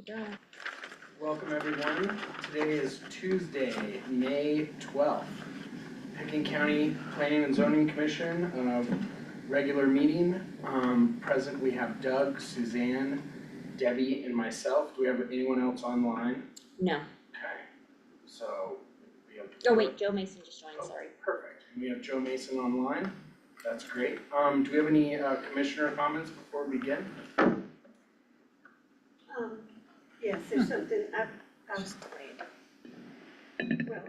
go. Welcome everyone. Today is Tuesday, May 12th. Peking County Planning and Zoning Commission, regular meeting. Present we have Doug, Suzanne, Debbie, and myself. Do we have anyone else online? No. Okay, so we have. Oh wait, Joe Mason just joined, Oh, sorry. Perfect. And we have Joe Mason online. That's great. Do we have any commissioner comments before we begin? Yes, there's something, Just wait. well,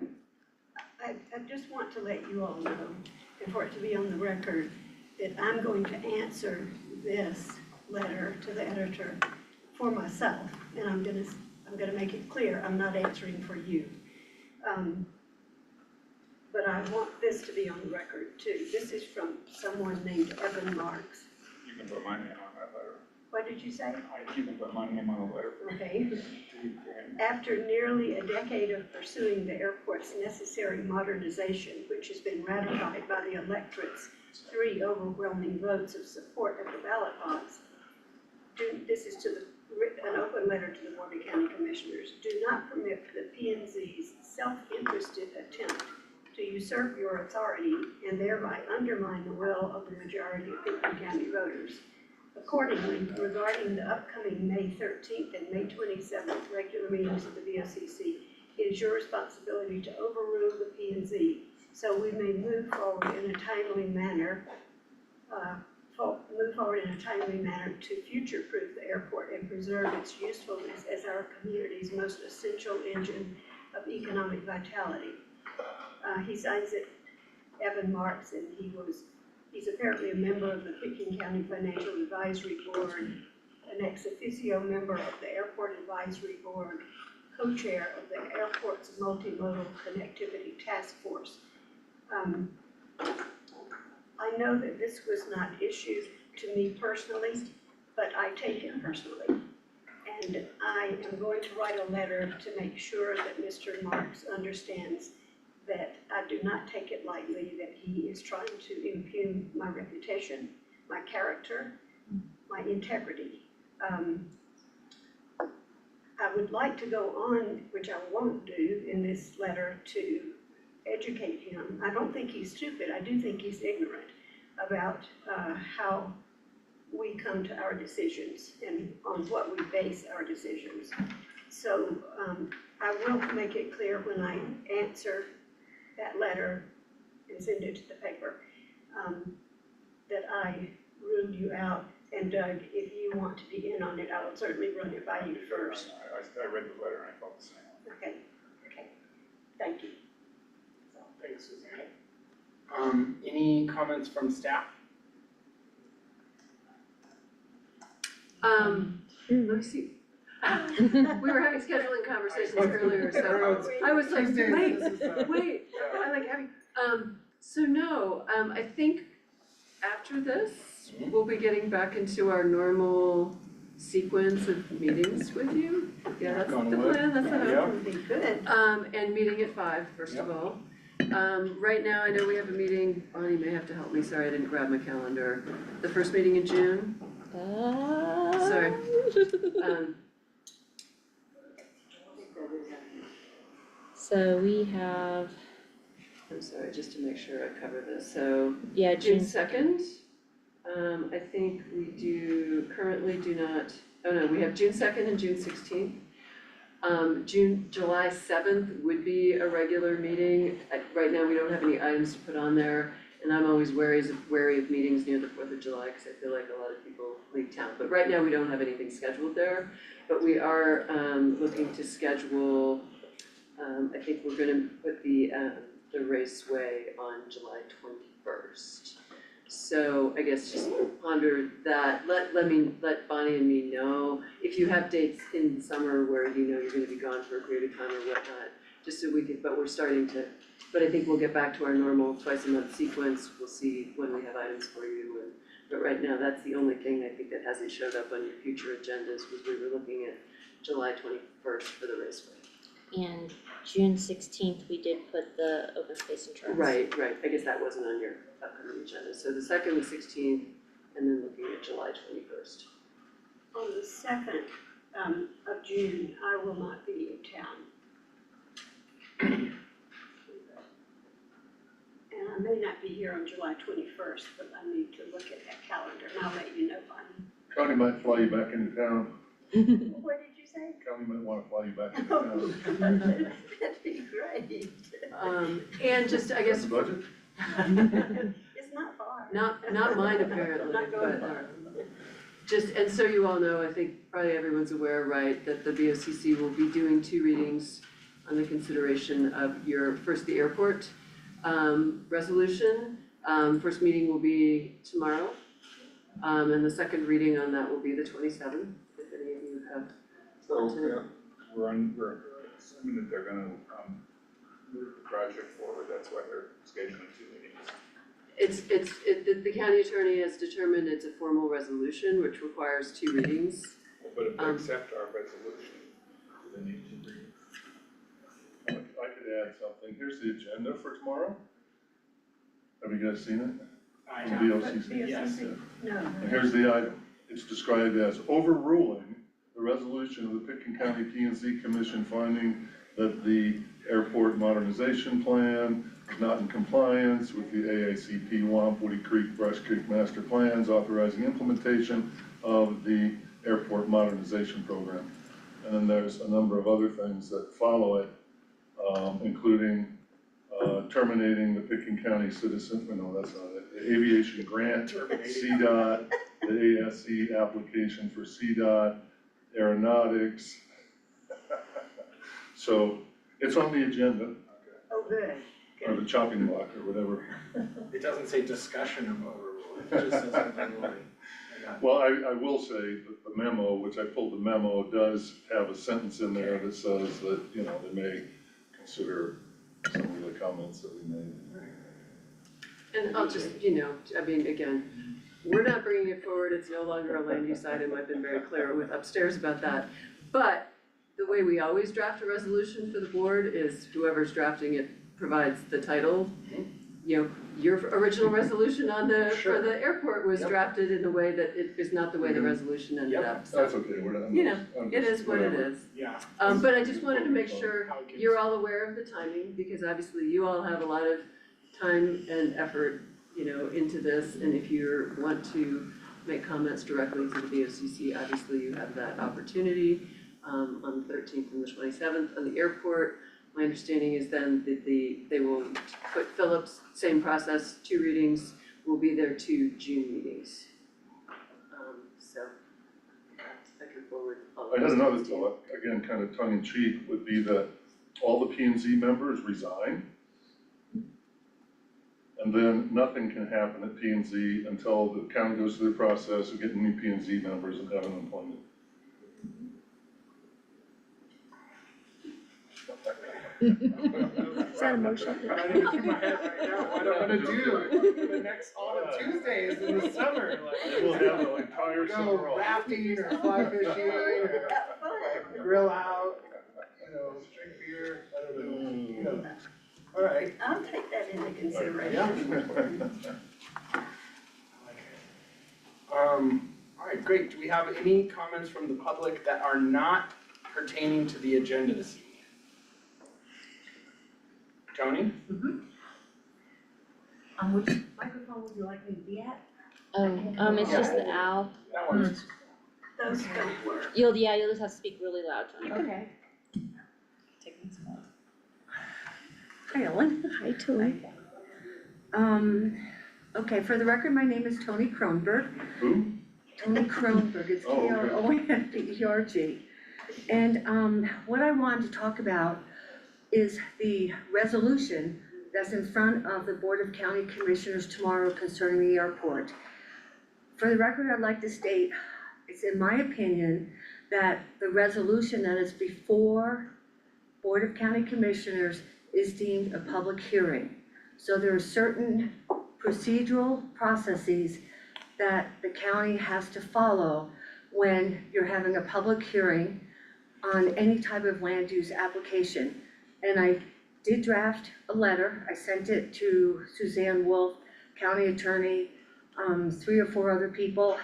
I just want to let you all know, and for it to be on the record, that I'm going to answer this letter to the editor for myself, and I'm gonna make it clear, I'm not answering for you. But I want this to be on the record too. This is from someone named Evan Marks. You can put my name on that letter. What did you say? You can put my name on the letter. Okay. After nearly a decade of pursuing the airport's necessary modernization, which has been ratified by the electorate's 3 overwhelming votes of support at the ballot box, this is an open letter to the Board of County Commissioners. Do not permit the P&Z's self-interested attempt to usurp your authority and thereby undermine the will of the majority of Pekin County voters. Accordingly, regarding the upcoming May 13th and May 27th regular meetings of the VOCC, it is your responsibility to overrule the P&Z so we may move forward in a timely manner, to future-proof the airport and preserve its usefulness as our community's most essential engine of economic vitality. He signs it, Evan Marks, and he's apparently a member of the Pekin County Financial Advisory Board, an ex officio member of the Airport Advisory Board, co-chair of the airport's multimodal connectivity task force. I know that this was not issued to me personally, but I take it personally. And I am going to write a letter to make sure that Mr. Marks understands that I do not take it lightly, that he is trying to impugn my reputation, my character, my integrity. I would like to go on, which I won't do in this letter, to educate him. I don't think he's stupid, I do think he's ignorant about how we come to our decisions and on what we base our decisions. So I will make it clear when I answer that letter and send it to the paper, that I ruled you out. And Doug, if you want to be in on it, I will certainly run it by you first. I read the letter and I felt the same. Okay, thank you. Thanks, Suzanne. Any comments from staff? Let me see. We were having scheduling conversations earlier, so I was like, wait, I like having, so no, I think after this, we'll be getting back into our normal sequence of meetings with you. Yeah, that's the plan, that's the Yep. hope. Would be good. And meeting at 5, first of all. Right now, I know we have a meeting, Bonnie may have to help me, sorry, I didn't grab my calendar. The first meeting in June, sorry. So we have, I'm sorry, just to make sure I cover this, so yeah, June June, 2nd, I think we currently do not, oh no, we have June 2nd and June 16th. July 7th would be a regular meeting. Right now, we don't have any items to put on there, and I'm always wary of meetings near the 4th of July because I feel like a lot of people leave town. But right now, we don't have anything scheduled there, but we are looking to schedule, I think we're gonna put the raceway on July 21st. So I guess just ponder that, let Bonnie and me know, if you have dates in summer where you know you're gonna be gone for a period of time or whatnot, just so we could, but I think we'll get back to our normal twice a month sequence, we'll see when we have items for you, but right now, that's the only thing I think that hasn't showed up on your future agendas, was we were looking at July 21st for the raceway. and June 16th, we did put the open space and trails. Right, I guess that wasn't on your upcoming agenda, so the 2nd, the 16th, and then looking at July 21st. On the 2nd, of June, I will not be in town. And I may not be here on July 21st, but I need to look at that calendar and I'll let you know, Bonnie. County might fly you back into town. What did you say? County might wanna fly you back into Oh, town. that'd be great. And just, I That's guess, the budget? It's not far. not mine apparently, I'm not going but, far. just, and so you all know, I think probably everyone's aware, right, that the VOCC will be doing 2 readings on the consideration of your, first the airport, resolution. First meeting will be tomorrow. And the second reading on that will be the 27th, if any of you have. So, we're assuming that they're gonna, move the project forward, that's why they're scheduling 2 meetings. The county attorney has determined it's a formal resolution, which requires 2 readings. But if they accept our resolution, do they need 2 readings? I could add something. Here's the agenda for tomorrow. Have you guys seen it? I From have, VOCC? yes. No. And here's the item. It's described as overruling the resolution of the Pitkin County P and Z Commission finding that the airport modernization plan is not in compliance with the AACP WAMP Woody Creek Brush Creek master plans authorizing implementation of the airport modernization program. And then there's a number of other things that follow it, including terminating the Pitkin County citizen, no, that's not it, the aviation grant, CDOT, the ASC application for CDOT, aeronautics. So it's on the agenda, Oh, good. or the chopping block, or whatever. It doesn't say discussion of overruling, it just says overruling. I got it. Well, I will say that the memo, which I pulled the memo, does have a sentence in there that says that, you know, they may consider some of the comments that we made. And I'll just, I mean, again, we're not bringing it forward, it's no longer a land use item, I've been very clear with upstairs about that. But the way we always draft a resolution for the board is whoever's drafting it provides the title. You know, your original resolution on for Sure. the airport was Yep. drafted in a way that it is not the way the resolution ended Yep. up, so. That's okay, we're not. You know, I'm It just- is what it whatever. is. Yeah. But I just wanted to make sure How it gets- you're all aware of the timing, because obviously you all have a lot of time and effort, into this, and if you want to make comments directly to the VOCC, obviously you have that opportunity, on the 13th and the 27th on the airport. My understanding is then that they will put Phillips, same process, 2 readings, will be their 2 June meetings. So, I can forward all I of had those another to you. thought, again, kind of tongue in cheek, would be that all the P and Z members resign. And then nothing can happen at P and Z until the county goes through the process of getting new P and Z members and having them appointed. Is that a motion? Running through my head right now, what I'm gonna do for the next, all the Tuesdays in the summer, like. We'll have the entire summer Go off. rafting or fly fishing or Have fun. grill out, drink beer, I don't know, Alright. I'll take that into consideration. Alright, great. Do we have any comments from the public that are not pertaining to the agenda this evening? Tony? Which microphone would you like me to be at? Oh, it's just the owl. That works. Those don't work. You'll just have to speak really loud, Tony. Okay. Take this one. Hi, Ellen. Hi, Tony. Okay, for the record, my name is Toni Kronberg. Who? Toni Kronberg, it's Oh, okay. Kronberg. And what I wanted to talk about is the resolution that's in front of the Board of County Commissioners tomorrow concerning the airport. For the record, I'd like to state, it's in my opinion that the resolution that is before Board of County Commissioners is deemed a public hearing. So there are certain procedural processes that the county has to follow when you're having a public hearing on any type of land use application. And I did draft a letter, I sent it to Suzanne Wolf, county attorney, 3 or 4 other people.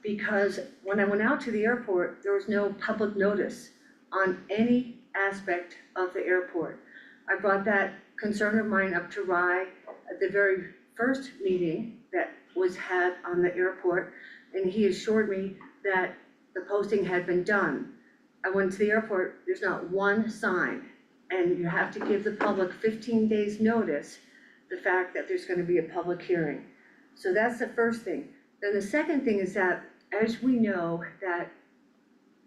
because when I went out to the airport, there was no public notice on any aspect of the airport. I brought that concern of mine up to Rye at the very first meeting that was had on the airport, and he assured me that the posting had been done. I went to the airport, there's not one sign, and you have to give the public 15 days notice, the fact that there's gonna be a public hearing. So that's the first thing. Then the second thing is that, as we know, that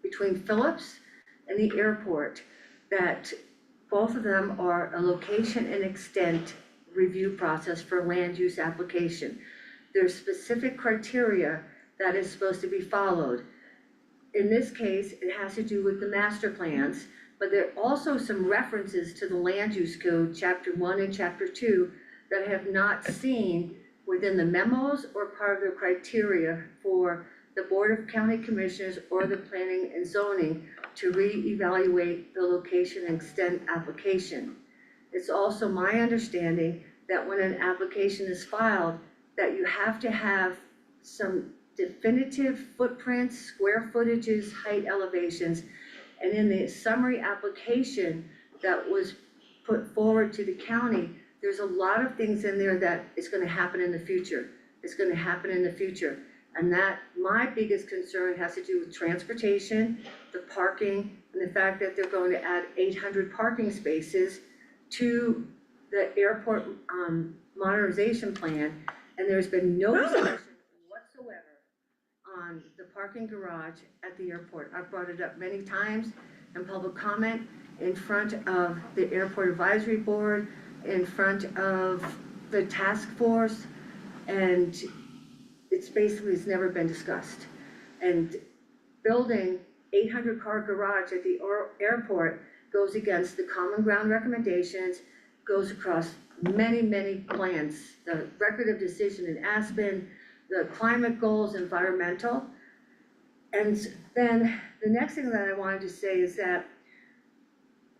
between Phillips and the airport, that both of them are a location and extent review process for land use application. There's specific criteria that is supposed to be followed. In this case, it has to do with the master plans, but there are also some references to the land use code, chapter 1 and chapter 2, that I have not seen within the memos or part of the criteria for the Board of County Commissioners or the Planning and Zoning to reevaluate the location and extent application. It's also my understanding that when an application is filed, that you have to have some definitive footprints, square footages, height elevations. And in the summary application that was put forward to the county, there's a lot of things in there that is gonna happen in the future. It's gonna happen in the future. And that, my biggest concern has to do with transportation, the parking, and the fact that they're going to add 800 parking spaces to the airport modernization plan, and there's been no discussion whatsoever on the parking garage at the airport. I've brought it up many times in public comment, in front of the Airport Advisory Board, in front of the task force, and it's never been discussed. And building 800 car garage at the airport goes against the common ground recommendations, goes across many, many plans, the record of decision in Aspen, the climate goals, environmental. And then the next thing that I wanted to say is that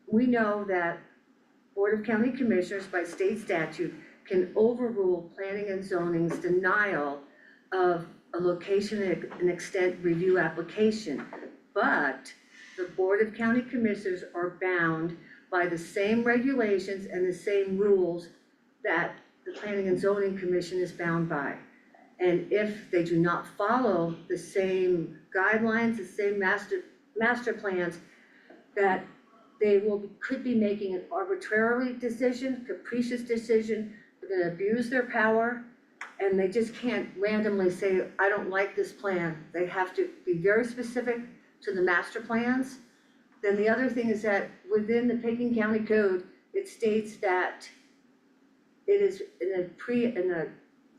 we know that Board of County Commissioners by state statute can overrule planning and zoning's denial of a location and extent review application. But the Board of County Commissioners are bound by the same regulations and the same rules that the Planning and Zoning Commission is bound by. And if they do not follow the same guidelines, the same master plans, that they could be making an arbitrary decision, capricious decision, they're gonna abuse their power, and they just can't randomly say, I don't like this plan. They have to be very specific to the master plans. Then the other thing is that within the Pickens County Code, it states that it is in a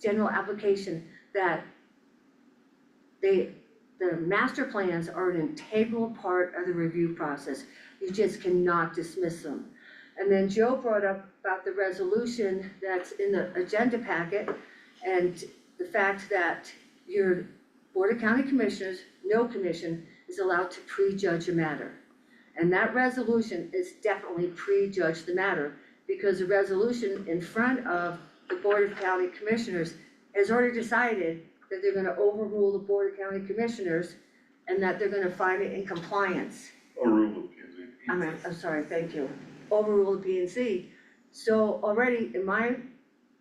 general application that the master plans are an integral part of the review process. You just cannot dismiss them. And then Joe brought up about the resolution that's in the agenda packet, and the fact that your Board of County Commissioners, no commission, is allowed to prejudge a matter. And that resolution is definitely prejudge the matter, because the resolution in front of the Board of County Commissioners has already decided that they're gonna overrule the Board of County Commissioners and that they're gonna find it in compliance. Overrule the P&Z. I'm sorry, thank you. Overrule the P and Z. So already, in my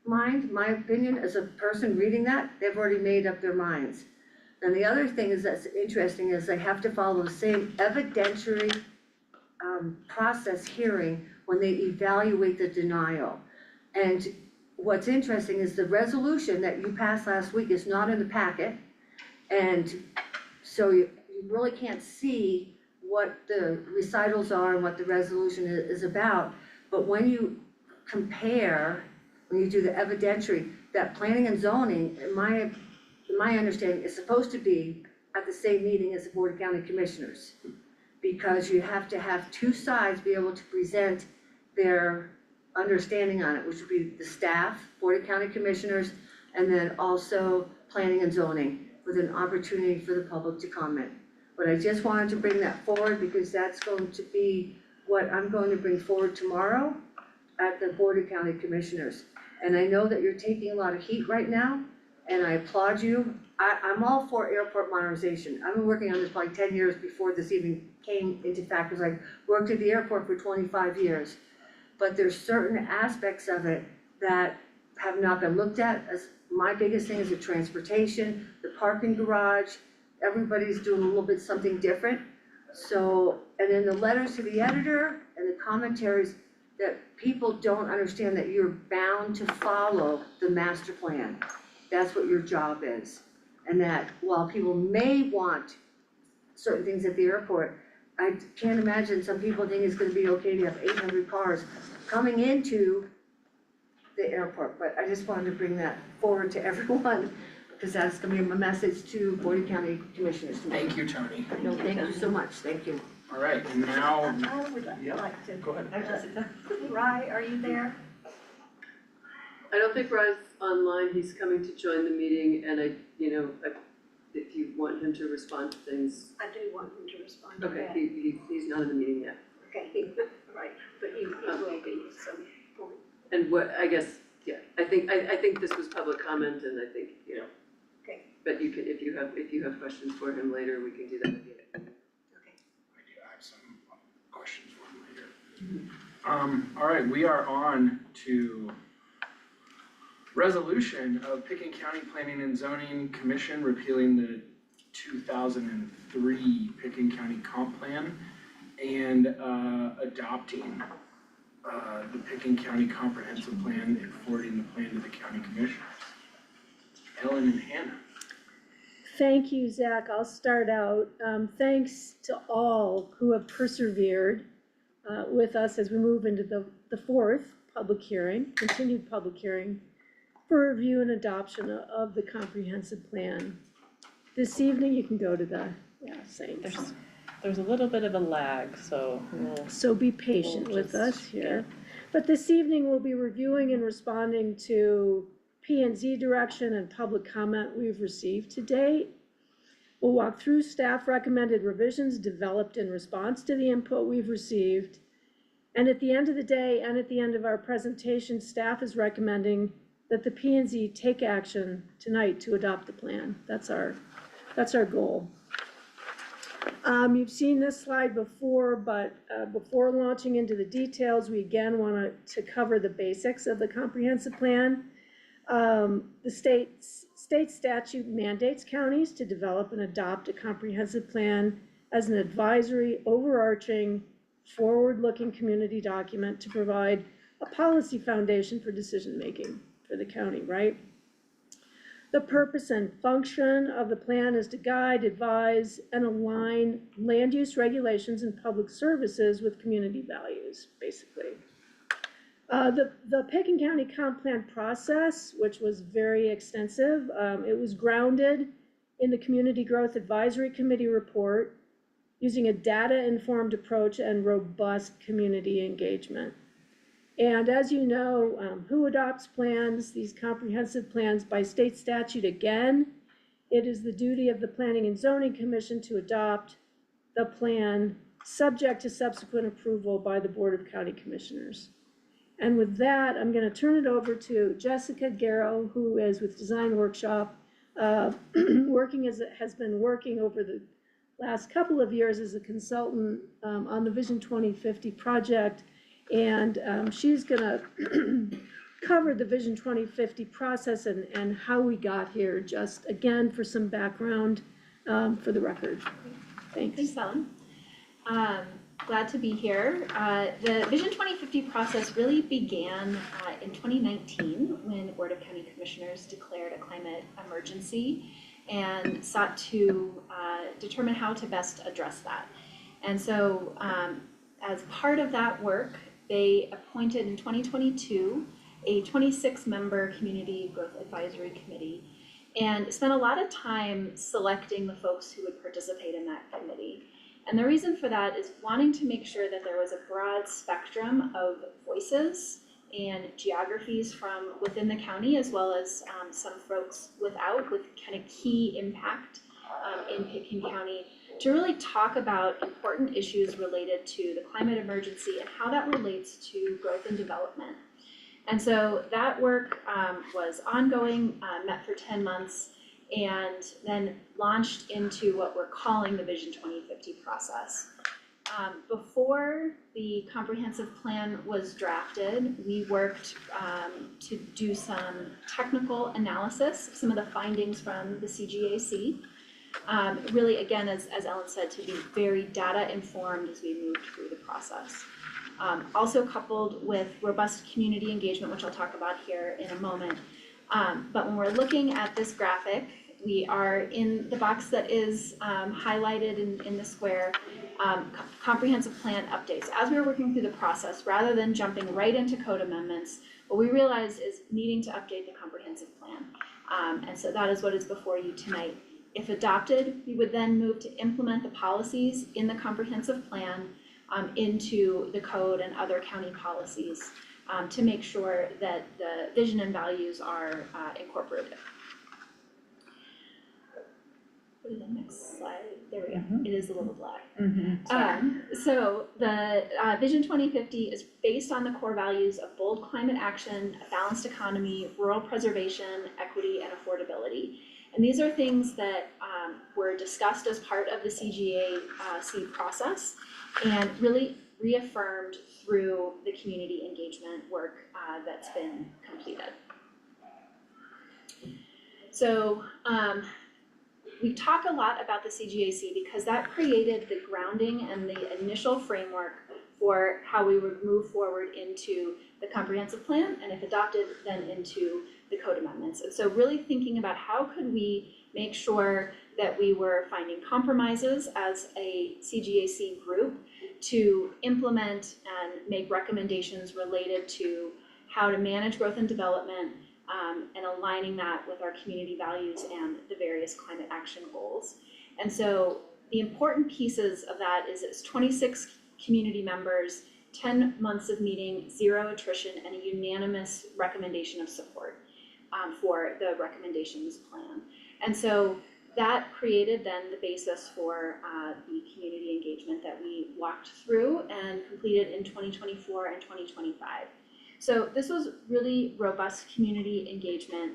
mind, my opinion, as a person reading that, they've already made up their minds. And the other thing that's interesting is they have to follow the same evidentiary process hearing when they evaluate the denial. And what's interesting is the resolution that you passed last week is not in the packet. And so you really can't see what the recitals are and what the resolution is about. But when you compare, when you do the evidentiary, that planning and zoning, in my understanding, is supposed to be at the same meeting as the Board of County Commissioners. Because you have to have two sides be able to present their understanding on it, which would be the staff, Board of County Commissioners, and then also planning and zoning, with an opportunity for the public to comment. But I just wanted to bring that forward because that's going to be what I'm going to bring forward tomorrow at the Board of County Commissioners. And I know that you're taking a lot of heat right now, and I applaud you. I'm all for airport modernization. I've been working on this probably 10 years before this even came into fact, because I worked at the airport for 25 years. But there's certain aspects of it that have not been looked at. As my biggest thing is the transportation, the parking garage, everybody's doing a little bit something different. So, and then the letters to the editor and the commentaries, that people don't understand that you're bound to follow the master plan. That's what your job is. And that while people may want certain things at the airport, I can't imagine some people think it's gonna be okay to have 800 cars coming into the airport. But I just wanted to bring that forward to everyone, because that's gonna be my message to Board of County Commissioners tomorrow. Thank you, Tony. No, thank you so much, thank you. All right, and now, I would Yep. like to, go ahead. Rye, are you there? I don't think Rye's online, he's coming to join the meeting, and if you want him to respond to things, I do want him to respond to okay, that. he's not in the meeting yet. Okay, right, but he will be some point. And what, I guess, yeah, I think this was public comment, and I think, Okay. but you can, if you have questions for him later, we can do that again. I do have some questions for him later. All right, we are on to resolution of Pickens County Planning and Zoning Commission repealing the 2003 Pickens County Comp Plan and adopting the Pickens County Comprehensive Plan and forwarding the plan to the county commissioners. Ellen and Hannah. Thank you, Zach. I'll start out. Thanks to all who have persevered with us as we move into the fourth public hearing, continued public hearing for review and adoption of the comprehensive plan. This evening, you can go to the Saints. There's a little bit of a lag, so we'll. So be patient with us here. But this evening, we'll be reviewing and responding to P and Z direction and public comment we've received to date. We'll walk through staff recommended revisions developed in response to the input we've received. And at the end of the day, and at the end of our presentation, staff is recommending that the P and Z take action tonight to adopt the plan. That's our goal. You've seen this slide before, but before launching into the details, we again want to cover the basics of the comprehensive plan. The state statute mandates counties to develop and adopt a comprehensive plan as an advisory, overarching, forward-looking community document to provide a policy foundation for decision-making for the county, right? The purpose and function of the plan is to guide, advise, and align land use regulations and public services with community values, basically. The Pickens County Comp Plan process, which was very extensive, it was grounded in the Community Growth Advisory Committee report using a data-informed approach and robust community engagement. And as you know, who adopts plans, these comprehensive plans by state statute again? It is the duty of the Planning and Zoning Commission to adopt the plan subject to subsequent approval by the Board of County Commissioners. And with that, I'm gonna turn it over to Jessica Garrow, who is with Design Workshop, has been working over the last couple of years as a consultant on the Vision 2050 project. And she's gonna cover the Vision 2050 process and how we got here, just again, for some background for the record. Thanks. Thanks, Ellen. Glad to be here. The Vision 2050 process really began in 2019 when the Board of County Commissioners declared a climate emergency and sought to determine how to best address that. And so as part of that work, they appointed in 2022 a 26-member Community Growth Advisory Committee and spent a lot of time selecting the folks who would participate in that committee. And the reason for that is wanting to make sure that there was a broad spectrum of voices and geographies from within the county, as well as some folks with kind of key impact in Pickens County, to really talk about important issues related to the climate emergency and how that relates to growth and development. And so that work was ongoing, met for 10 months, and then launched into what we're calling the Vision 2050 process. Before the comprehensive plan was drafted, we worked to do some technical analysis of some of the findings from the CGAC. Really, again, as Ellen said, to be very data informed as we moved through the process. Also coupled with robust community engagement, which I'll talk about here in a moment. But when we're looking at this graphic, we are in the box that is highlighted in the square, comprehensive plan updates. As we were working through the process, rather than jumping right into code amendments, what we realized is needing to update the comprehensive plan. And so that is what is before you tonight. If adopted, we would then move to implement the policies in the comprehensive plan into the code and other county policies to make sure that the vision and values are incorporated. Go to the next slide. There we go. It is a little black. So the Vision 2050 is based on the core values of bold climate action, a balanced economy, rural preservation, equity, and affordability. And these are things that were discussed as part of the CGAC process and really reaffirmed through the community engagement work that's been completed. So we talk a lot about the CGAC because that created the grounding and the initial framework for how we would move forward into the comprehensive plan, and if adopted, then into the code amendments. And so really thinking about how could we make sure that we were finding compromises as a CGAC group to implement and make recommendations related to how to manage growth and development, and aligning that with our community values and the various climate action goals. And so the important pieces of that is it's 26 community members, 10 months of meeting, 0 attrition, and a unanimous recommendation of support for the recommendations plan. And so that created then the basis for the community engagement that we walked through and completed in 2024 and 2025. So this was really robust community engagement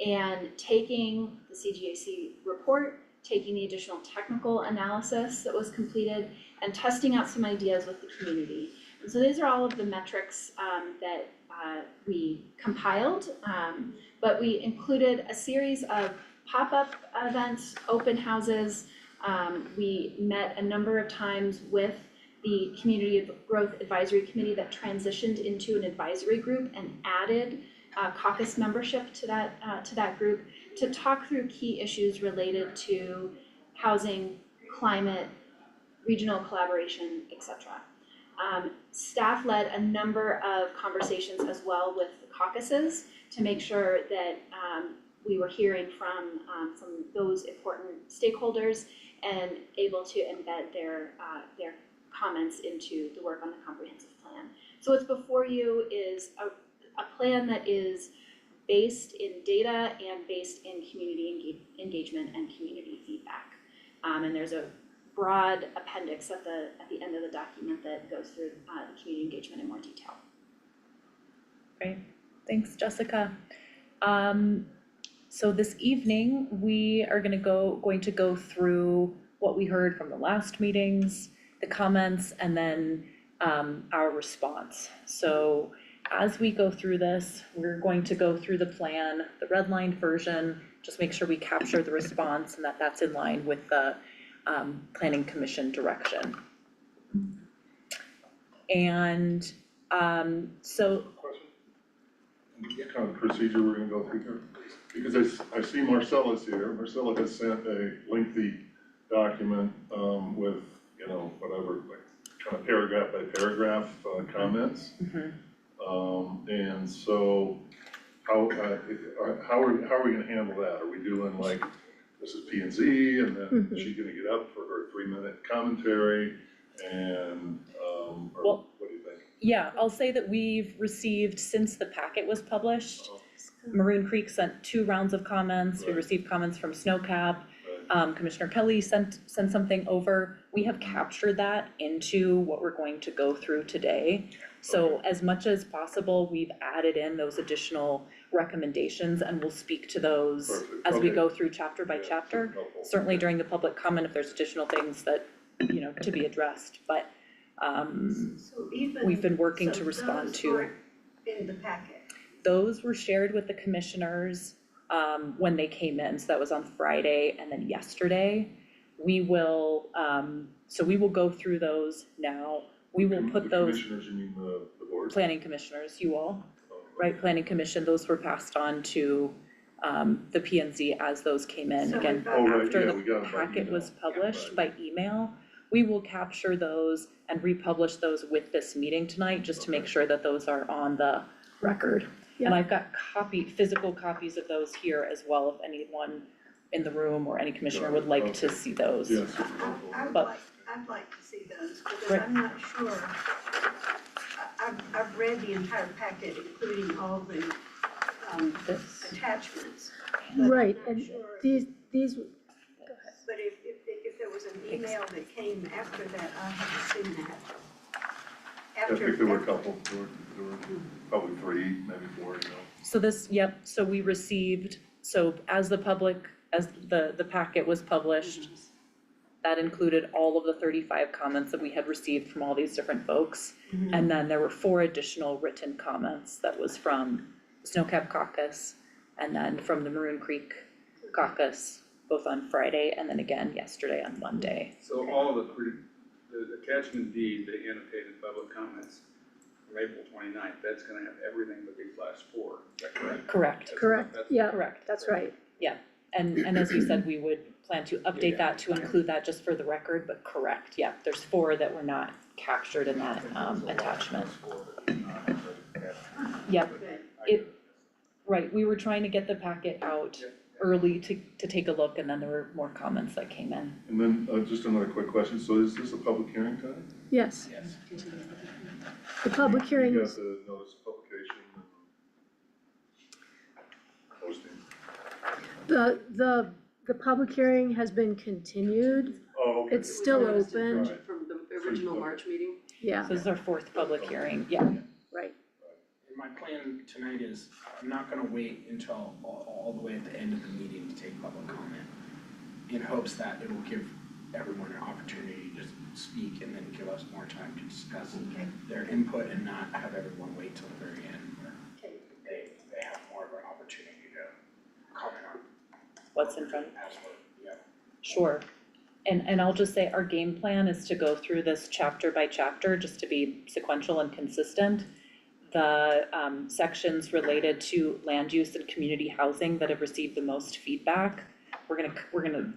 and taking the CGAC report, taking the additional technical analysis that was completed, and testing out some ideas with the community. And so these are all of the metrics that we compiled, but we included a series of pop-up events, open houses. We met a number of times with the Community Growth Advisory Committee that transitioned into an advisory group and added caucus membership to that group to talk through key issues related to housing, climate, regional collaboration, etc. Staff led a number of conversations as well with the caucuses to make sure that we were hearing from those important stakeholders and able to embed their comments into the work on the comprehensive plan. So what's before you is a plan that is based in data and based in community engagement and community feedback. And there's a broad appendix at the end of the document that goes through the community engagement in more detail. Great, thanks, Jessica. So this evening, we are going to go through what we heard from the last meetings, the comments, and then our response. So as we go through this, we're going to go through the plan, the redlined version, just make sure we capture the response and that that's in line with the Planning Commission direction. And so What kind of procedure we're gonna go through here? Because I see Marcella's here. Marcella has sent a lengthy document with, you know, whatever, like kind of paragraph by paragraph comments. And so how are we gonna handle that? Are we doing like, this is P and Z, and then is she gonna get up for her 3-minute commentary? And or what do you think? yeah, I'll say that we've received, since the packet was published, Maroon Creek sent 2 rounds of comments. We Right. received comments from Snowcap. Commissioner Kelly sent something over. We have captured that into what we're going to go through today. So as much as possible, we've added in those additional recommendations and we'll speak to those Perfect, as we okay. go through chapter by Yeah, chapter. super helpful. Certainly during the public comment, if there's additional things that, you know, to be addressed, but So even. we've been working to so respond those to. aren't in the packet. Those were shared with the commissioners when they came in, so that was on Friday and then yesterday. We will, so we will go through those now. We will put The those, commissioners, you mean the board? planning commissioners, you all, Oh, right, planning commission, those were passed on to the P and Z as those came in. So Again, we've got- Oh, right, after yeah, we got the them by packet was email. published Right. by email, we will capture those and republish those with this meeting tonight, just to make sure that those are on the record. And Yeah. I've got physical copies of those here as well, if anyone in the room or any commissioner would like to Okay. see those. Yeah, super helpful. But- I'd like to see those, because Right. I'm not sure. I've read the entire packet, including all the, This, attachments. but I'm Right, not and sure. these, But if there was an email that came after that, I haven't seen that. I After. think there were a couple, there were probably 3, maybe 4, you know. so this, yep, so we received, so as the packet was published, that included all of the 35 comments that we had received from all these different folks. And then there were 4 additional written comments that was from Snowcap Caucus and then from the Maroon Creek Caucus, both on Friday and then again yesterday on Monday. So all the attachment D, the annotated public comments from April 29th, that's gonna have everything but these last 4, is that correct? Correct, correct, yeah, correct. that's right. And as you said, we would plan to update that to include that just for the record, but correct, yeah, there's 4 that were not captured in that attachment. Yep, right, we were trying to get the packet out early to take a look, and then there were more comments that came in. And then, just another quick question, so is this a public hearing time? Yes, Yes. the public hearing You is, got the notice of publication and posting? the public hearing has been continued, Oh, okay. It's still Noticed open. Right. From the original March meeting. yeah, So this is our 4th public hearing, yeah. right. And my plan tonight is, I'm not gonna wait until all the way at the end of the meeting to take public comment, in hopes that it will give everyone an opportunity to speak and then give us more time to discuss their input and not have everyone wait till the very end where they have more of an opportunity to comment on. What's in front of As well, yeah. Sure. And I'll just say our game plan is to go through this chapter by chapter, just to be sequential and consistent. The sections related to land use and community housing that have received the most feedback, we're gonna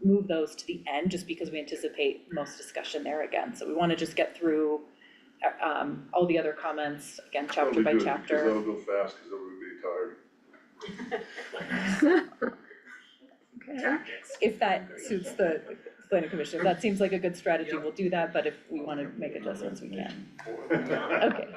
move those to the end, just because we anticipate most discussion there again. So we wanna just get through all the other comments, again, chapter by chapter. That'll be good, because that'll go fast, because everybody will be tired. Okay, If that suits the planning commission, if that seems like a good strategy, we'll do that, but if we wanna make adjustments, we can. Okay.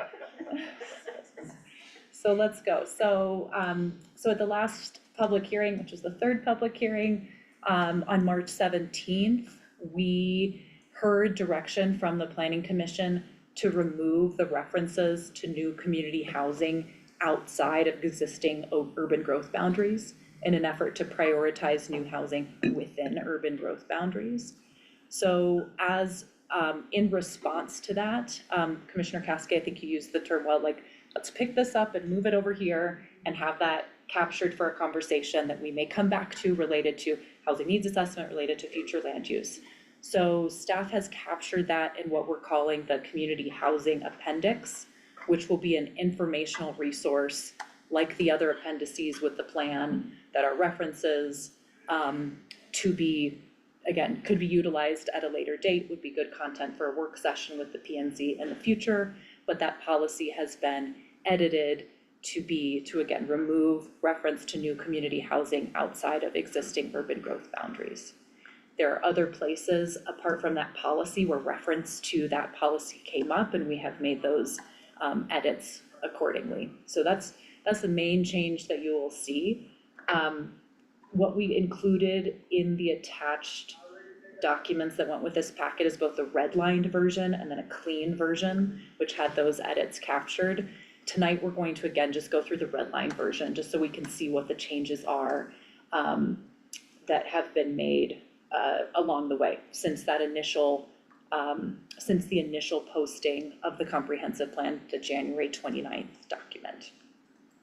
So let's go. So at the last public hearing, which was the 3rd public hearing, on March 17th, we heard direction from the planning commission to remove the references to new community housing outside of existing urban growth boundaries in an effort to prioritize new housing within urban growth boundaries. So as in response to that, Commissioner Casca, I think you used the term, well, like, let's pick this up and move it over here and have that captured for a conversation that we may come back to related to housing needs assessment, related to future land use. So staff has captured that in what we're calling the community housing appendix, which will be an informational resource like the other appendices with the plan that are references, to be, again, could be utilized at a later date, would be good content for a work session with the P and Z in the future, but that policy has been edited to again, remove reference to new community housing outside of existing urban growth boundaries. There are other places apart from that policy where reference to that policy came up, and we have made those edits accordingly. So that's the main change that you will see. What we included in the attached documents that went with this packet is both the redlined version and then a clean version, which had those edits captured. Tonight, we're going to again just go through the redline version, just so we can see what the changes are that have been made along the way since that initial since the initial posting of the comprehensive plan, the January 29th document.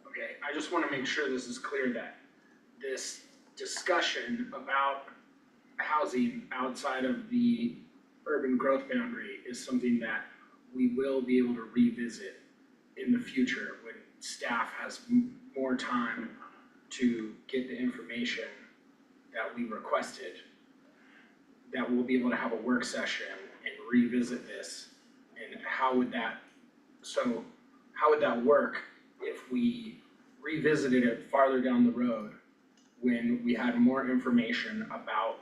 Okay, I just wanna make sure this is clear that this discussion about housing outside of the urban growth boundary is something that we will be able to revisit in the future when staff has more time to get the information that we requested. That we'll be able to have a work session and revisit this, and how would that work if we revisited it farther down the road when we had more information about,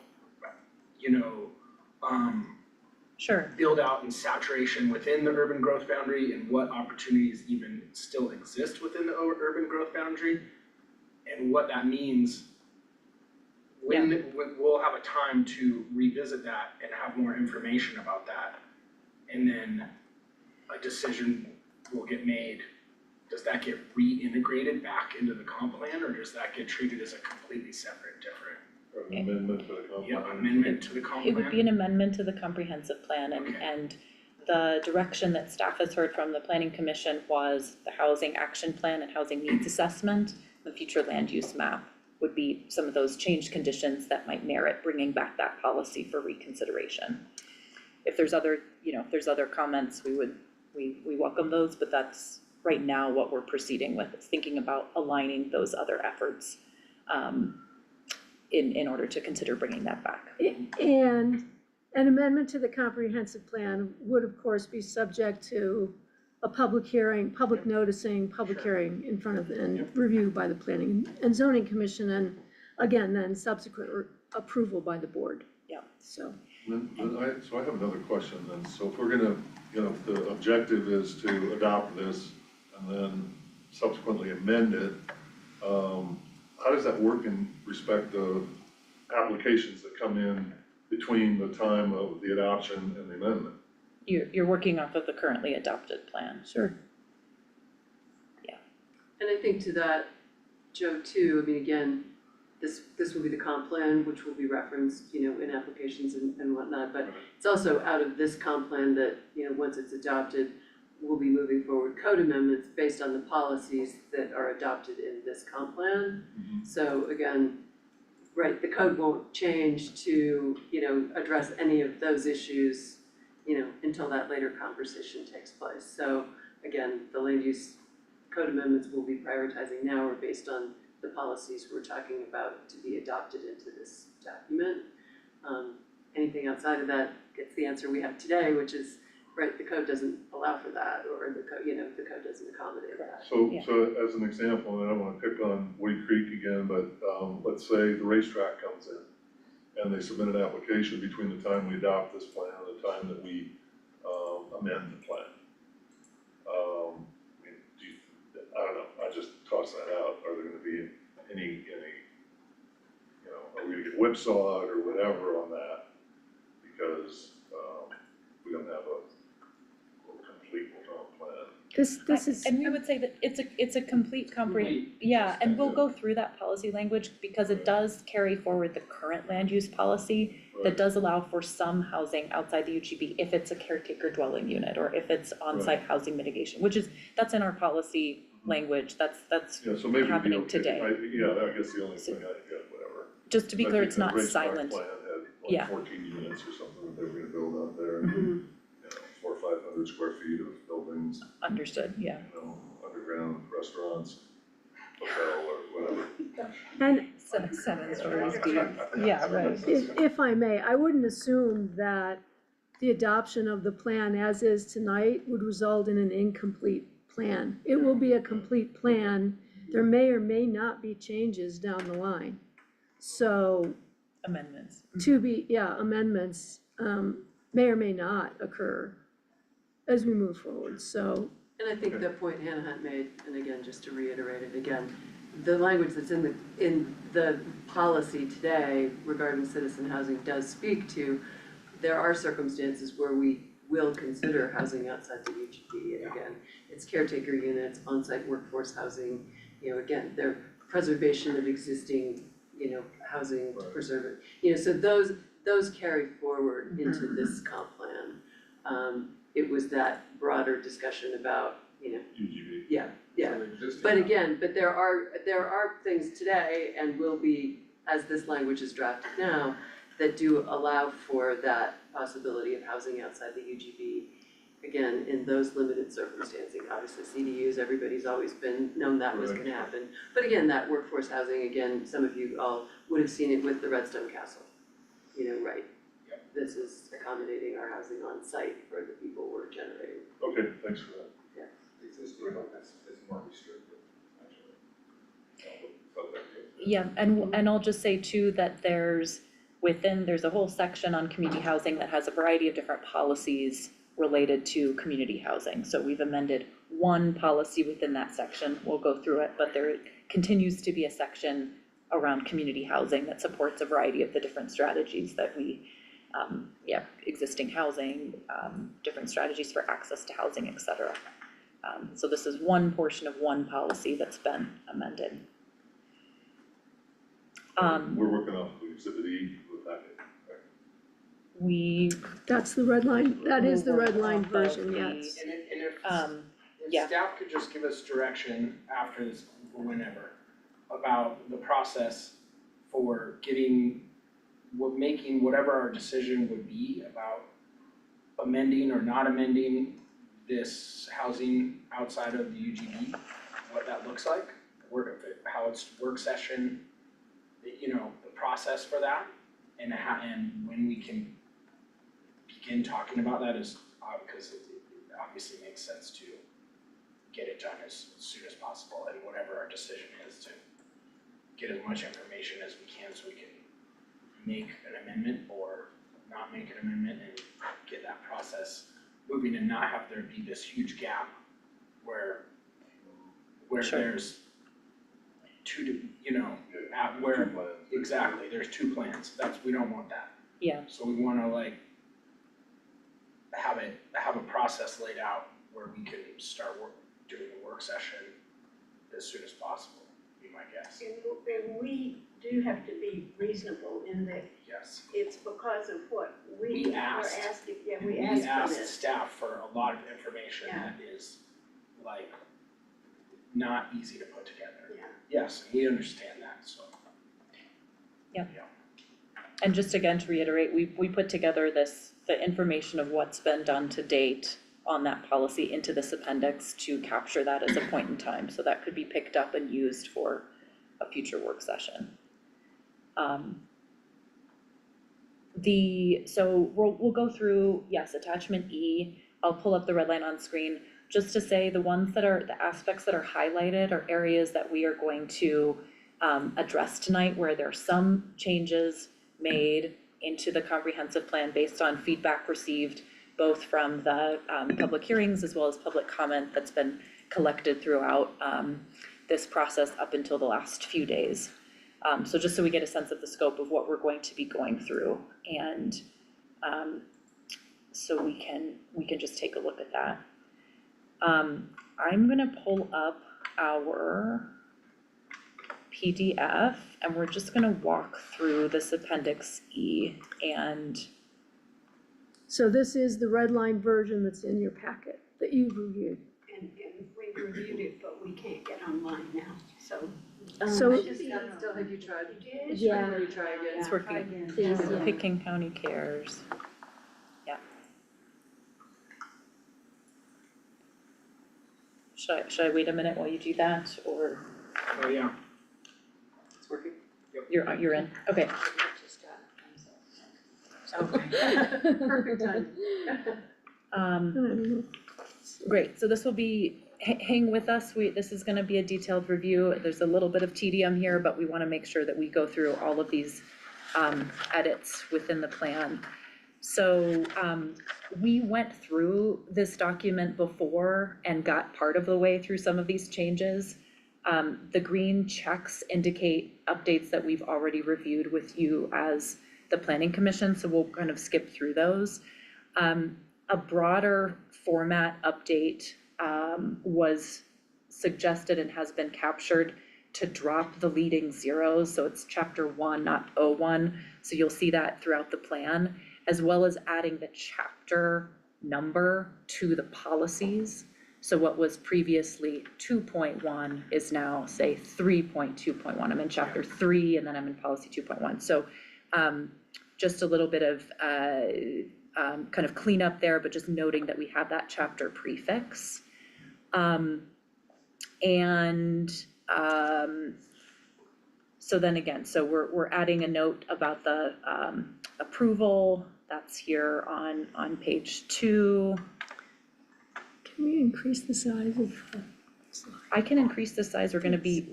Sure. build out and saturation within the urban growth boundary and what opportunities even still exist within the urban growth boundary, and what that means when we'll have a time to revisit that and have more information about that. And then a decision will get made. Does that get reintegrated back into the comp plan, or does that get treated as a completely separate, different, Or an amendment to the comp plan. amendment to the comp plan? It would be an amendment to the comprehensive plan and the direction that staff has heard from the planning commission was the housing action plan and housing needs assessment, the future land use map would be some of those changed conditions that might merit bringing back that policy for reconsideration. If there's other, if there's other comments, we welcome those, but that's right now what we're proceeding with, is thinking about aligning those other efforts in order to consider bringing that back. And an amendment to the comprehensive plan would of course be subject to a public hearing, public noticing, public hearing in front of, and review by the Planning and Zoning Commission, and again, then subsequent approval by the board. Yeah. So. So I have another question then. So if we're gonna, if the objective is to adopt this and then subsequently amend it, how does that work in respect of applications that come in between the time of the adoption and the amendment? You're working off of the currently adopted plan. Sure. And I think to that, Joe, too, I mean, again, this will be the comp plan, which will be referenced, in applications and whatnot, but it's also out of this comp plan that, once it's adopted, we'll be moving forward code amendments based on the policies that are adopted in this comp plan. So again, right, the code won't change to, address any of those issues, until that later conversation takes place. So again, the land use code amendments we'll be prioritizing now are based on the policies we're talking about to be adopted into this document. Anything outside of that gets the answer we have today, which is, right, the code doesn't allow for that, or the code, the code doesn't accommodate that. So as an example, and I don't wanna pick on Woody Creek again, but let's say the racetrack comes in and they submit an application between the time we adopt this plan and the time that we amend the plan. I don't know, I just toss that out. Are there gonna be any, are we gonna get whipsawed or whatever on that? Because we don't have a complete comp plan. This is. And we would say that it's a complete and we'll go through that policy language because it does carry forward the current land use policy that does allow for some housing outside the UGB if it's a caretaker dwelling unit or if it's on-site housing mitigation, that's in our policy language, that's Yeah, so maybe happening it'd be okay. today. I guess the only thing whatever. Just to be clear, it's not I think silent. the Racetrack plan had Yeah. like 14 units or something that they were gonna build out there. And, 400 or 500 square feet of buildings, Understood, yeah. underground restaurants, hotel or whatever. And 7 stories deep, yeah, right. if I may, I wouldn't assume that the adoption of the plan as is tonight would result in an incomplete plan. It will be a complete plan. There may or may not be changes down the line. So Amendments. amendments may or may not occur as we move forward, so. And I think the point Hannah had made, and again, just to reiterate it again, the language that's in the policy today regarding citizen housing does speak to, there are circumstances where we will consider housing outside the UGB, and again, it's caretaker units, on-site workforce housing, again, they're preservation of existing, housing to Right. preserve it. So those carry forward into this comp plan. It was that broader discussion about, UGB. yeah, So the existing but again, there are things today and will be, as this language is drafted now, that do allow for that possibility of housing outside the UGB. Again, in those limited circumstances, obviously CDUs, everybody's always known that was gonna happen. But again, that workforce housing, again, some of you all would have seen it with the Redstone Castle. Right? Yep. This is accommodating our housing on site for the people we're generating. Okay, thanks for that. The existing one is more restrictive, actually. But that goes. Yeah, and I'll just say too that there's a whole section on community housing that has a variety of different policies related to community housing. So we've amended one policy within that section, we'll go through it, but there continues to be a section around community housing that supports a variety of the different strategies that we, existing housing, different strategies for access to housing, et cetera. So this is one portion of one policy that's been amended. We're working off of Exhibit E with that. That's the red line, that is the red line Off of version, the- yes. And if yeah. staff could just give us direction after this, or whenever, about the process for making whatever our decision would be about amending or not amending this housing outside of the UGB, what that looks like, how it's work session, the process for that, and when we can begin talking about that is, because it obviously makes sense to get it done as soon as possible, and whatever our decision is to get as much information as we can so we can make an amendment or not make an amendment and get that process moving and not have there be this huge gap where Sure. there's two, Yeah, where, two plans. exactly, there's two plans, we don't want that. Yeah. So we wanna have a process laid out where we can start doing a work session as soon as possible, be my guess. And we do have to be reasonable in that Yes. it's because of what we We were asked. asking, And we asked for this. staff for a lot of information Yeah. that is not easy to put together. Yeah. Yes, we understand that, so. And just again to reiterate, we put together the information of what's been done to date on that policy into this appendix to capture that as a point in time, so that could be picked up and used for a future work session. So we'll go through, yes, attachment E, I'll pull up the red line on screen, just to say the aspects that are highlighted are areas that we are going to address tonight, where there are some changes made into the comprehensive plan based on feedback received both from the public hearings as well as public comment that's been collected throughout this process up until the last few days. So just so we get a sense of the scope of what we're going to be going through, and so we can just take a look at that. I'm gonna pull up our PDF and we're just gonna walk through this appendix E, and So this is the red line version that's in your packet that you've reviewed. And we reviewed it, but we can't get online now, so. So- I just still, have you tried? You did? Yeah. Will you try again? it's working. Please, yeah. Picken County Cares. Yeah. Should I wait a minute while you do that, or Oh, yeah. It's working? you're in? Okay. Perfect time. Great, so this will be, hang with us, this is gonna be a detailed review, there's a little bit of tedium here, but we wanna make sure that we go through all of these edits within the plan. So we went through this document before and got part of the way through some of these changes. The green checks indicate updates that we've already reviewed with you as the planning commission, so we'll kind of skip through those. A broader format update was suggested and has been captured to drop the leading zeros, so it's chapter 1, not 01. So you'll see that throughout the plan, as well as adding the chapter number to the policies. So what was previously 2.1 is now, say, 3.2.1. I'm in chapter 3 and then I'm in policy 2.1. So just a little bit of kind of cleanup there, but just noting that we have that chapter prefix. So then again, so we're adding a note about the approval. That's here on page 2. Can we increase the size of the slide? I can increase the size. We're going to be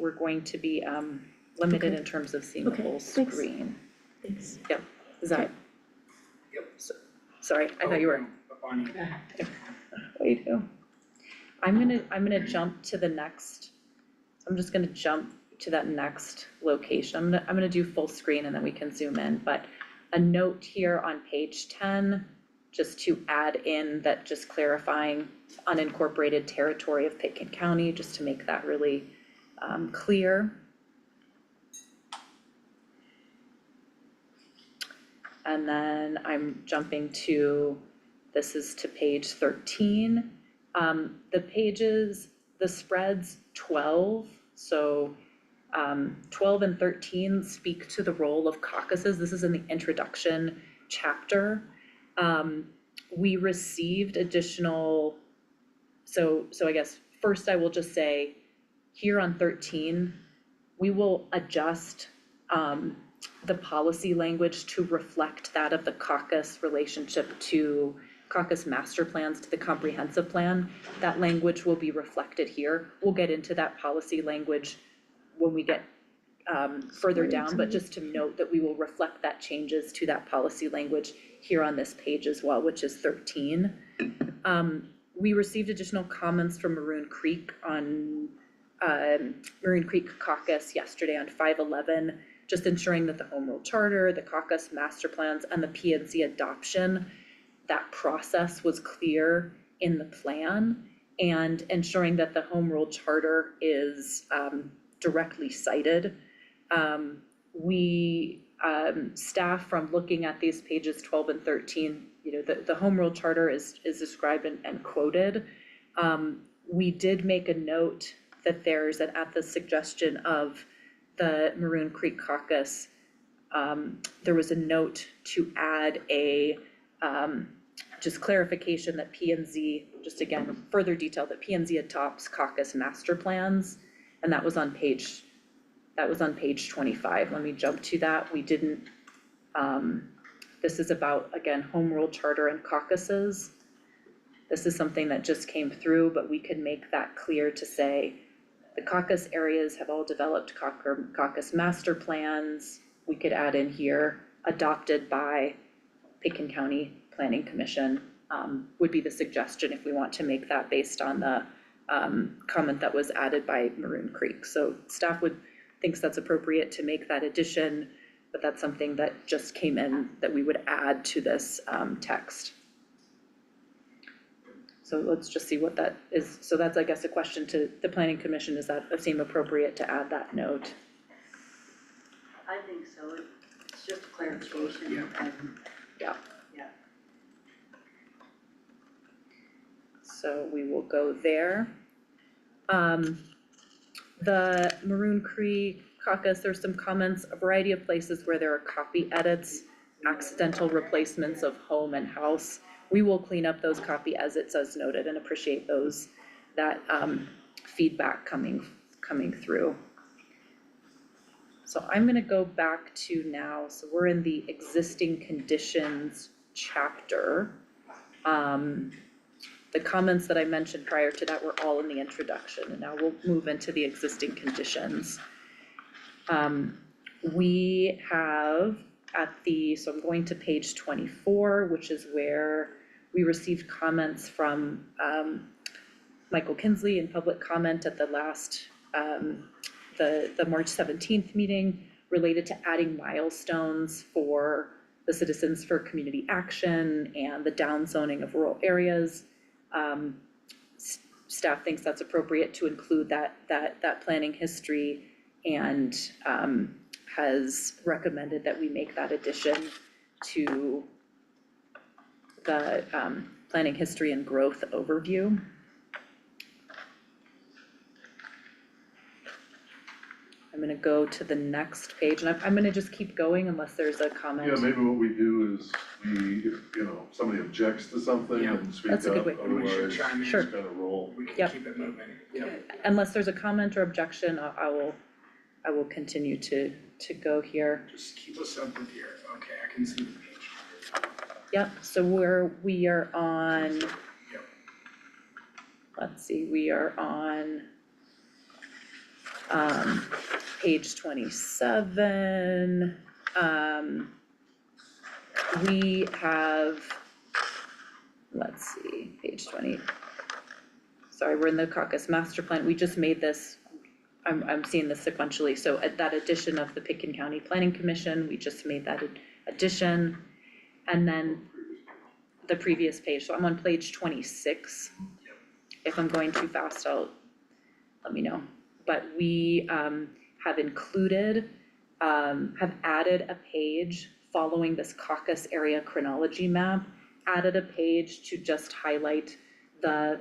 limited Okay. in terms of seeing the Okay, whole thanks. screen. Thanks. Yep, is that? Yep. Sorry, I thought you were. Up on you. What do you do? I'm gonna jump to the next, I'm just gonna jump to that next location. I'm gonna do full screen and then we can zoom in, but a note here on page 10, just to add in that, just clarifying unincorporated territory of Pitkin County, just to make that really clear. And then I'm jumping to, this is to page 13. The pages, the spreads 12, so 12 and 13 speak to the role of caucuses. This is in the introduction chapter. We received additional, so I guess first I will just say, here on 13, we will adjust the policy language to reflect that of the caucus relationship to caucus master plans to the comprehensive plan. That language will be reflected here. We'll get into that policy language when we get further down, but just to note that we will reflect that changes to that policy language here on this page as well, which is 13. We received additional comments from Maroon Creek on Maroon Creek caucus yesterday on 511, just ensuring that the home rule charter, the caucus master plans, and the PNC adoption, that process was clear in the plan, and ensuring that the home rule charter is directly cited. Staff, from looking at these pages 12 and 13, the home rule charter is described and quoted. We did make a note that there's, at the suggestion of the Maroon Creek caucus, there was a note to add a just clarification that P&Z, just again, further detail that P&Z adopts caucus master plans, and that was on page 25. Let me jump to that. We didn't, this is about, again, home rule charter and caucuses. This is something that just came through, but we could make that clear to say the caucus areas have all developed caucus master plans. We could add in here, adopted by Pitkin County Planning Commission, would be the suggestion if we want to make that based on the comment that was added by Maroon Creek. So staff thinks that's appropriate to make that addition, but that's something that just came in that we would add to this text. So let's just see what that is. So that's, I guess, a question to the Planning Commission. Does that seem appropriate to add that note? I think so. It's just a clarification. Yeah. So we will go there. The Maroon Creek caucus, there's some comments, a variety of places where there are copy edits, accidental replacements of home and house. We will clean up those copy edits as noted and appreciate that feedback coming through. So I'm gonna go back to now, so we're in the existing conditions chapter. The comments that I mentioned prior to that were all in the introduction, and now we'll move into the existing conditions. We have so I'm going to page 24, which is where we received comments from Michael Kinsley in public comment at the last the March 17th meeting related to adding milestones for the Citizens for Community Action and the downzoning of rural areas. Staff thinks that's appropriate to include that planning history and has recommended that we make that addition to the planning history and growth overview. I'm gonna go to the next page, and I'm gonna just keep going unless there's a comment. Yeah, maybe what we do is if, somebody objects to something Yeah. and speak That's a up, good way. We should otherwise chime in. Sure. just kind of roll. We can Yep. keep it moving. Yeah. Unless there's a comment or objection, I will continue to go here. Just keep us up with your, okay, I can see the page. Yep, so we are on, let's see, we are on page 27. We have, let's see, page 20. Sorry, we're in the caucus master plan. We just made this, I'm seeing this sequentially. So at that addition of the Pitkin County Planning Commission, we just made that addition. And then the previous page, so I'm on page 26. If I'm going too fast, let me know. But we have included, have added a page following this caucus area chronology map, added a page to just highlight the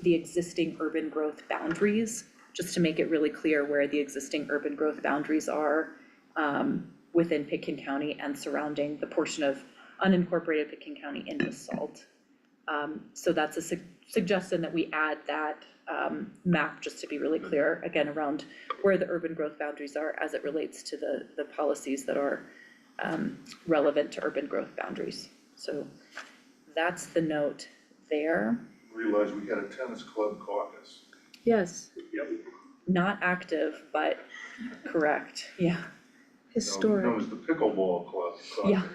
existing urban growth boundaries, just to make it really clear where the existing urban growth boundaries are within Pitkin County and surrounding the portion of unincorporated Pitkin County in Basalt. So that's a suggestion that we add that map, just to be really clear, again, around where the urban growth boundaries are as it relates to the policies that are relevant to urban growth boundaries. So that's the note there. Realize we had a tennis club caucus. Yes, Not active, but correct, yeah, historic. Known as the pickleball club caucus.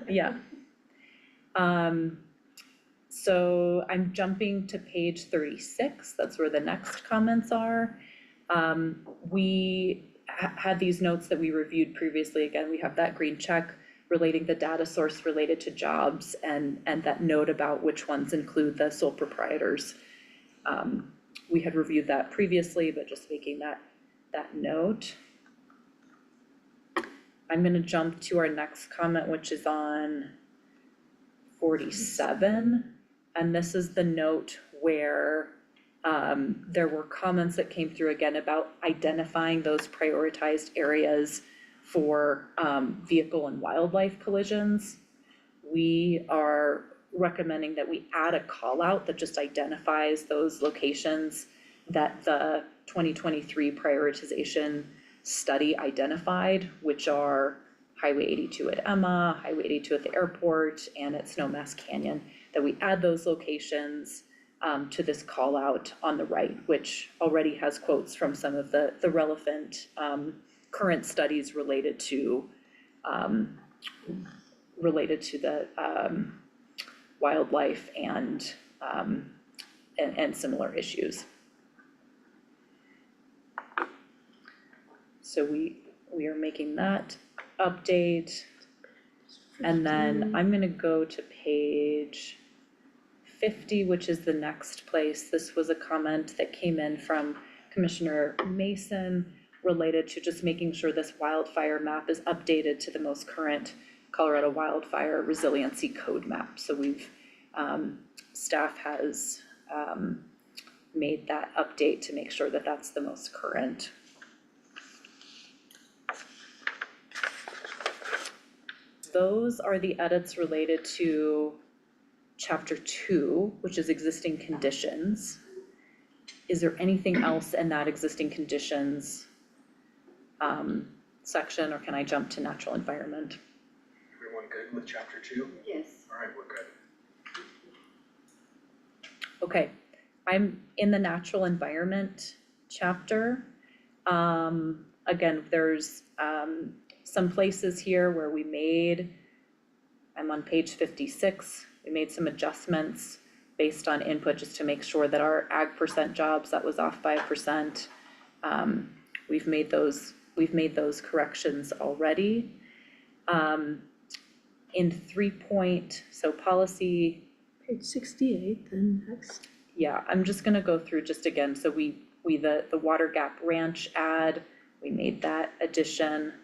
Yeah. So I'm jumping to page 36, that's where the next comments are. We had these notes that we reviewed previously. Again, we have that green check relating the data source related to jobs and that note about which ones include the sole proprietors. We had reviewed that previously, but just making that note. I'm gonna jump to our next comment, which is on 47. And this is the note where there were comments that came through again about identifying those prioritized areas for vehicle and wildlife collisions. We are recommending that we add a call out that just identifies those locations that the 2023 prioritization study identified, which are Highway 82 at Emma, Highway 82 at the airport, and at Snowmass Canyon, that we add those locations to this call out on the right, which already has quotes from some of the relevant current studies related to the wildlife and similar issues. So we are making that update. And then I'm gonna go to page 50, which is the next place. This was a comment that came in from Commissioner Mason related to just making sure this wildfire map is updated to the most current Colorado Wildfire Resiliency Code map. So we've, staff has made that update to make sure that that's the most current. Those are the edits related to chapter 2, which is existing conditions. Is there anything else in that existing conditions section, or can I jump to natural environment? Everyone good with chapter 2? Yes. All right, we're good. Okay, I'm in the natural environment chapter. Again, there's some places here where we made, I'm on page 56, we made some adjustments based on input, just to make sure that our ag percent jobs, that was off by 1%. We've made those corrections already. In so policy, Page 68, then next. yeah, I'm just gonna go through just again, so the Water Gap Ranch ad, we made that addition.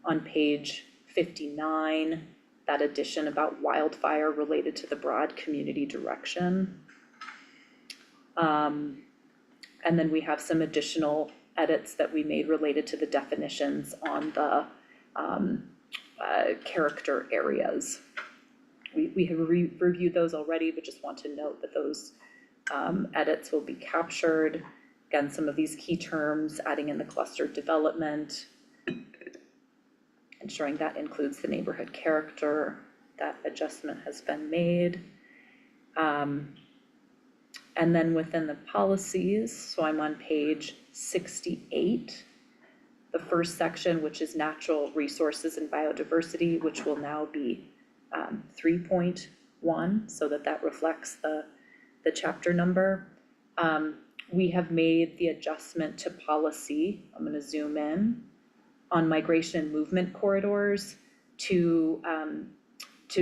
On page 59, that addition about wildfire related to the broad community direction. And then we have some additional edits that we made related to the definitions on the character areas. We have reviewed those already, but just want to note that those edits will be captured. Again, some of these key terms, adding in the cluster development, ensuring that includes the neighborhood character, that adjustment has been made. And then within the policies, so I'm on page 68, the first section, which is natural resources and biodiversity, which will now be 3.1, so that reflects the chapter number. We have made the adjustment to policy, I'm gonna zoom in, on migration and movement corridors to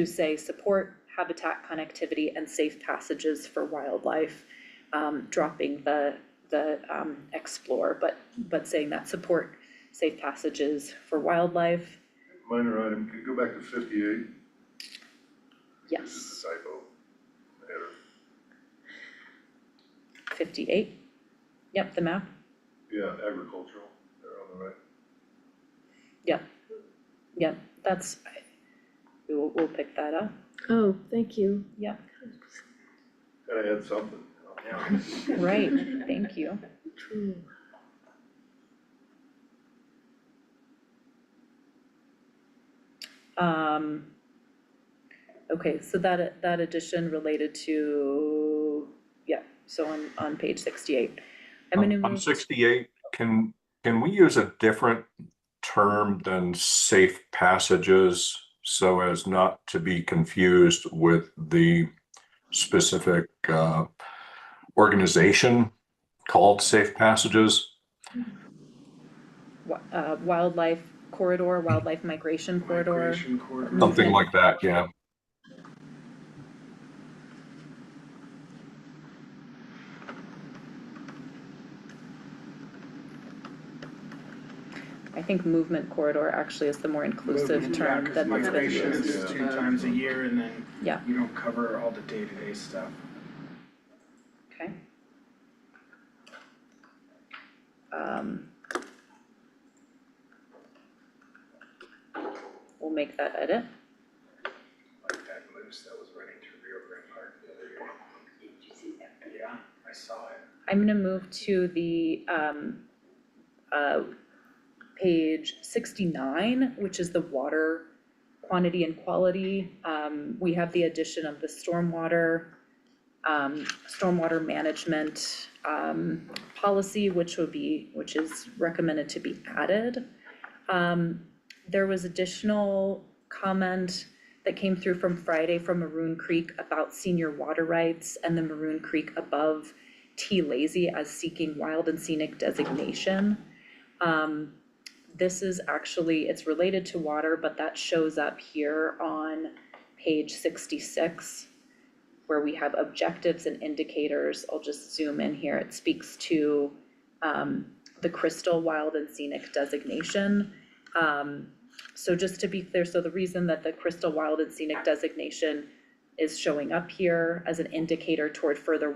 say support habitat connectivity and safe passages for wildlife, dropping the explore, but saying that support safe passages for wildlife. Minor item, could you go back to 58? Yes. This is a typo. Header. 58, yep, the map, Yeah, agricultural, there on the right. yep, that's, we'll pick that up, Oh, thank you. yep, Gotta add something. right, thank you. True. Okay, so that addition related to, yeah, so on page 68. I'm gonna On move, 68, can we use a different term than safe passages so as not to be confused with the specific organization called Safe Passages? wildlife corridor, wildlife migration corridor. Migration corridor. Something like that, yeah. I think movement corridor actually is the more inclusive Movement, term yeah, 'cause than the migration confused. is 2 times a year and then Yeah. you don't cover all the day-to-day stuff. Okay. We'll make that edit. Like that moose that was running through Rio Grande Park the other day. Did you see that? Yeah, I saw it. I'm gonna move to the page 69, which is the water quantity and quality. We have the addition of the stormwater management policy, which is recommended to be added. There was additional comment that came through from Friday from Maroon Creek about senior water rights and the Maroon Creek above T Lazy as seeking wild and scenic designation. This is actually, it's related to water, but that shows up here on page 66, where we have objectives and indicators. I'll just zoom in here. It speaks to the Crystal Wild and Scenic designation. So just to be clear, so the reason that the Crystal Wild and Scenic designation is showing up here as an indicator toward further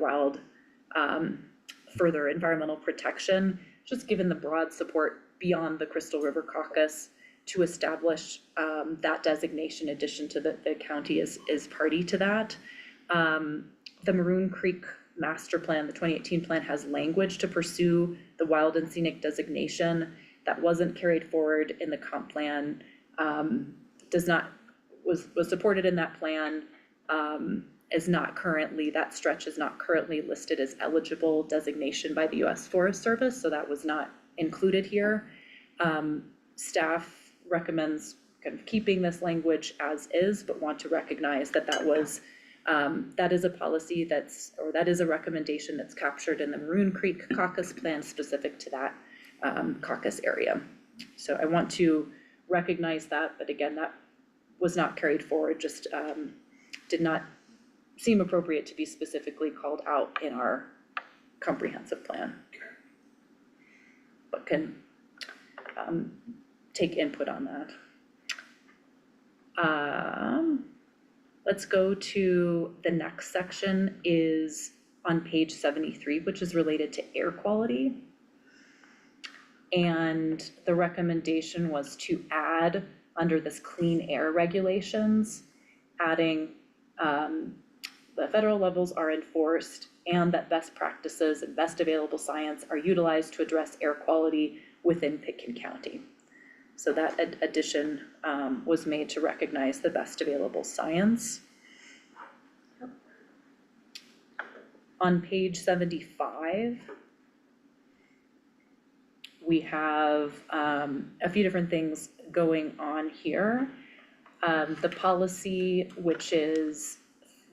environmental protection, just given the broad support beyond the Crystal River Caucus to establish that designation, in addition to the county is party to that. The Maroon Creek Master Plan, the 2018 plan, has language to pursue the wild and scenic designation that wasn't carried forward in the comp plan, was supported in that plan, that stretch is not currently listed as eligible designation by the US Forest Service, so that was not included here. Staff recommends kind of keeping this language as is, but want to recognize that was That is a policy that is a recommendation that's captured in the Maroon Creek Caucus Plan specific to that caucus area. So I want to recognize that, but again, that was not carried forward, just did not seem appropriate to be specifically called out in our comprehensive plan. But can take input on that. Let's go to the next section is on page 73, which is related to air quality. And the recommendation was to add under this clean air regulations, adding the federal levels are enforced and that best practices and best available science are utilized to address air quality within Pitkin County. So that addition was made to recognize the best available science. On page 75, we have a few different things going on here. The policy, which is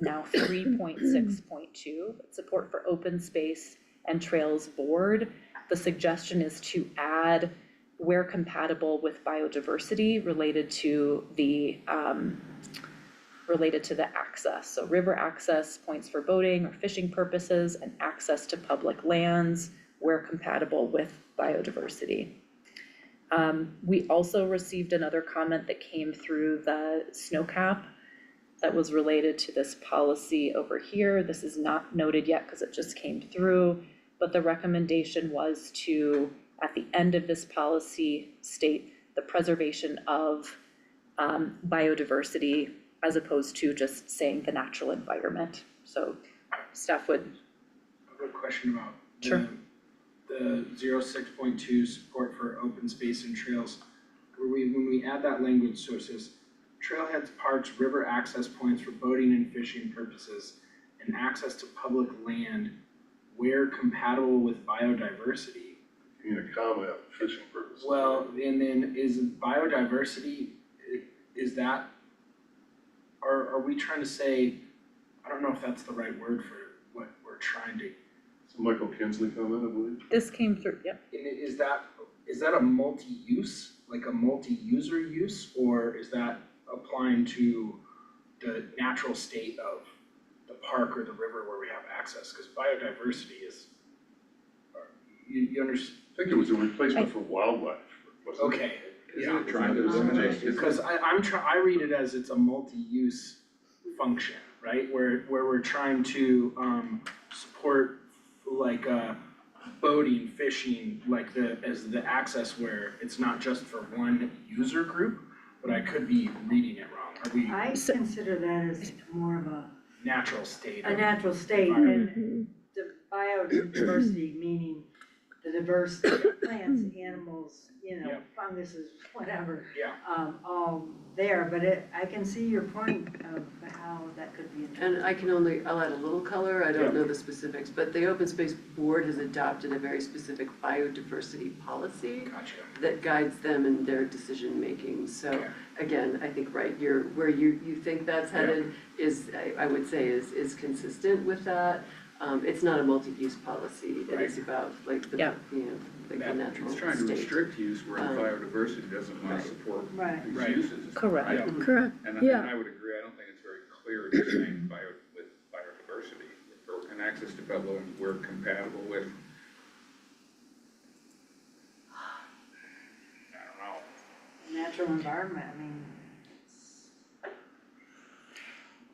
now 3.6.2, support for open space and trails board. The suggestion is to add where compatible with biodiversity related to the access. So river access, points for boating or fishing purposes, and access to public lands where compatible with biodiversity. We also received another comment that came through the SNOCAP that was related to this policy over here. This is not noted yet because it just came through, but the recommendation was to, at the end of this policy, state the preservation of biodiversity as opposed to just saying the natural environment. So staff would. I have a question about Sure. the 06.2 support for open space and trails. When we add that language, so it says trailheads, parks, river access points for boating and fishing purposes, and access to public land where compatible with biodiversity. You need a comma after fishing purposes. Well, and then is biodiversity, is that, are we trying to say, I don't know if that's the right word for what we're trying to. It's a Michael Kinsley comment, I believe. This came through, yep. And is that a multi-use, like a multi-user use, or is that applying to the natural state of the park or the river where we have access? Because biodiversity is, you understand? I think it was a replacement for wildlife, wasn't it? Okay, Isn't yeah, it trying to eliminate? because I read it as it's a multi-use function, right? Where we're trying to support like boating, fishing, like as the access where it's not just for one user group, but I could be reading it wrong. Are we I consider that as more of a natural state? a natural state, and the biodiversity, meaning the diverse plants, animals, Yeah. funguses, whatever, Yeah. all there, but I can see your point of how that could be interpreted. And I'll add a little color, I don't know the specifics, but the Open Space Board has adopted a very specific biodiversity policy Gotcha. that guides them in their decision-making. So Okay. again, I think, right, where you think that's headed is, I would say is consistent with that. It's not a multi-use policy, it is about like the, Yeah. like the natural It's state. trying to restrict use where biodiversity doesn't want right. to support Right. these Right. uses. Correct. I- Correct, And yeah. I would agree, I don't think it's very clear to saying with biodiversity, or an access to public lands where compatible with. I don't know. Natural environment, I mean,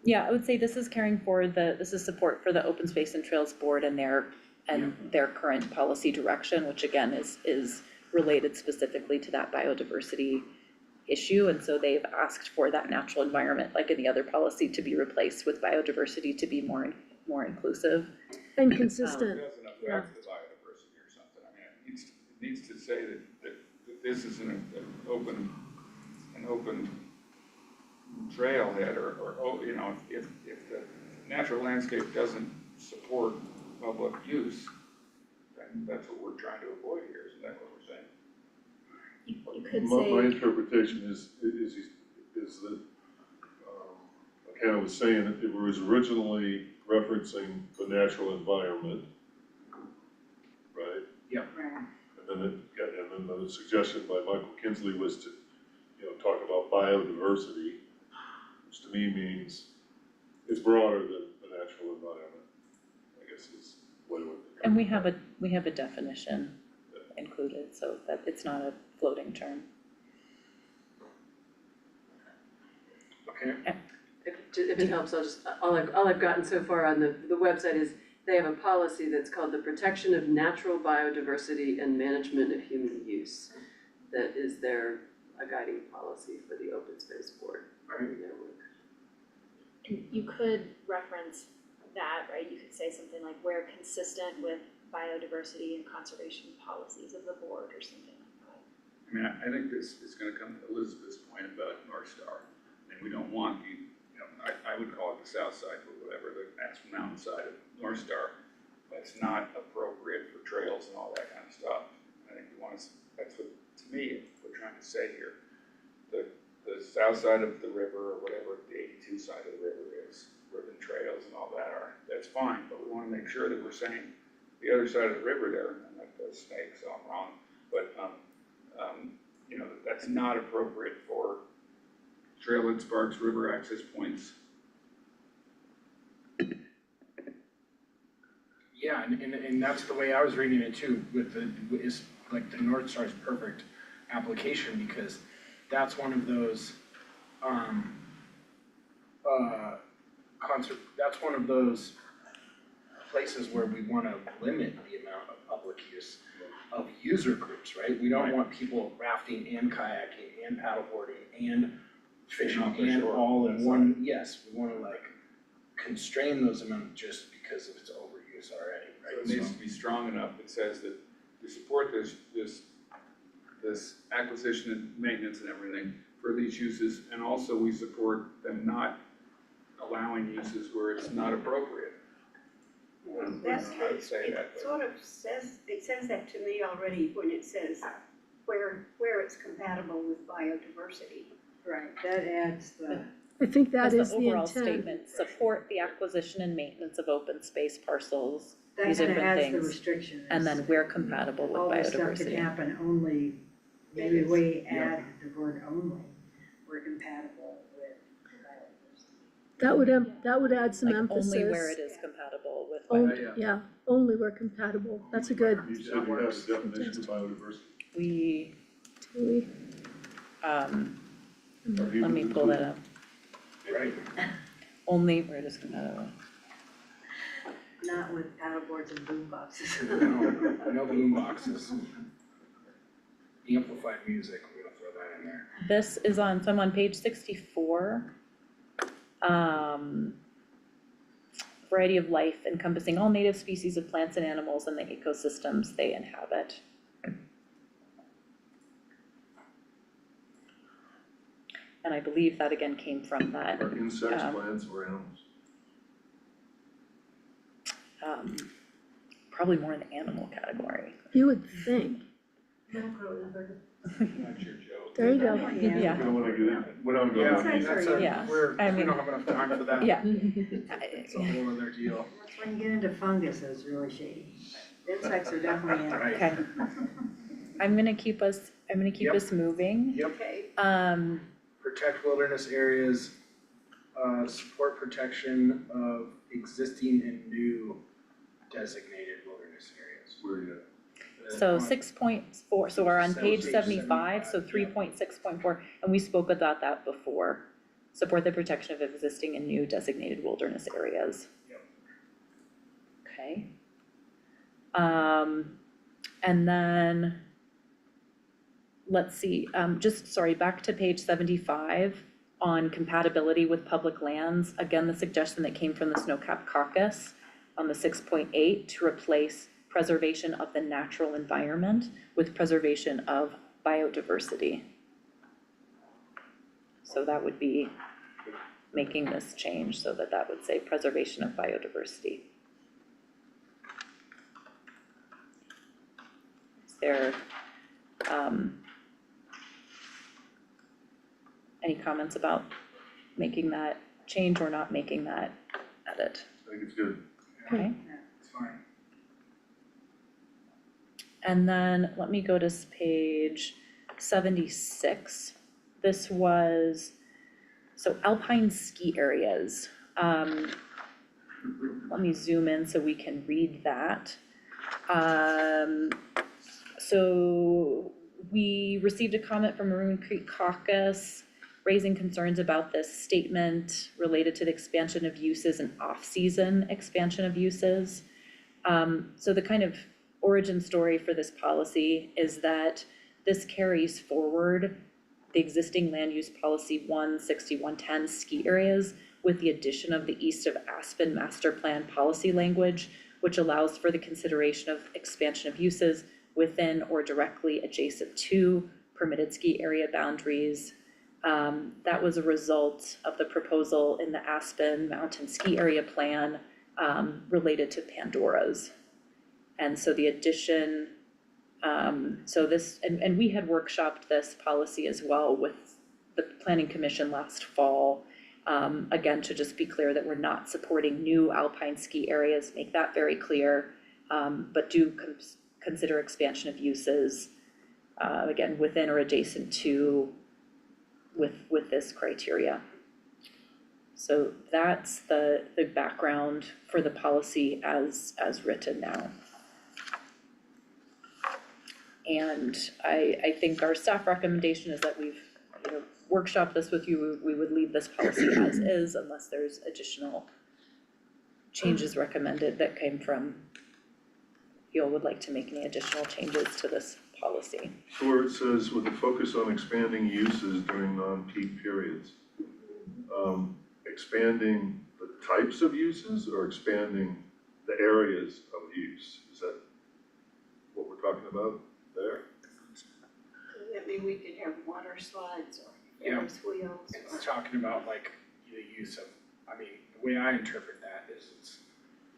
Yeah, I would say this is carrying forward this is support for the Open Space and Trails Board and their current policy direction, which again is related specifically to that biodiversity issue. And so they've asked for that natural environment, like in the other policy, to be replaced with biodiversity to be more inclusive. And consistent. It doesn't affect the biodiversity or something, I mean, it needs to say that this is an open trailhead or if the natural landscape doesn't support public use, then that's what we're trying to avoid here, isn't that what we're saying? You could My say, interpretation is that Ken was saying, it was originally referencing the natural environment, right? Right. And then the suggestion by Michael Kinsley was to, talk about biodiversity, which to me means it's broader than the natural environment, I guess is what it would. And we have a definition included, so that it's not a floating term. Okay, If it helps, all I've gotten so far on the website is they have a policy that's called the protection of natural biodiversity and management of human use. That is their guiding policy for the open space board in their work. And you could reference that, right? You could say something like, we're consistent with biodiversity and conservation policies of the board or something like that. I mean, I think this is gonna come to Elizabeth's point about North Star. And we don't want I would call it the south side or whatever, the Aspen Mountain side of North Star. But it's not appropriate for trails and all that kind of stuff. I think that's what, to me, we're trying to say here. The south side of the river or whatever the 82 side of the river is, where the trails and all that are, that's fine. But we wanna make sure that we're saying the other side of the river there, and that does snake, so I'm wrong. But, that's not appropriate for trailhead parks, river access points. yeah, and that's the way I was reading it too, is like the North Star's perfect application, because that's one of those, that's one of those places where we wanna limit the amount of public use of user groups, right? We don't want people rafting and kayaking and paddleboarding and fishing No, for and sure. all in That's one, yes, we wanna constrain those amounts just because of its overuse already, So right? it needs to be strong enough that says that we support this acquisition and maintenance and everything for these uses, and also we support them not allowing uses where it's not appropriate. I don't know how to say that, It but sort of says, it says that to me already when it says where it's compatible with biodiversity. Right, that adds the, I think that That's is the the overall intent. statement, support the acquisition and maintenance of open space parcels, that these kind of different adds the things, restriction. and then we're compatible with All this stuff can biodiversity. happen only, maybe we Yeah. add the word only, we're compatible with biodiversity. That would add some Like emphasis. only where it is compatible with Only- biodiversity. yeah, only where compatible, that's a good, You said you have a definition of biodiversity. We, we, let me pull that up, Right, only where it is compatible. Not with paddleboards and boom boxes. no boom boxes. Amplified music, we're gonna throw that in there. This is so I'm on page 64. Variety of life encompassing all native species of plants and animals and the ecosystems they inhabit. And I believe that again came from that, Are insects, plants, or animals? probably more in the animal category. you would think, not your joke. there you go. Yeah. I don't wanna get in, we're not Yeah, going. I mean, that's a, Yeah, we I mean- don't have enough time for that. Yeah. It's a whole other deal. That's when you get into fungus, it's really shady. Insects are definitely in. Right. Okay. I'm gonna keep us Yep. moving. Yep, Okay, protect wilderness areas, support protection of existing and new designated wilderness areas. Where you So 6.4, so we're on page 75, so 75, 3.6.4, and we spoke about that before. Support the protection of existing and new designated wilderness areas. Yep. Okay. And then, let's see, back to page 75 on compatibility with public lands. Again, the suggestion that came from the Snowcap Caucus on the 6.8 to replace preservation of the natural environment with preservation of biodiversity. So that would be making this change so that that would say preservation of biodiversity. Is there, any comments about making that change, we're not making that edit, I think it's good. okay? It's fine. And then let me go to page 76. This was, so alpine ski areas. Let me zoom in so we can read that. So we received a comment from Maroon Creek Caucus raising concerns about this statement related to the expansion of uses and off-season expansion of uses. So the kind of origin story for this policy is that this carries forward the existing land use policy 16110 ski areas with the addition of the East of Aspen master plan policy language, which allows for the consideration of expansion of uses within or directly adjacent to permitted ski area boundaries. That was a result of the proposal in the Aspen Mountain Ski Area Plan related to Pandora's. And so the addition, so this, and we had workshopped this policy as well with the Planning Commission last fall. Again, to just be clear that we're not supporting new alpine ski areas, make that very clear, but do consider expansion of uses, again, within or adjacent to with this criteria. So that's the background for the policy as written now. And I think our staff recommendation is that we've, workshopped this with you, we would leave this policy as is unless there's additional changes recommended that came from, if you all would like to make any additional changes to this policy. So where it says with a focus on expanding uses during non-peak periods, expanding the types of uses or expanding the areas of use? Is that what we're talking about there? Does that mean we could have water slides or Yeah. Ferris wheels? It's talking about like the use of, I mean, the way I interpret that is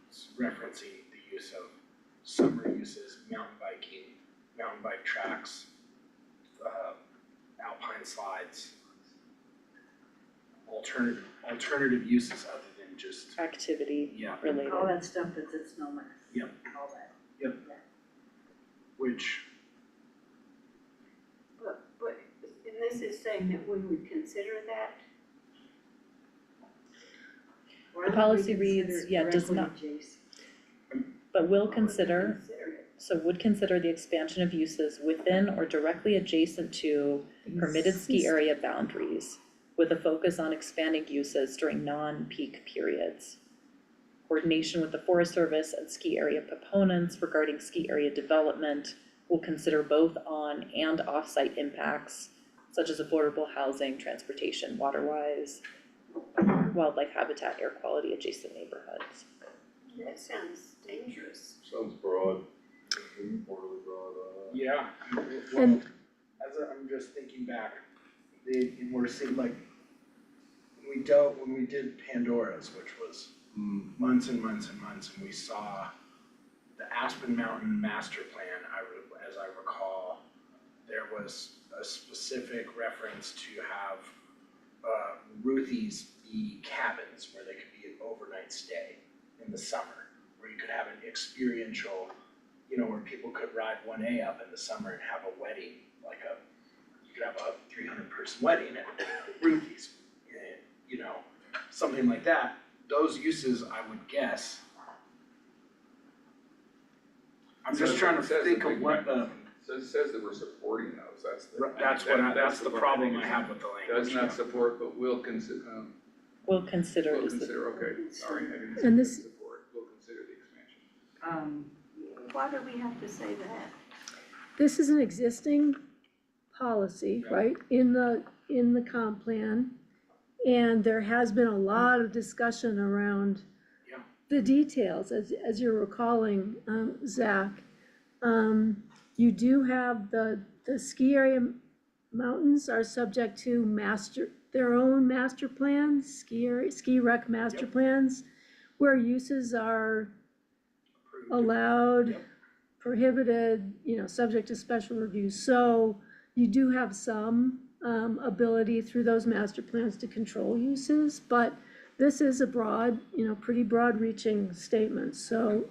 it's referencing the use of summer uses, mountain biking, mountain bike tracks, alpine slides, alternative uses other than just, Activity yeah, related. All that stuff that's at Snowmass. Yep. All that. which, But, and this is saying that we would consider that? Or The that we policy consider reads, yeah, does directly not- adjacent. But will Or would we consider, consider it? so would consider the expansion of uses within or directly adjacent to permitted ski area boundaries with a focus on expanding uses during non-peak periods. Coordination with the Forest Service and ski area proponents regarding ski area development will consider both on and off-site impacts such as affordable housing, transportation, waterwise, wildlife habitat, air quality, adjacent neighborhoods. That sounds dangerous. Sounds broad, overly broad. yeah, well, And- I'm just thinking back, we're seeing like, when we did Pandora's, which was months and months and months, and we saw the Aspen Mountain Master Plan, as I recall, there was a specific reference to have Ruthie's be cabins where they could be an overnight stay in the summer, where you could have an experiential, where people could ride 1A up in the summer and have a wedding, you could have a 300-person wedding at Ruthie's, something like that. Those uses, I would guess. I'm just trying to think of what the, So it says that we're supporting those, that's the. that's the part problem think I is have with the language. Does not support, but will consider, Will consider will is the, consider, okay, sorry, I didn't And say this- support, will consider the expansion. Why do we have to say that? This is an existing policy, right, in the comp plan. And there has been a lot of discussion around Yeah. the details, as you're recalling, Zach. You do have the ski area mountains are subject to their own master plans, ski rec master plans, where uses are allowed, Yep. prohibited, subject to special review. So you do have some ability through those master plans to control uses, but this is a broad, pretty broad reaching statement, so.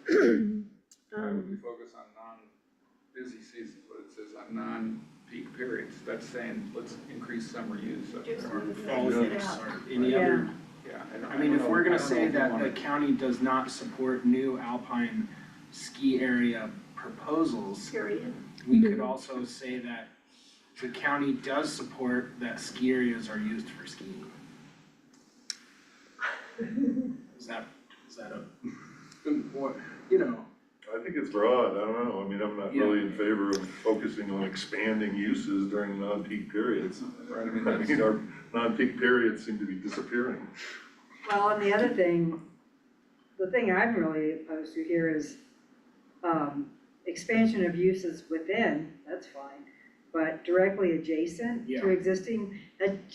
Why would we focus on non-busy seasons, but it says on non-peak periods, that's saying, let's increase summer use up Just there. Or move fall it use out. or any other. Yeah, I mean, if we're gonna say that the the county does not support new alpine ski area proposals, Period. we could also say that the county does support that ski areas are used for skiing. Is that a, what, I think it's broad, I don't know, I mean, I'm not really in favor of focusing on expanding uses during non-peak periods. Right, I I mean, that's, mean, our non-peak periods seem to be disappearing. Well, and the other thing, the thing I'm really opposed to here is, expansion of uses within, that's fine. But directly adjacent Yeah. to existing, that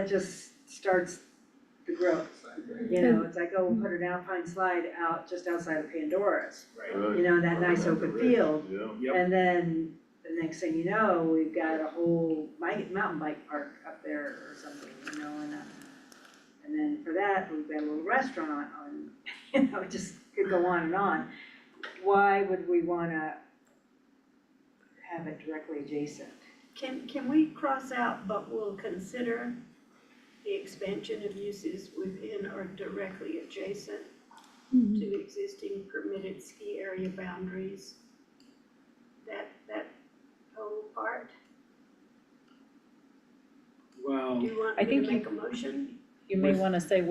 just starts the growth. It's like, oh, we'll put an alpine slide out just outside of Pandora's, right? that nice open field. Yeah. Yep. And then the next thing you know, we've got a whole mountain bike park up there or something, and then for that, we've got a little restaurant on, it just could go on and on. Why would we wanna have it directly adjacent? Can we cross out, but we'll consider the expansion of uses within or directly adjacent to existing permitted ski area boundaries? That whole part? Well, Do you want I me think to you- make a motion? You may With- wanna say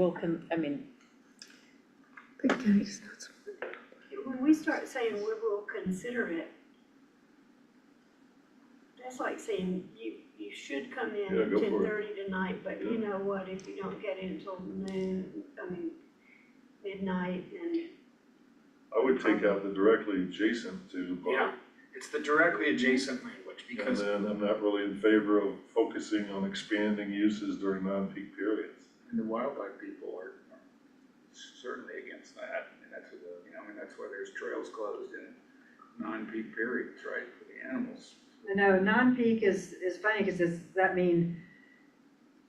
When we start saying we will consider it, that's like saying you should come in Yeah, at go for it. 10:30 tonight, but you know what, if you don't get in until midnight, and I would take out the directly adjacent to, yeah, it's the directly adjacent language and because, then I'm not really in favor of focusing on expanding uses during non-peak periods. and the wildlife people are certainly against that, and that's, that's why there's trails closed in non-peak periods, right, for the animals. I know, non-peak is funny, cause does that mean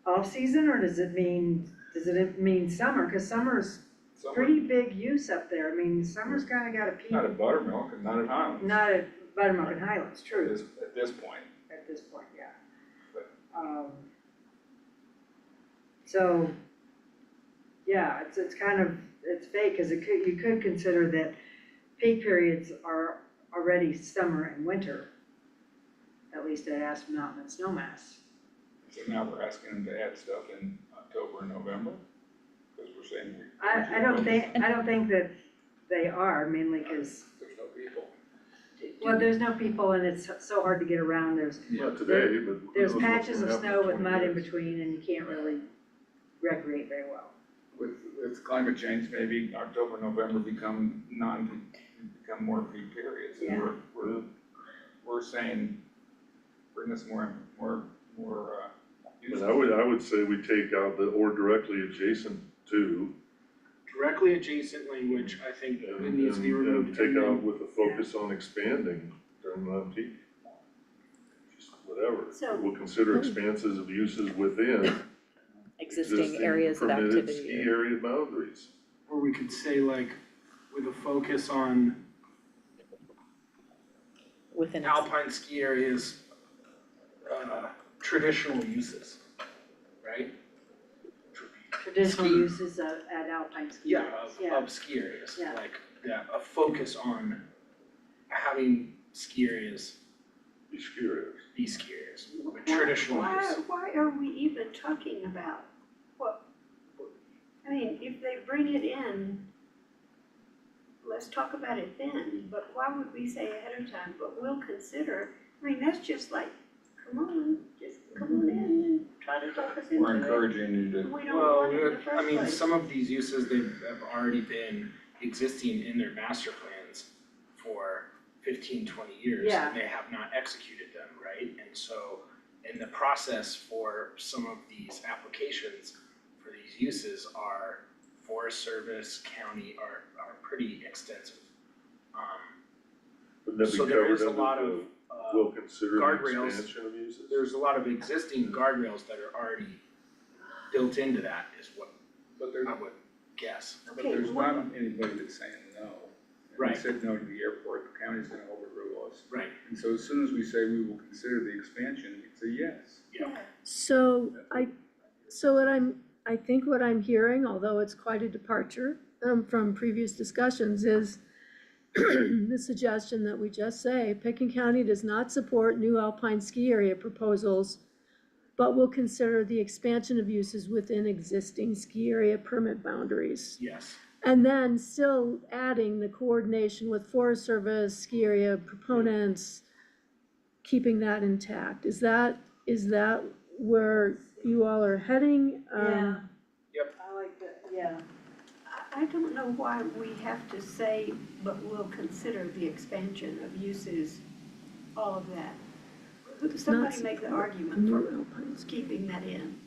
off-season, or does it mean summer? Cause summer's Summer, pretty big use up there, summer's kinda got a peak, not at Buttermilk and not at Highlands. not at Buttermilk and Highlands, true, At this point. at this point, yeah. But- So, yeah, it's kind of, it's fake, cause you could consider that peak periods are already summer and winter, at least at Aspen Mountain and Snowmass. So now we're asking them to add stuff in October and November, because we're saying we. I don't think that they are, mainly cause, There's no people. well, there's no people and it's so hard to get around, Not today, but. who there's knows what's patches gonna of happen snow in with 20 mud in years. between and you can't really recreate very well. With climate change, maybe October, November become more peak periods. And Yeah. we're saying, bring us more And I would say we take out the or directly adjacent to, directly adjacent language, I think it needs to be and removed. take And then- out with a focus on expanding during non-peak. Just whatever, So- we'll consider expanses of uses within existing areas of permitted activity. ski area boundaries. Or we could say like, with a focus on Within. alpine ski areas, traditional uses, right? Traditional Ski. uses at alpine ski Yeah, areas, of ski areas, Yeah. like, a focus on having ski areas, These ski areas. these ski areas, with traditional use. Why are we even talking about what, if they bring it in, let's talk about it then, but why would we say ahead of time, but we'll consider, that's just like, come on in and try to talk us into it. We're encouraging you to. We don't want it in the first I mean, place. some of these uses, they have already been existing in their master plans for 15, 20 years. Yeah. And they have not executed them, right? And so, in the process for some of these applications for these uses are Forest Service, county are pretty extensive. Wouldn't that be So there is a covered lot under of, the, we'll consider the guardrails. expansion of uses? there's a lot of existing guardrails that are already built into that is what But there's, I would guess. but Okay, there's what- not anybody that's saying no. And Right. we said no to the airport, the county's gonna overrule us. Right. And so as soon as we say we will consider the expansion, it's a yes. So I think what I'm hearing, although it's quite a departure from previous discussions, is the suggestion that we just say, Picken County does not support new alpine ski area proposals, but will consider the expansion of uses within existing ski area permit boundaries. Yes. And then still adding the coordination with Forest Service, ski area proponents, keeping that intact. Is that where you all are heading? Yeah. Yep. I like that, yeah. I don't know why we have to say, but we'll consider the expansion of uses, all of that. Somebody make the argument New for alpine. keeping that in.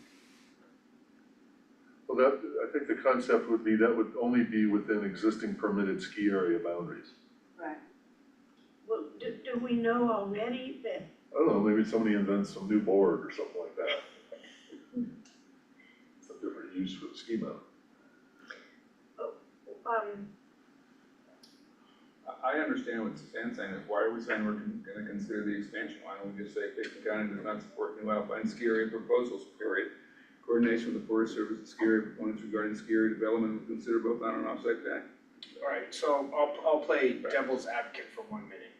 Well, that, I think the concept would be that would only be within existing permitted ski area boundaries. Right. Well, do we know already that, I don't know, maybe somebody invents some new board or something like that. It's a different use for the ski mountain. I understand what Suzanne's saying, is why are we saying we're gonna consider the expansion? Why don't we just say Picken County does not support new alpine ski area proposals, period? Coordination with the Forest Service and ski area proponents regarding ski area development will consider both on and off-site deck. Alright, so I'll play devil's advocate for 1 minute.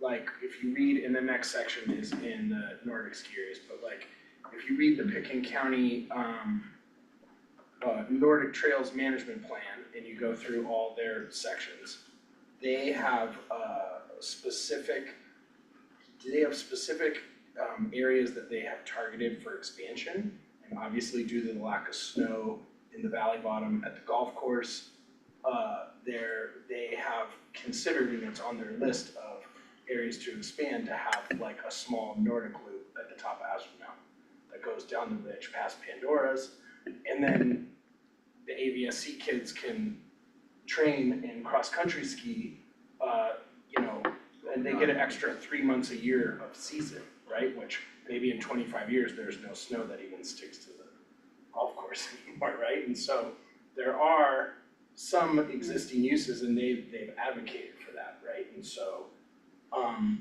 Like, if you read, in the next section is in the Nordic ski areas, but like, if you read the Picken County, Nordic Trails Management Plan, and you go through all their sections, they have specific areas that they have targeted for expansion. And obviously due to the lack of snow in the valley bottom at the golf course, they have considered, and it's on their list of areas to expand, to have like a small Nordic loop at the top of Aspen Mountain that goes down the ridge past Pandora's. And then the AVSC kids can train and cross-country ski, and they get an extra 3 months a year of season, right? Which maybe in 25 years, there's no snow that even sticks to the golf course anymore, right? And so there are some existing uses, and they've advocated for that, right? And so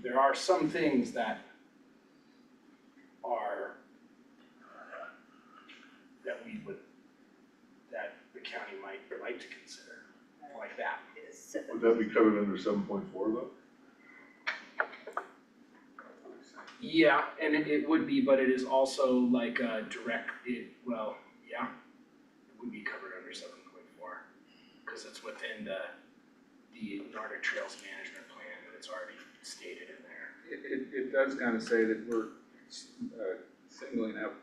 there are some things that are that the county might like to consider, like that. Would that be covered under 7.4 though? Yeah, and it would be, but it is also like a it would be covered under 7.4, because it's within the Nordic Trails Management Plan, and it's already stated in there. It does kind of say that we're singling out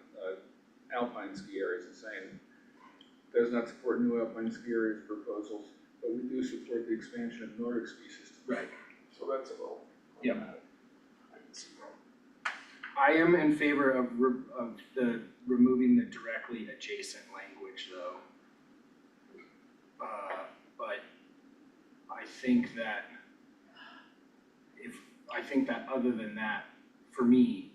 alpine ski areas and saying does not support new alpine ski areas proposals, but we do support the expansion of Nordic ski systems. Right. So that's a little Yep. problematic. I am in favor of removing the directly adjacent language though. But I think that other than that, for me,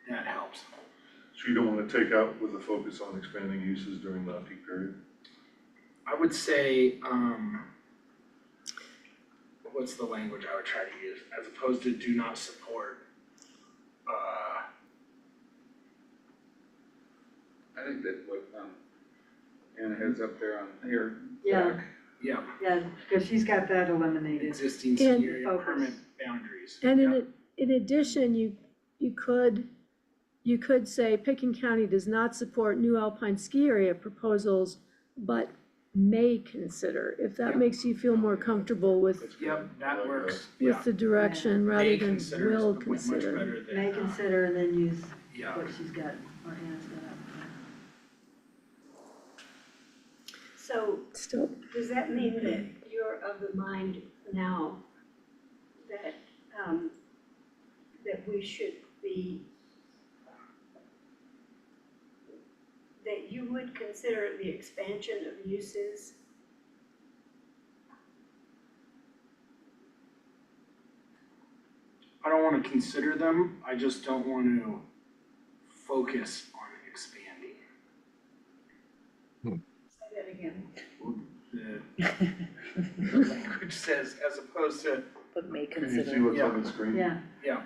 that helps. So you don't wanna take out with a focus on expanding uses during the peak period? I would say, what's the language I would try to use, as opposed to do not support, I think that what Anna has up there on here. Yeah. Jack, Yeah, because she's got that eliminated. existing ski And- area Focus. permit boundaries. And Yeah. in addition, you could say Picken County does not support new alpine ski area proposals, but may consider, if that Yeah. makes you feel more comfortable with Yep, that works, with yeah. the direction rather May than consider is will much consider. better than, May consider and then use yeah. what she's got, or Anna's got up. so Still, does that mean that you're of the mind now that, that we should be, that you would consider the expansion of uses? I don't wanna consider them, I just don't want to focus on expanding. Say that again. The language says, as opposed to, But may Can you see consider, what's on the screen? Yeah,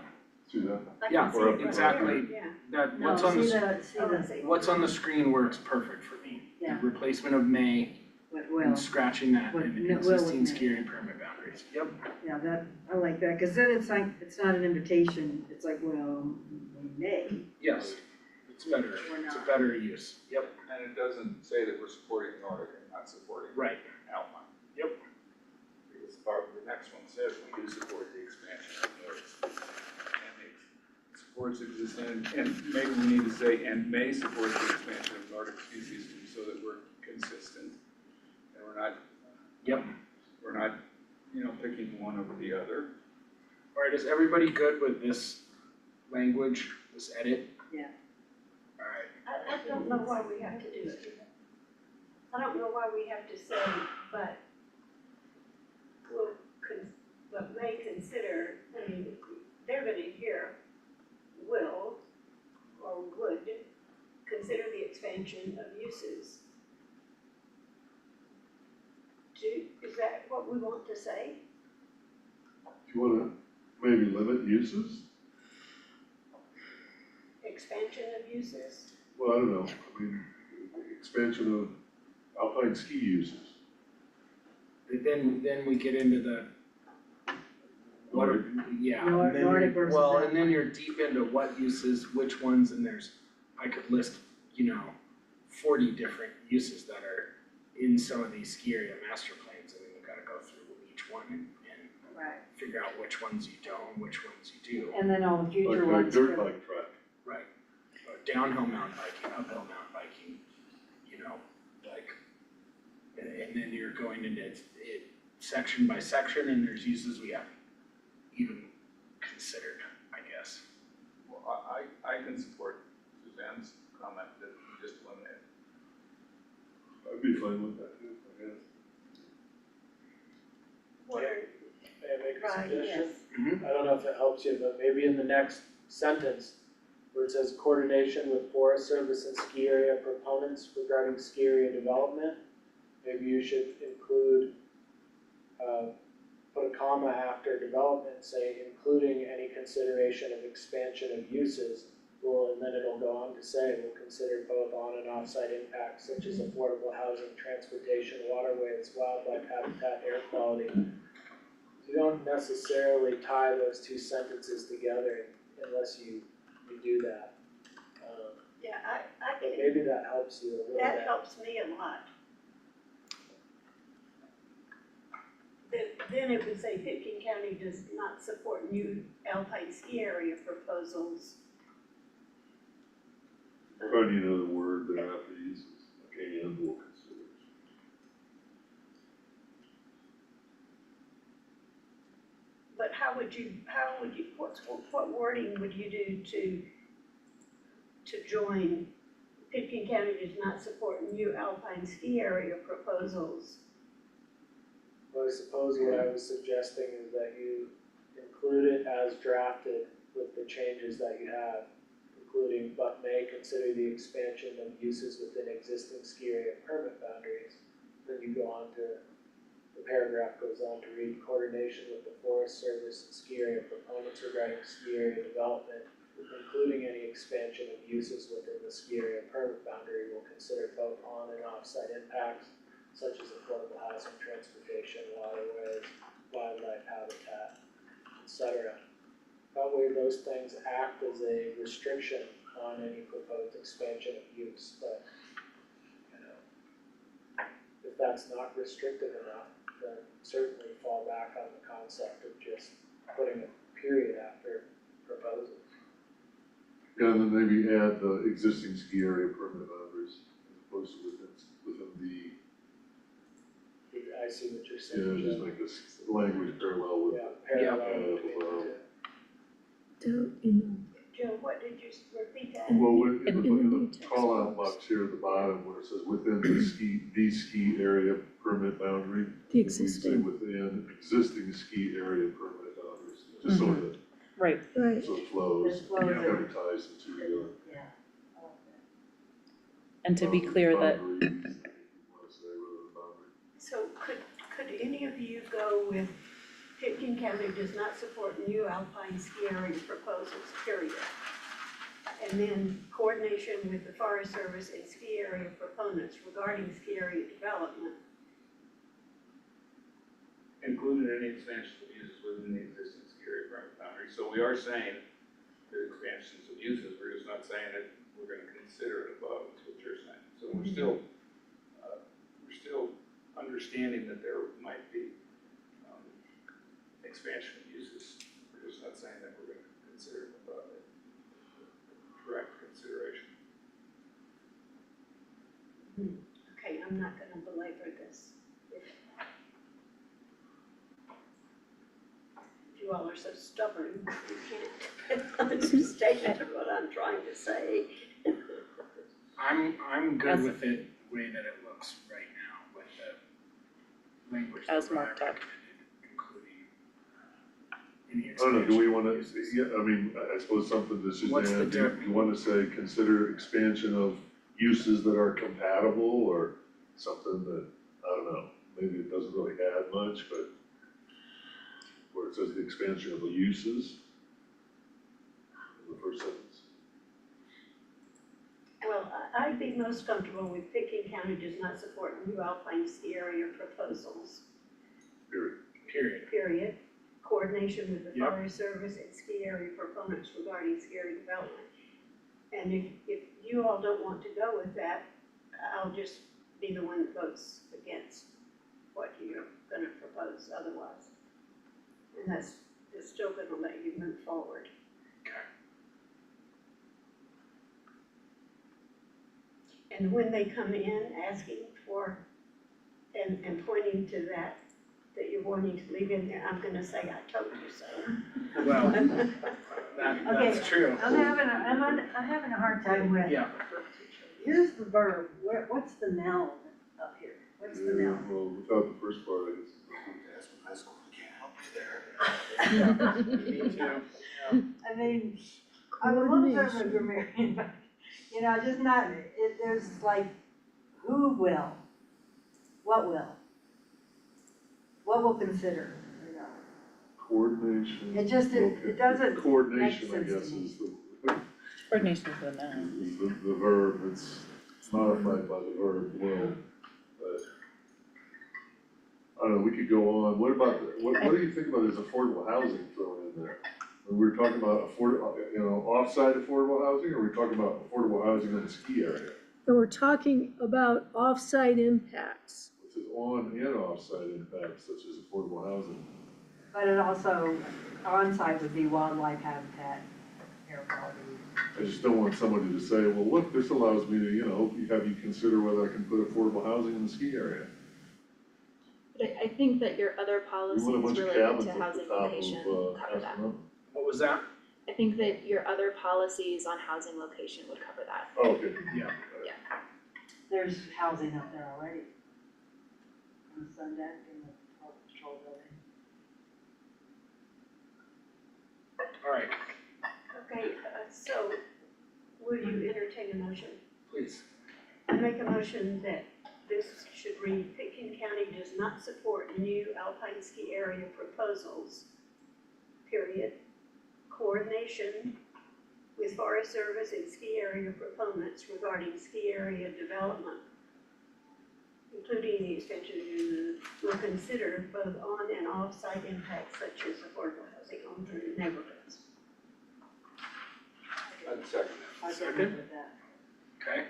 See that? I Yeah, can see it right exactly. there, yeah. that, no, what's on the, see s- the, Oh, I see. what's on the screen works perfect for me. Yeah. Replacement of may well, and scratching that What- in no, will existing with may. ski area permit boundaries. Yep. yeah, that, I like that, cause then it's like, it's not an invitation, it's like, well, we may, Yes, it's better, Or it's a not. better use. Yep, And it doesn't say that we're supporting Nordic and not supporting right. Alpine. Yep. Because the next one says we do support the expansion of Nordic. And it supports existing, and maybe we need to say, and may support the expansion of Nordic ski systems so that we're consistent. And we're not. Yep. We're not, picking one over the other. All right, is everybody good with this language, this edit? Yeah. All right. I don't know why we have to do it. I don't know why we have to say, but but may consider, I mean, they're gonna hear will or would consider the expansion of uses. Is that what we want to say? Do you wanna maybe limit uses? Expansion of uses? Well, I don't know, I mean, expansion of alpine ski uses. Then we get into the, what, Nordic. yeah, Nor- and then Nordic you're, versus well, and Alpine. then you're deep into what uses, which ones, and I could list, 40 different uses that are in some of these ski area master plans, and then we've gotta go through each one and right, figure out which ones you don't, which ones you do. and then all the future Like ones. dirt for- bike track. Right. Downhill mountain biking, uphill mountain biking, and then you're going into it section by section, and there's uses we haven't even considered, I guess. Well, I can support Suzanne's comment that we just eliminate. I'd be fine with that, too, I guess. What are, May I make a right, suggestion? yes. I don't know if it helps you, but maybe in the next sentence, where it says coordination with Forest Service and ski area proponents regarding ski area development, maybe you should include, put a comma after development, say including any consideration of expansion of uses. Well, and then it'll go on to say, we'll consider both on and off-site impacts such as affordable housing, transportation, waterways, wildlife habitat, air quality. You don't necessarily tie those two sentences together unless you do that. Yeah, I But can, maybe that helps you a little bit. that helps me a lot. Then it would say Pitkin County does not support new alpine ski area proposals. Probably need another word there after uses, like and will consider. But how would you, what wording would you do to join Pitkin County does not support new alpine ski area proposals? Well, I suppose what I was suggesting is that you include it as drafted with the changes that you have, including but may consider the expansion of uses within existing ski area permit boundaries. Then you go on to, the paragraph goes on to read coordination with the Forest Service and ski area proponents regarding ski area development, including any expansion of uses within the ski area permit boundary will consider both on and off-site impacts such as affordable housing, transportation, waterways, wildlife habitat, etc. That way those things act as a restriction on any proposed expansion of use, but, if that's not restrictive enough, then certainly fall back on the concept of just putting a period after proposals. Yeah, and then maybe add the existing ski area permit boundaries as opposed to within the, I see what you're yeah, saying. just make this language parallel with. Yeah, parallel between the two. Joe, what did you, repeat that? Well, In in the the call out box here at the bottom where it says within the ski area permit boundary. The we say existing, within existing ski area permit boundaries, just so that, right. so it flows, It flows in. every ties the two together. Yeah. I like that. and to be clear that Boundaries. any of you go with Pitkin County does not support new alpine ski area proposals, period? And then coordination with the Forest Service and ski area proponents regarding ski area development. Included any expansions of uses within the existing ski area boundary. So we are saying that expansions of uses, we're just not saying that we're gonna consider it above, is what you're saying. So we're still understanding that there might be expansion of uses. We're just not saying that we're gonna consider it above it. Correct consideration. Okay, I'm not gonna belabor this. If you all are so stubborn, you can't understand what I'm trying to say. I'm good with it the way that it looks right now with the language As that Brian marked up. recommended, including any I expansion. don't know, do we wanna, of uses. yeah, I mean, I suppose something to What's the Suzanne, do you wanna say, consider expansion of uses that are compatible, or something that, I don't know, maybe it doesn't really add much, but where it says the expansion of the uses in the first sentence. Well, I'd be most comfortable with Pitkin County does not support new alpine ski area proposals, Period. period. Coordination with the Yep. Forest Service and ski area proponents regarding ski area development. And if you all don't want to go with that, I'll just be the one that votes against what you're gonna propose otherwise. And that's still gonna let you move forward. Okay. And when they come in asking for, and pointing to that you're wanting to leave in there, I'm gonna say, I told you so. Well, that's true. I'm having a hard time with, Yeah. here's the verb, what's the noun up here? What's the Yeah, noun? well, without the first part, I guess. That's from high school, I can't help you there. Me too. I mean, I'm a little bit of a grammarian, but, you know, just not, there's like, who will? What will? What will consider, you know? Coordination. It just, it doesn't Coordination, I make sense guess, to me. is the, Coordination is the noun. is the verb, it's modified by the verb will, but. I don't know, we could go on, what about, what do you think about this affordable housing thrown in there? When we're talking about off-site affordable housing, or we're talking about affordable housing in the ski area? And we're talking about off-site impacts. Which is on and off-site impacts such as affordable housing. But it also, on-site would be wildlife habitat, air quality. I just don't want somebody to say, well, look, this allows me to, have you consider whether I can put affordable housing in the ski area. But I think that your other We policies want a bunch of related cabins to at the housing top location of, cover that. Aspen. What was that? I think that your other policies on housing location would cover that. Oh, okay. Yeah. There's housing up there already. On the sun deck and the patrol building. All right, Okay, so will you entertain a motion? please. I make a motion that this should read, Pitkin County does not support new alpine ski area proposals, period. Coordination with Forest Service and ski area proponents regarding ski area development, including the extension will consider both on and off-site impacts such as affordable housing on the neighborhoods. I'd second I Second. agree with that. Okay,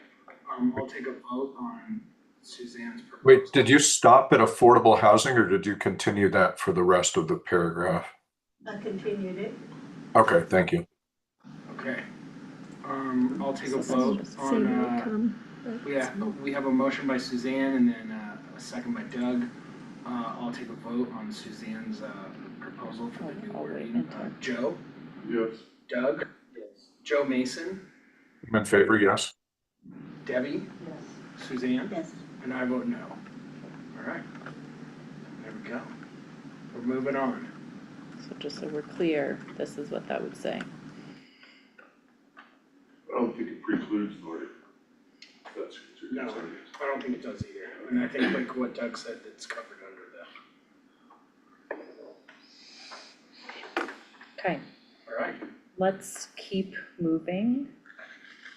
I'll take a vote on Suzanne's proposal. Wait, did you stop at affordable housing or did you continue that for the rest of the paragraph? I continued it. Okay, thank you. Okay, I'll take a So vote same on, outcome. we have a motion by Suzanne and then a second by Doug. I'll take a vote on Suzanne's proposal for the new I'll wait wording. until- Joe, Yes. Doug, Yes. Joe Mason, I'm in favor, yes. Debbie, Yes. Suzanne, Yes. and I vote no. All right, there we go. We're moving on. So just so we're clear, this is what that would say. I don't think it precludes Nordic. That's what you're No. saying. I don't think it does either, and I think like what Doug said, it's covered under Okay, Alright, let's keep moving.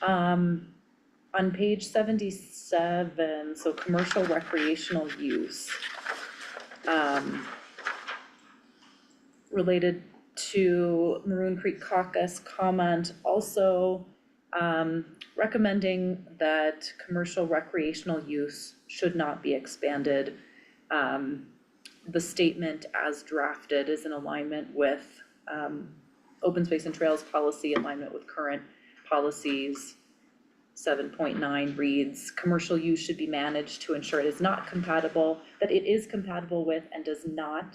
On page 77, so commercial recreational use. Related to Maroon Creek Caucus comment, also recommending that commercial recreational use should not be expanded. The statement as drafted is in alignment with open space and trails policy, alignment with current policies. 7.9 reads, commercial use should be managed to ensure it is not compatible, that it is compatible with and does not,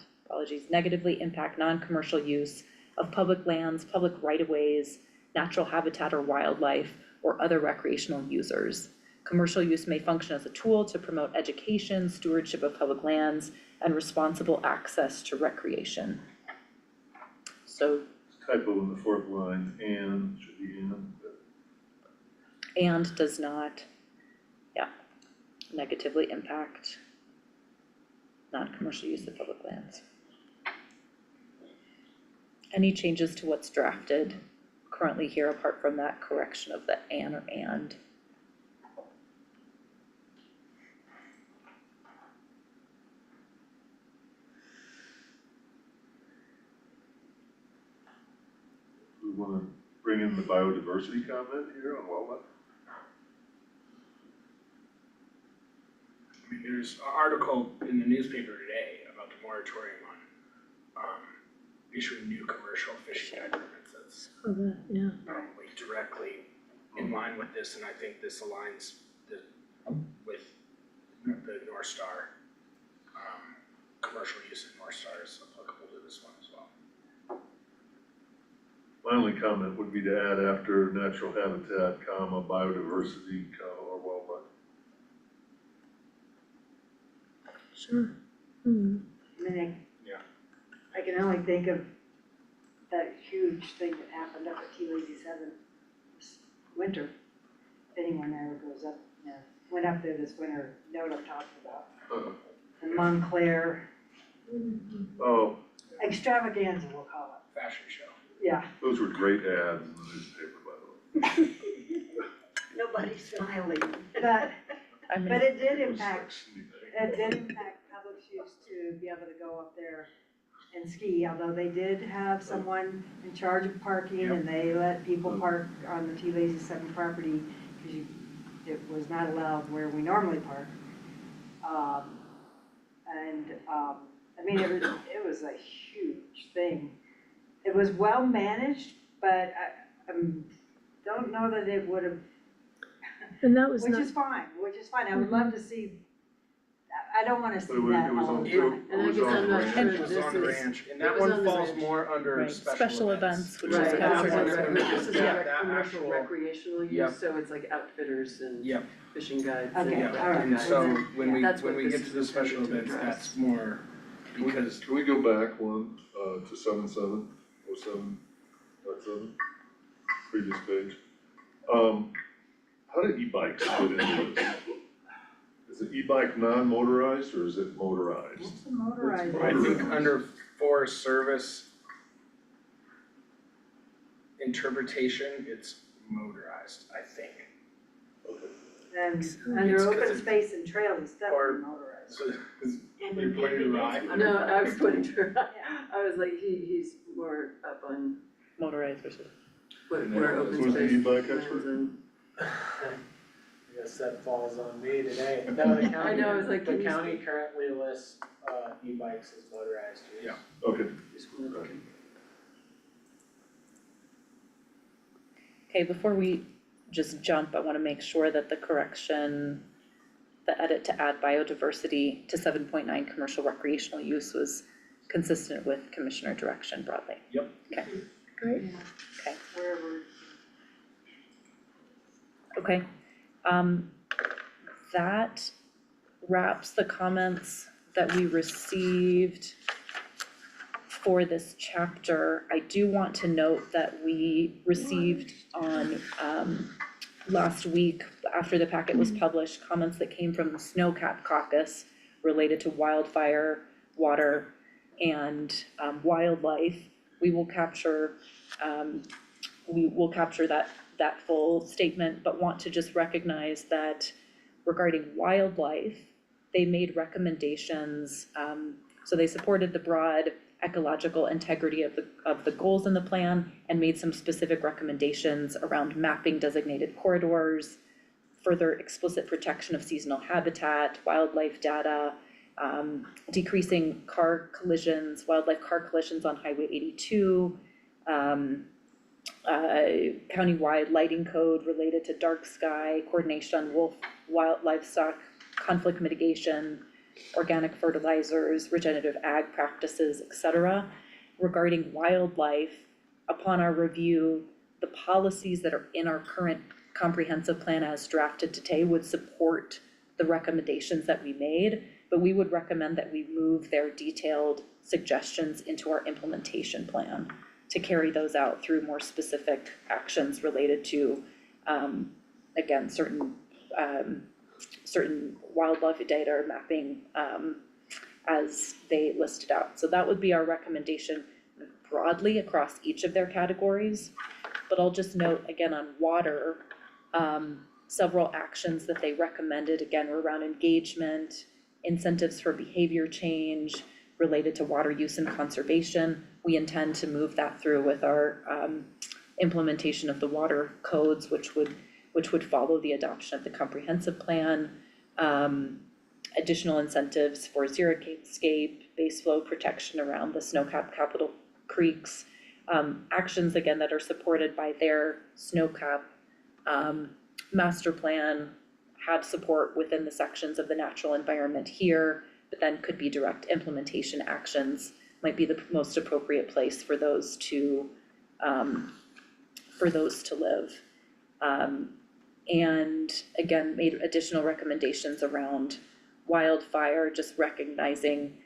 negatively impact non-commercial use of public lands, public right-of-ways, natural habitat or wildlife, or other recreational users. Commercial use may function as a tool to promote education, stewardship of public lands, and responsible access to recreation. So, Typo in the fourth line, and should be in. and does not, negatively impact non-commercial use of public lands. Any changes to what's drafted currently here apart from that correction of the "and" or "and"? We wanna bring in the biodiversity comment here on wildlife? I mean, there's an article in the newspaper today about the moratorium on, issuing new commercial fishing guide permits. That's Yeah. probably directly in line with this, and I think this aligns with the North Star. Commercial use of North Star is applicable to this one as well. My only comment would be to add after natural habitat, comma, biodiversity, comma, or wildlife. Sure. I mean, Yeah. I can only think of that huge thing that happened up at T-Lazy 7 this winter. If anyone ever goes up, went up there this winter, know what I'm talking about. The Montclair Oh, extravaganza, we'll call Fashion show. it. Yeah. those were great ads in the newspaper, by the way. Nobody's smiling. But, I mean, but it did It was impact, like sneaking. it did impact public use to be able to go up there and ski, although they did have someone in charge of parking and they let people park on the T-Lazy 7 property because it was not allowed where we normally park. I mean, it was a huge thing. It was well managed, but I don't know that it would have, And that was which not, is fine. I would love to see, I don't wanna see But it was- that it was all on- the it time. And I was guess on I'm the not ranch. sure It was this on the is, ranch, and it that was one on the falls ranch. more under right, special events, which is right, that that's one- exactly, this is yeah, like that commercial actual- recreational Yep. use, so it's like outfitters and Yep. fishing guides and Okay, hiking all right. And guides. so and- when we, That's when what we this get to is the special intended to events, address. that's more, because Can we go back one, to 7707.7, previous page? How do e-bikes fit into this? Is it e-bike non-motorized or is it motorized? What's the motorized? I think under Forest Service interpretation, it's motorized, I think. Okay. And It's under 'cause open it's- space and trails, it's or- definitely motorized. So, is And you're pointing to maybe Rye? that's No, I was putting, Yeah. I was like, he's more up on motorized versus. where open Who's the space e-bike lands expert? and. I guess that falls on me today. No, the county, I know, I was like, the can you county currently lists, e-bikes as motorized use. Yeah. Okay. Okay, before we just jump, I wanna make sure that the correction, the edit to add biodiversity to 7.9 commercial recreational use was consistent with commissioner direction broadly. great. Wherever. Okay, that wraps the comments that we received for this chapter. I do want to note that we received on, last week, after the packet was published, comments that came from the Snowcap Caucus related to wildfire, water, and wildlife, we will capture, that full statement, but want to just recognize that regarding wildlife, they made recommendations, so they supported the broad ecological integrity of the goals in the plan and made some specific recommendations around mapping designated corridors, further explicit protection of seasonal habitat, wildlife data, decreasing wildlife car collisions on Highway 82, countywide lighting code related to dark sky, coordination on wild livestock, conflict mitigation, organic fertilizers, regenerative ag practices, etc. Regarding wildlife, upon our review, the policies that are in our current comprehensive plan as drafted today would support the recommendations that we made, but we would recommend that we move their detailed suggestions into our implementation plan to carry those out through more specific actions related to, again, certain wildlife data or mapping, as they listed out. So that would be our recommendation broadly across each of their categories. But I'll just note again on water, several actions that they recommended, again, were around engagement, incentives for behavior change related to water use and conservation. We intend to move that through with our implementation of the water codes, which would follow the adoption of the comprehensive plan. Additional incentives for xeriscape, base flow protection around the snow-capped capital creeks. Actions again that are supported by their snow-cap master plan, have support within the sections of the natural environment here, but then could be direct implementation actions, might be the most appropriate place for those to live. And again, made additional recommendations around wildfire, just recognizing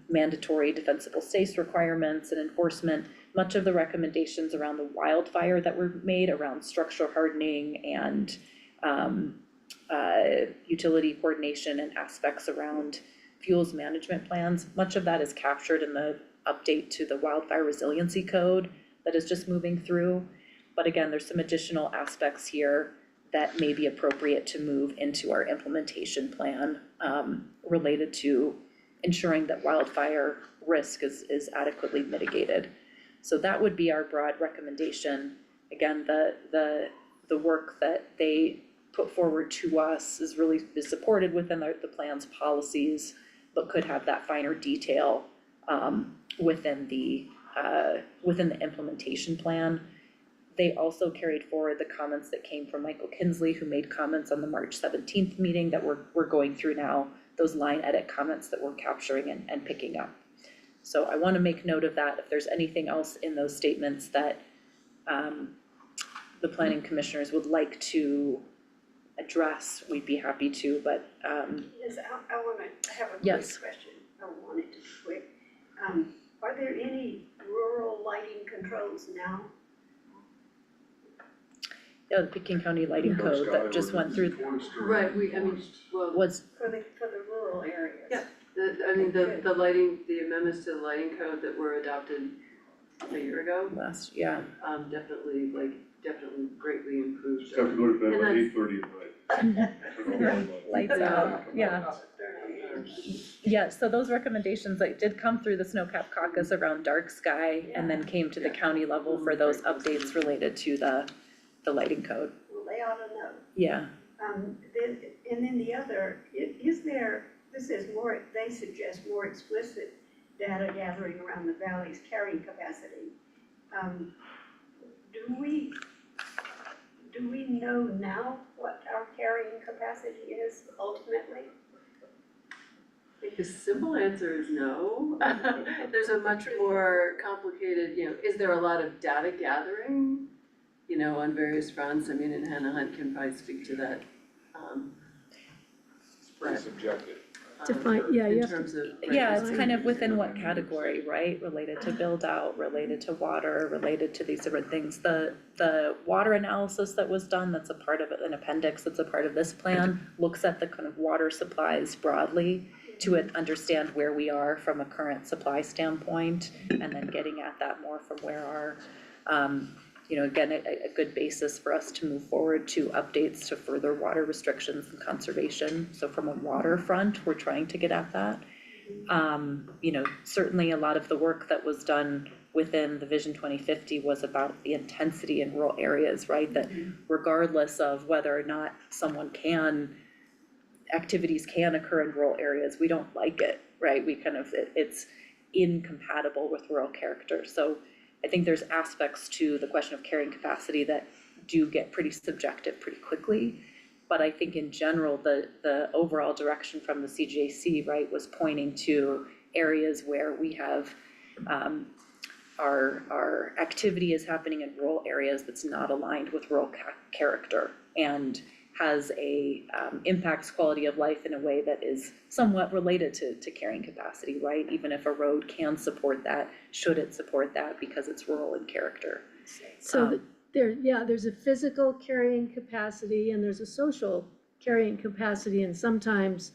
mandatory defensible space requirements and enforcement. Much of the recommendations around the wildfire that were made around structural hardening and utility coordination and aspects around fuels management plans, much of that is captured in the update to the wildfire resiliency code that is just moving through. But again, there's some additional aspects here that may be appropriate to move into our implementation plan, related to ensuring that wildfire risk is adequately mitigated. So that would be our broad recommendation. Again, the work that they put forward to us is supported within the plan's policies, but could have that finer detail within the implementation plan. They also carried forward the comments that came from Michael Kinsley, who made comments on the March 17th meeting that we're going through now, those line edit comments that we're capturing and picking up. So I want to make note of that. If there's anything else in those statements that the planning commissioners would like to address, we'd be happy to, but Yes, I wanna have a quick Yes. question. I don't want it to be quick. Are there any rural lighting controls now? yeah, the Pekin County Lighting Code that just went through Right, well, was, For the rural areas? Yeah. the lighting, the amendments to the lighting code that were adopted a year ago, last, yeah. definitely greatly improved. Just have to go to bed And by that's- 8:30 at night. Lights out, yeah. Yeah, so those recommendations like did come through the Snowcap Caucus around dark sky and then came to the county level for those updates related to the lighting code. Well, they ought to know. Yeah, Then the other, this is more, they suggest more explicit data gathering around the valley's carrying capacity. Do we know now what our carrying capacity is ultimately? The simple answer is no. There's a much more complicated, is there a lot of data gathering, on various fronts? I mean, and Hannah Hunt can probably speak to that. It's pretty subjective. You In have to- terms of. yeah, it's kind of within what category, right? Related to build out, related to water, related to these different things. The water analysis that was done, that's a part of an appendix, that's a part of this plan, looks at the kind of water supplies broadly. understand where we are from a current supply standpoint, and then getting at that more from where our, again, a good basis for us to move forward to updates to further water restrictions and conservation. So from a water front, we're trying to get at that. Certainly a lot of the work that was done within the Vision 2050 was about the intensity in rural areas, right? That regardless of whether or not activities can occur in rural areas, we don't like it, right? It's incompatible with rural character. So I think there's aspects to the question of carrying capacity that do get pretty subjective pretty quickly. But I think in general, the overall direction from the CJC, right, was pointing to areas where we have our activity is happening in rural areas that's not aligned with rural character and has impacts quality of life in a way that is somewhat related to carrying capacity, right? Even if a road can support that, should it support that because it's rural in character? So there's a physical carrying capacity and there's a social carrying capacity, and sometimes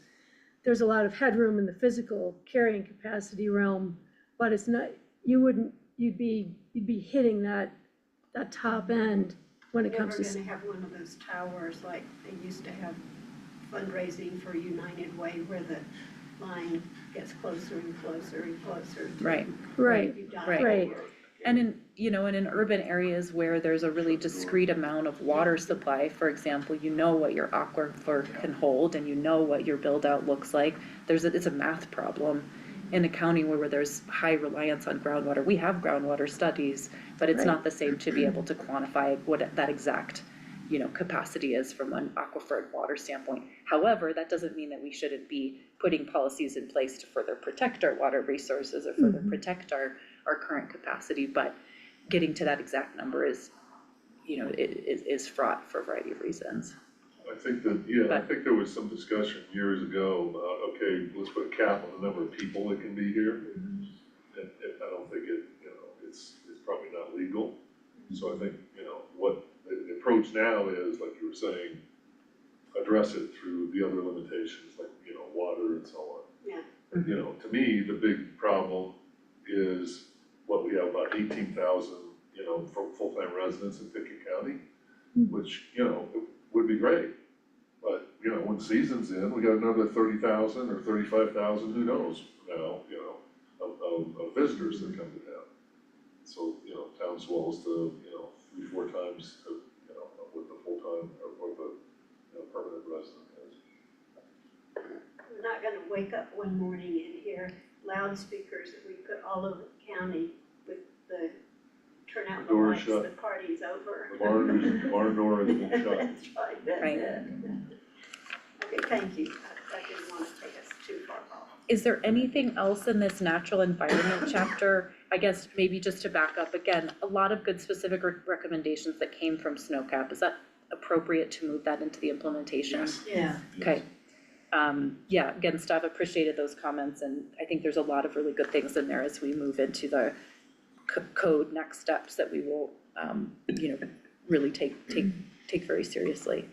there's a lot of headroom in the physical carrying capacity realm, but it's not, you'd be hitting that top end when it comes to. We're gonna have one of those towers like they used to have fundraising for United Way where the line gets closer and closer and closer to. Right. Right, you die right. here. And in urban areas where there's a really discrete amount of water supply, for example, what your aquifer can hold and what your build out looks like. It's a math problem. In a county where there's high reliance on groundwater, we have groundwater studies, but it's not the same to be able to quantify what that exact, capacity is from an aquifer and water standpoint. However, that doesn't mean that we shouldn't be putting policies in place to further protect our water resources or further protect our current capacity, but getting to that exact number is fraught for a variety of reasons. I think I think there was some discussion years ago about, okay, let's put a cap on the number of people that can be here. And I don't think it's probably not legal. So I think, what the approach now is, like you were saying, address it through the other limitations, like, water and so on. Yeah. To me, the big problem is what we have about 18,000, full-time residents in Pickett County, which, would be great. But, when the season's in, we got another 30,000 or 35,000, who knows now, of visitors that come to town. So, town swells to, 3-4 times, what the full-time or what the permanent resident is. We're not gonna wake up one morning and hear loudspeakers that we put all over the county with the turn out the Door lights, shut. the party's over. The barn door has been shut. That's right, that's Right. it. Okay, thank you. I didn't wanna take us too far off. Is there anything else in this natural environment chapter? I guess maybe just to back up again, a lot of good specific recommendations that came from SNOCAP. Is that appropriate to move that into the implementation? Yes. Yeah. Okay. Again, staff appreciated those comments, and I think there's a lot of really good things in there as we move into the code next steps that we will, really take very seriously.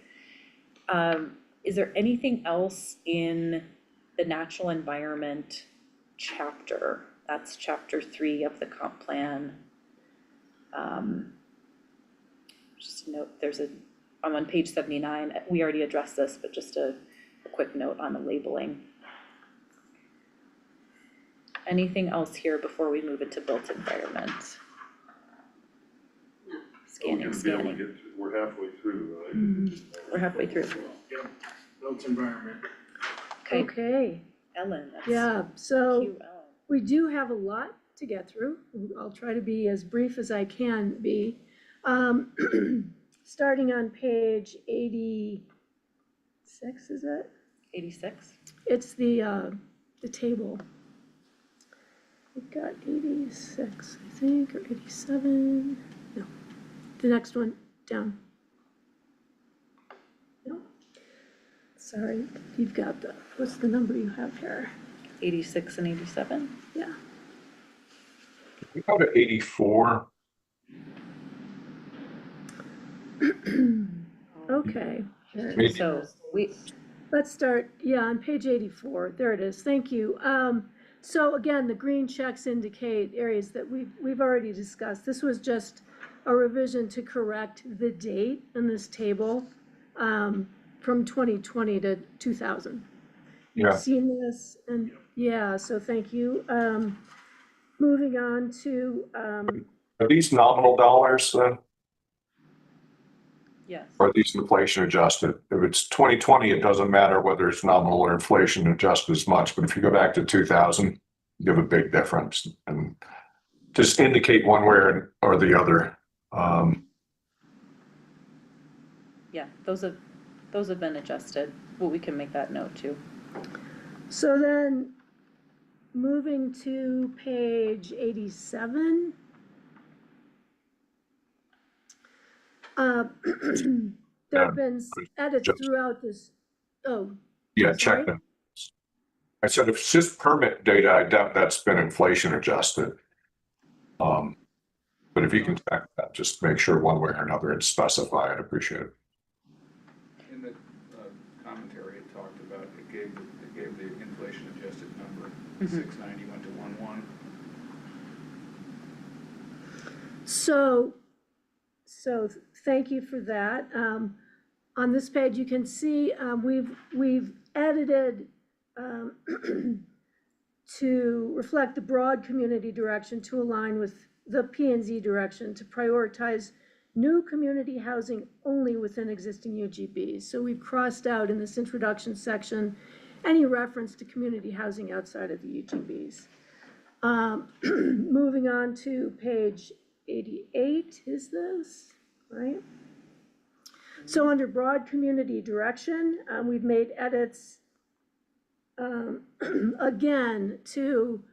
Is there anything else in the natural environment chapter? That's chapter 3 of the comp plan. Just a note, I'm on page 79, we already addressed this, but just a quick note on the labeling. Anything else here before we move into built environment? No. Scanning. We're halfway through, right? We're halfway through. Yep, built environment. Okay, Ellen, that's yeah, so cue, Ellen. we do have a lot to get through. I'll try to be as brief as I can be. Starting on page 86, is it? 86? It's the table. We've got 86, I think, or 87, no, the next one down. No, sorry, you've got what's the number you have here? 86 and 87? Yeah, We go to 84. okay. Here. Me- So let's start, yeah, on page 84, there it is, thank you. So again, the green checks indicate areas that we've already discussed. This was just a revision to correct the date in this table, from 2020 to 2000. You've Yeah. seen this, and, yeah, so thank you. Moving on to, Are these nominal dollars then? Yes. Or are these inflation adjusted? If it's 2020, it doesn't matter whether it's nominal or inflation adjusted as much, but if you go back to 2000, you have a big difference, and just indicate one way or the other. Yeah, those have been adjusted. Well, we can make that note too. so then, moving to page 87. There have been edits throughout this, oh, Yeah, sorry? check them. I said, if it's just permit data, I doubt that's been inflation adjusted. But if you can check that, just make sure one way or another it's specified. I'd appreciate it. In the commentary, it talked about, it gave the inflation adjusted number, 690 went to 11. So thank you for that. On this page, you can see, we've edited, to reflect the broad community direction to align with the P and Z direction to prioritize new community housing only within existing UGBs. So we've crossed out in this introduction section any reference to community housing outside of the UGBs. Moving on to page 88 is this, right? So under broad community direction, we've made edits again to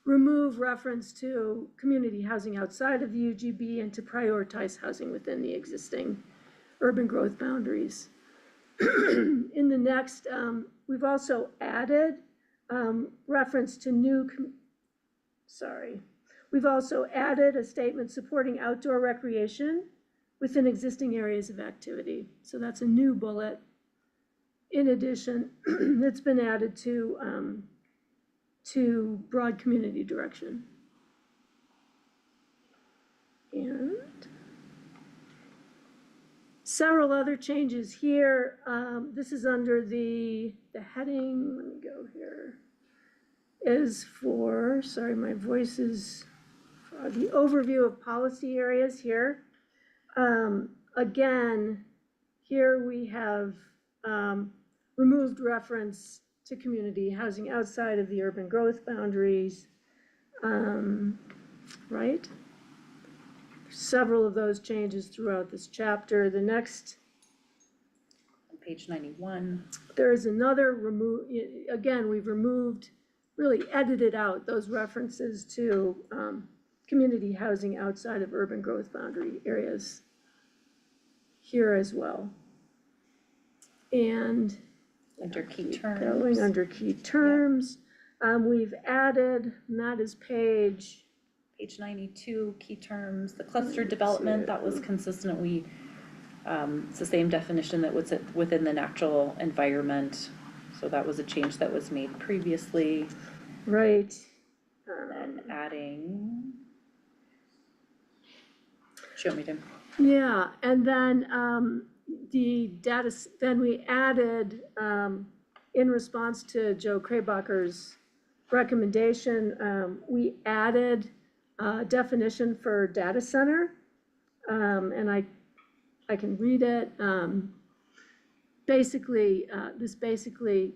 remove reference to community housing outside of the UGB and to prioritize housing within the existing urban growth boundaries. In the next, we've also added reference to we've also added a statement supporting outdoor recreation within existing areas of activity. So that's a new bullet. In addition, it's been added to broad community direction. And several other changes here. This is under the heading, let me go here, is for, sorry, my voice is, for the overview of policy areas here. Again, here we have removed reference to community housing outside of the urban growth boundaries, right? Several of those changes throughout this chapter. The next, On page 91. there is another again, we've removed, really edited out those references to community housing outside of urban growth boundary areas here as well. And Under key terms. going under key terms, we've added, and that is page 92, key terms, the cluster development, that was consistent. It's the same definition that was within the natural environment. So that was a change that was made previously. right. And adding, show me, Tim. Yeah, and then then we added, in response to Joe Krabacher's recommendation, we added a definition for data center. And I can read it. Basically, this basically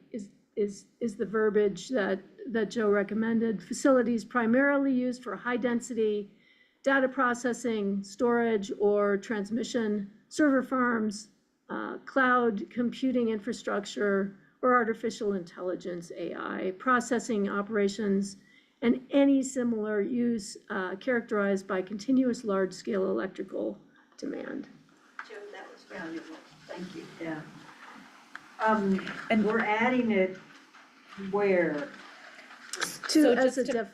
is the verbiage that Joe recommended. Facilities primarily used for high density data processing, storage, or transmission, server farms, cloud computing infrastructure, or artificial intelligence, AI, processing operations, and any similar use characterized by continuous large-scale electrical demand. Joe, that was valuable, thank you. Yeah. And we're adding it where? To, So as just a to-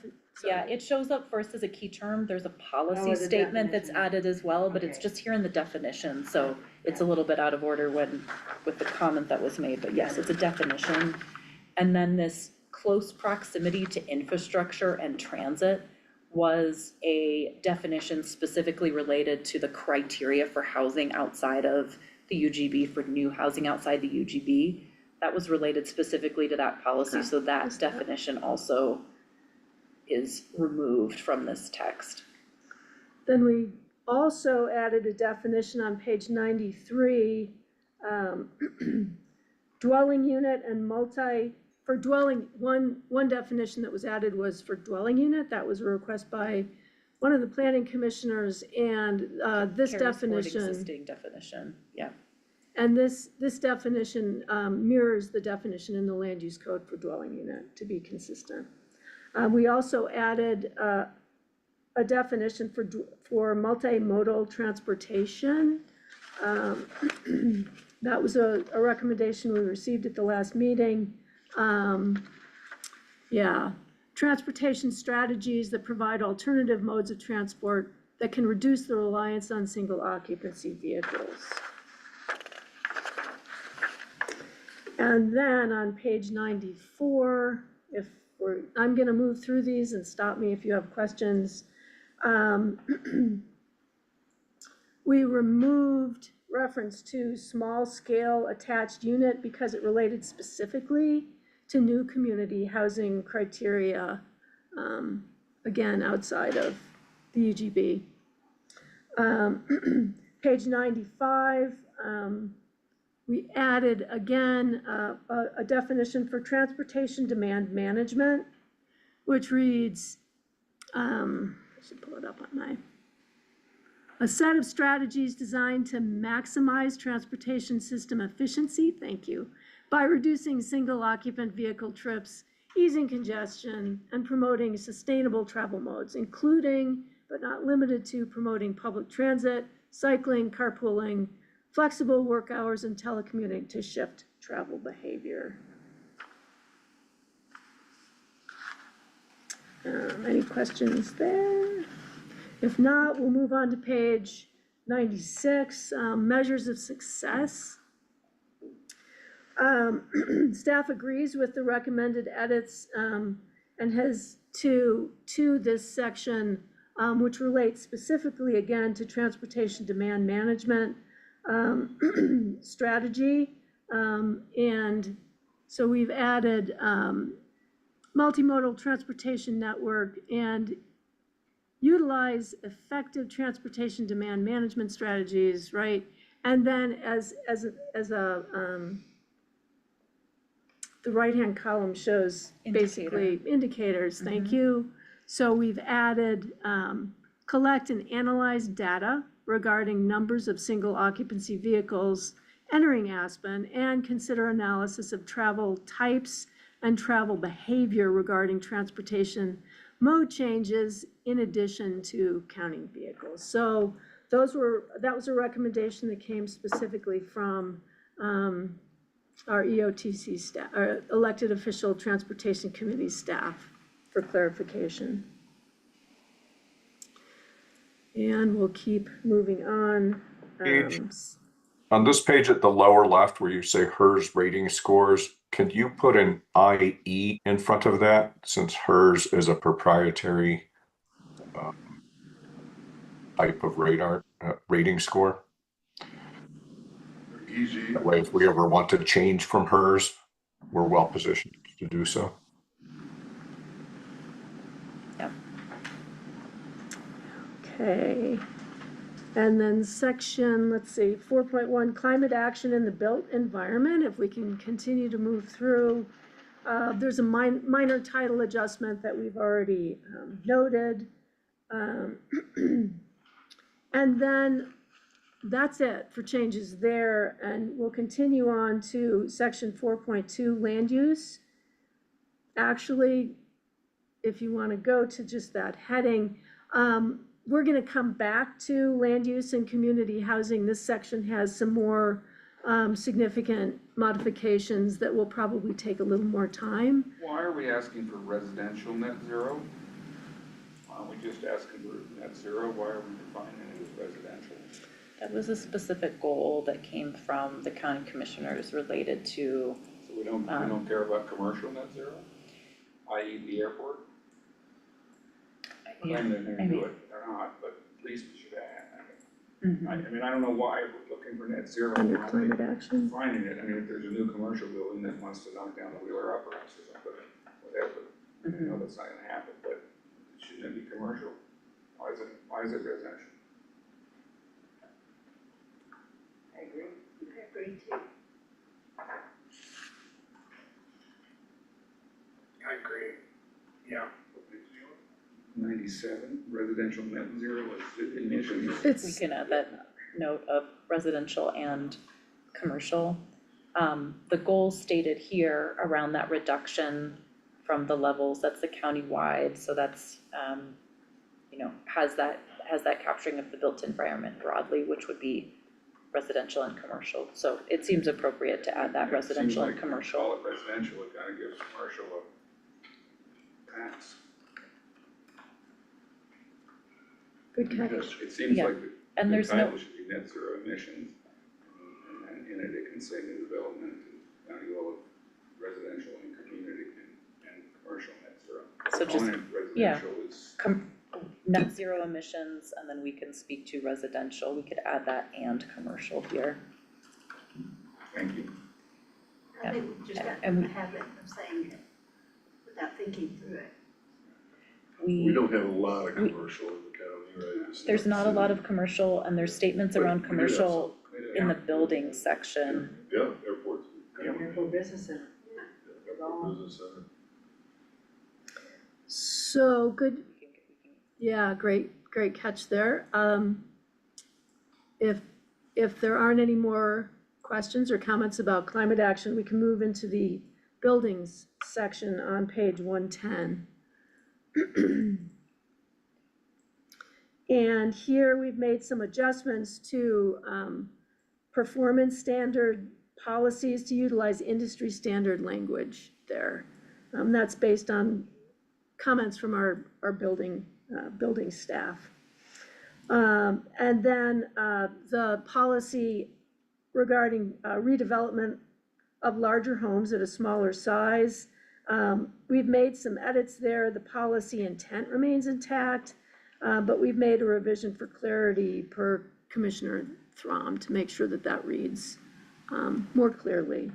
Yeah, it shows up first as a key term, there's a policy as a statement that's definition. added as well, but it's Okay. just here in the definition, so it's a little bit out of order with the comment that was made, but yes, it's a definition. And then this close proximity to infrastructure and transit was a definition specifically related to the criteria for housing outside of the UGB, for new housing outside the UGB. That was related specifically to that policy, so that definition also is removed from this text. Then we also added a definition on page 93, dwelling unit and for dwelling, one definition that was added was for dwelling unit. That was a request by one of the planning commissioners, and this Carries forward definition. existing definition, yeah. And this definition mirrors the definition in the land use code for dwelling unit, to be consistent. We also added a definition for multimodal transportation. That was a recommendation we received at the last meeting. Transportation strategies that provide alternative modes of transport that can reduce the reliance on single occupancy vehicles. And then on page 94, I'm gonna move through these and stop me if you have questions. We removed reference to small scale attached unit because it related specifically to new community housing criteria, again, outside of the UGB. Page 95, we added again a definition for transportation demand management, which reads, I should pull it up on a set of strategies designed to maximize transportation system efficiency, thank you, by reducing single occupant vehicle trips, easing congestion, and promoting sustainable travel modes, including but not limited to promoting public transit, cycling, carpooling, flexible work hours, and telecommuting to shift travel behavior. Any questions there? If not, we'll move on to page 96, measures of success. Staff agrees with the recommended edits and has to this section, which relates specifically again to transportation demand management strategy. And so we've added multimodal transportation network and utilize effective transportation demand management strategies, right? And then as the right-hand column shows basically indicators, thank you. So we've added collect and analyze data regarding numbers of single occupancy vehicles entering Aspen, and consider analysis of travel types and travel behavior regarding transportation mode changes in addition to counting vehicles. So that was a recommendation that came specifically from our EOTC staff, our elected official transportation committee staff, for clarification. And we'll keep moving on. On this page at the lower left where you say HERS rating scores, could you put an IE in front of that, since HERS is a proprietary type of radar rating score? EG. That way, if we ever want to change from HERS, we're well positioned to do so. Okay. And then section, let's see, 4.1, climate action in the built environment. If we can continue to move through, there's a minor title adjustment that we've already noted. And then that's it for changes there. And we'll continue on to section 4.2, land use. Actually, if you want to go to just that heading, we're going to come back to land use and community housing. This section has some more significant modifications that will probably take a little more time. Why are we asking for residential net zero? Aren't we just asking for net zero? Why are we defining it as residential? That was a specific goal that came from the county commissioners related to, So we don't care about commercial net zero, i.e. the airport? Claim they're gonna do it, they're not, but at least we should add. I mean, I don't know why we're looking for net zero. under Why climate are we action. Finding it, I mean, if there's a new commercial building that wants to knock down the Wheeler Upper House or something, whatever, you know, that's not gonna happen, but shouldn't it be commercial? Why is it residential? I agree too. I agree, yeah. 97, residential net zero is emissions. we It's, can add that note of residential and commercial. The goal stated here around that reduction from the levels, that's the county-wide, so that's, you know, has that capturing of the built environment broadly, which would be residential and commercial. So it seems appropriate to add that residential and commercial. Call it residential, it kind of gives commercial a pass. good catch. It seems Yeah. like And the there's no, title should be net zero emissions. And then in it, it can say new development, and county goal of residential and community and commercial net zero. So just- Component yeah. residential is, net zero emissions, and then we can speak to residential, we could add that and commercial here. thank you. I think we just got And in we- the habit of saying it without thinking through it. We don't have a lot of commercial in the county, right? It's There's not a lot of city. commercial, and there's statements But around we do have commercial We in the don't- building section. Yeah, airports. Airport Business Center. Airport Business Center. So good, yeah, great catch there. If there aren't any more questions or comments about climate action, we can move into the buildings section on page 110. And here we've made some adjustments to performance standard policies to utilize industry standard language there. That's based on comments from our building staff. And then the policy regarding redevelopment of larger homes at a smaller size. We've made some edits there. The policy intent remains intact, but we've made a revision for clarity per Commissioner Throm to make sure that that reads more clearly.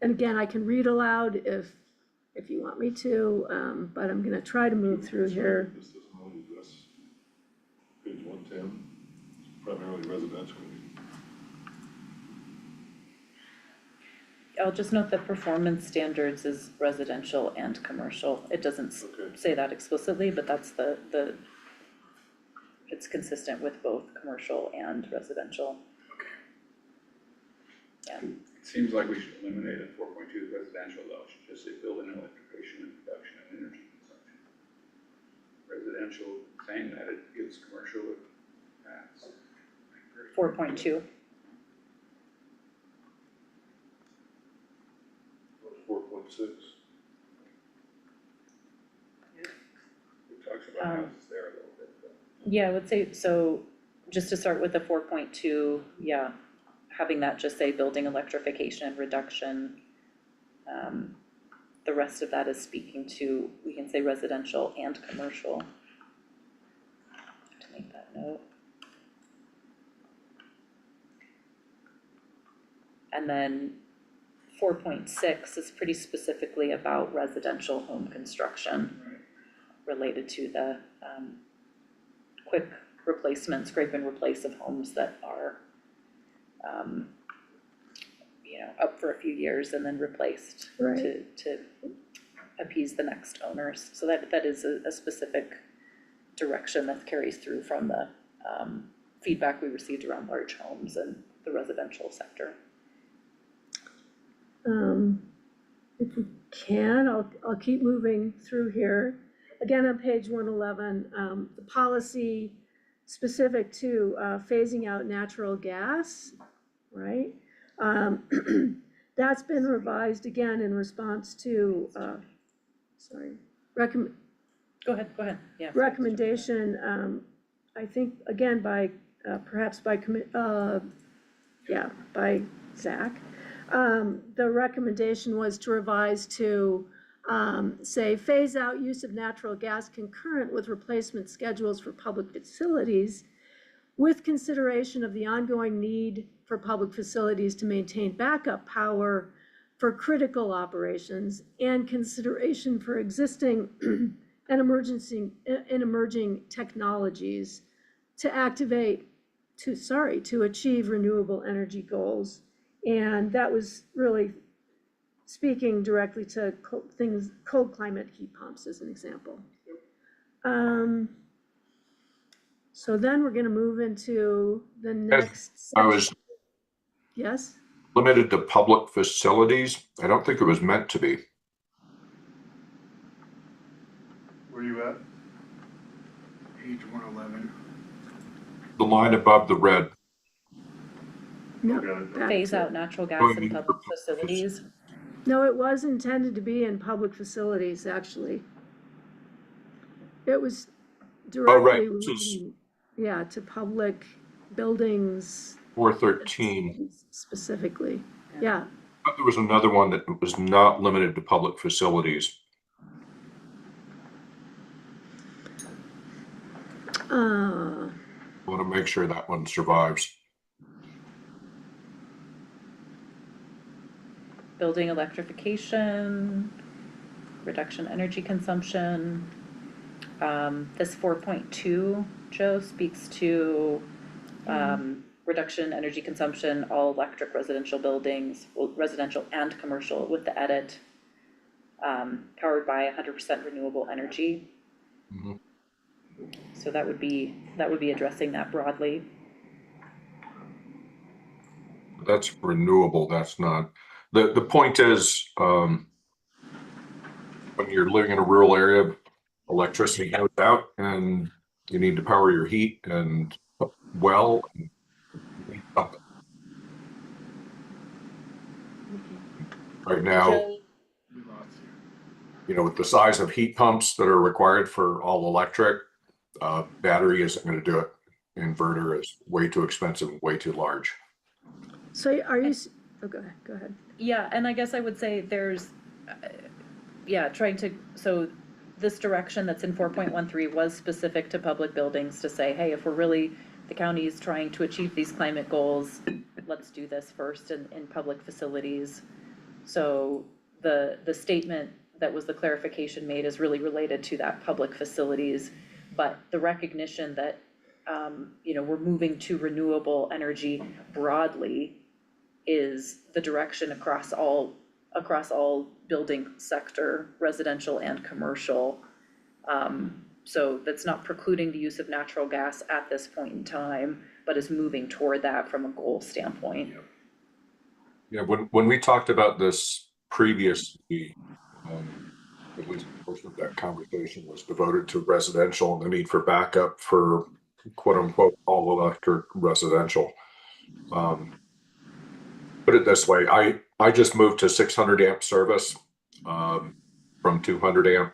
And again, I can read aloud if you want me to, but I'm gonna try to move through here. This doesn't only address page 110, it's primarily residential. I'll just note that performance standards is residential and commercial. It doesn't Okay. say that explicitly, but that's it's consistent with both commercial and residential. Yeah, It seems like we should eliminate it, 4.2 residential though, it should just say building, electrification, and production and energy consumption. Residential, saying that it gives commercial a pass. 4.2. 4.6. It talks about houses there a little bit, but. Yeah, I would say, so just to start with the 4.2, yeah, having that just say building electrification and reduction. The rest of that is speaking to, we can say residential and commercial. To make that note. And then 4.6 is pretty specifically about residential home construction related to the quick replacement, scrape and replace of homes that are you know, up for a few years and then replaced Right. to appease the next owners. So that is a specific direction that carries through from the feedback we received around large homes and the residential sector. If we can, I'll keep moving through here. Again, on page 111, the policy specific to phasing out natural gas, right? That's been revised again in response to, Go ahead, yeah. recommendation, I think, again, by, perhaps by by Zach. The recommendation was to revise to, say, phase out use of natural gas concurrent with replacement schedules for public facilities with consideration of the ongoing need for public facilities to maintain backup power for critical operations and consideration for existing and emerging technologies to achieve renewable energy goals. And that was really speaking directly to cold climate heat pumps as an example. So then we're gonna move into the next I section. was Yes? limited to public facilities. I don't think it was meant to be. Where you at? Page 111. The line above the red. No, Got it. back Phase to- out natural gas Going in into public public facilities. No, it was intended to be in public facilities, actually. It was Oh, right, directly this is relating, yeah, to public buildings 413. specifically, yeah. But there was another one that was not limited to public facilities. I want to make sure that one survives. Building electrification, reduction energy consumption. This 4.2, Joe, speaks to reduction in energy consumption, all electric residential buildings, well, residential and commercial, with the edit, powered by 100% renewable energy. Mhm. So that would be addressing that broadly. That's renewable, that's not. The point is, when you're living in a rural area, electricity goes out and you need to power your heat and well. Right now, Joey, We lost you. with the size of heat pumps that are required for all electric, battery isn't gonna do it. Inverter is way too expensive, way too large. So are you, go ahead. Yeah, and I guess I would say there's, so this direction that's in 4.13 was specific to public buildings to say, hey, if we're really, the county is trying to achieve these climate goals, let's do this first in public facilities. So the statement that was the clarification made is really related to that public facilities, but the recognition that, we're moving to renewable energy broadly is the direction across all building sector, residential and commercial. So that's not precluding the use of natural gas at this point in time, but is moving toward that from a goal standpoint. Yeah, when we talked about this previously, at least a portion of that conversation was devoted to residential and the need for backup for quote unquote all electric residential. Put it this way, I just moved to 600 amp service from 200 amp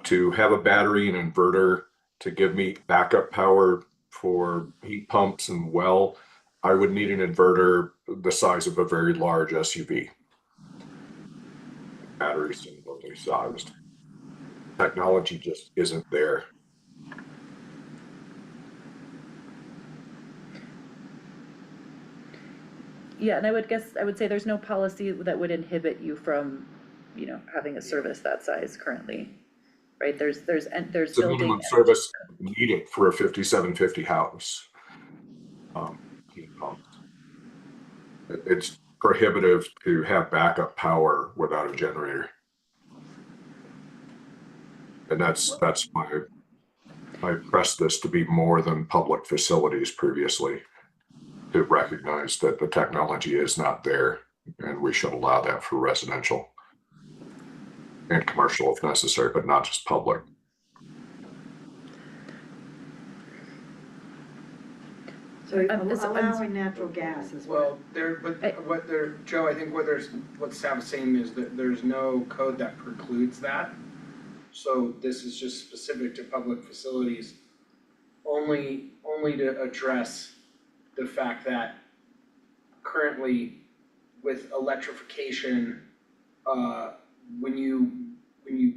to have a battery and inverter to give me backup power for heat pumps and well. I would need an inverter the size of a very large SUV. Battery similarly sized. Technology just isn't there. Yeah, and I would say there's no policy that would inhibit you from, having a service that size currently, right? There's It's a building. minimum service needed for a 5750 house. Heat pumps. It's prohibitive to have backup power without a generator. And that's why I pressed this to be more than public facilities previously, to recognize that the technology is not there and we should allow that for residential and commercial if necessary, but not just public. So Is- allowing natural gas as well. Well, Joe, I think what's Sav's saying is that there's no code that precludes that. So this is just specific to public facilities, only to address the fact that currently with electrification, when you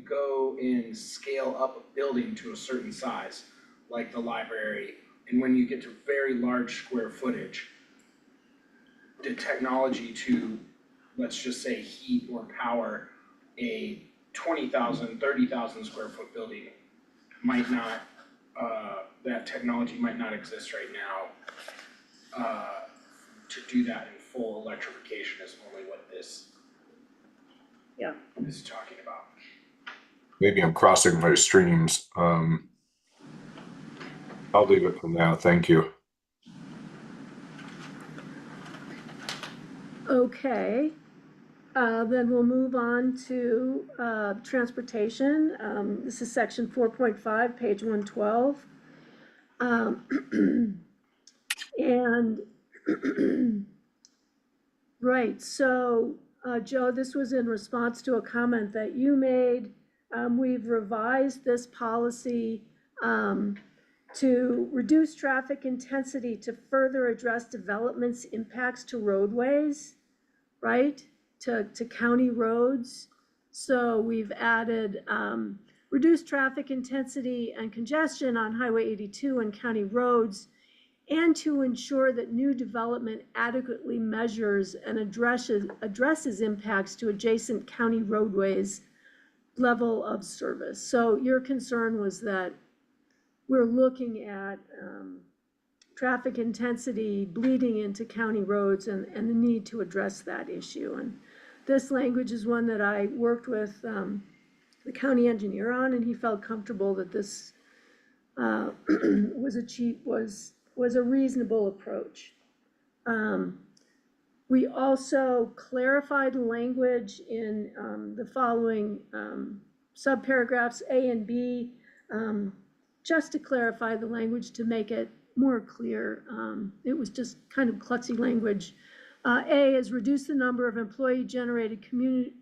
go and scale up a building to a certain size, like the library, and when you get to very large square footage, the technology to, let's just say, heat or power a 20,000, 30,000 square foot building might not, that technology might not exist right now. To do that in full electrification is only what this is talking about. Maybe I'm crossing my streams. I'll leave it for now. Thank you. Okay, then we'll move on to transportation. This is section 4.5, page 112. And right, so Joe, this was in response to a comment that you made. We've revised this policy to reduce traffic intensity to further address development's impacts to roadways, right? To county roads. So we've added reduce traffic intensity and congestion on Highway 82 and county roads, and to ensure that new development adequately measures and addresses impacts to adjacent county roadways level of service. So your concern was that we're looking at traffic intensity bleeding into county roads and the need to address that issue. And this language is one that I worked with the county engineer on, and he felt comfortable that this was a reasonable approach. We also clarified language in the following subparagraphs A and B, just to clarify the language to make it more clear. It was just kind of klutzy language. A is reduce the number of employee-generated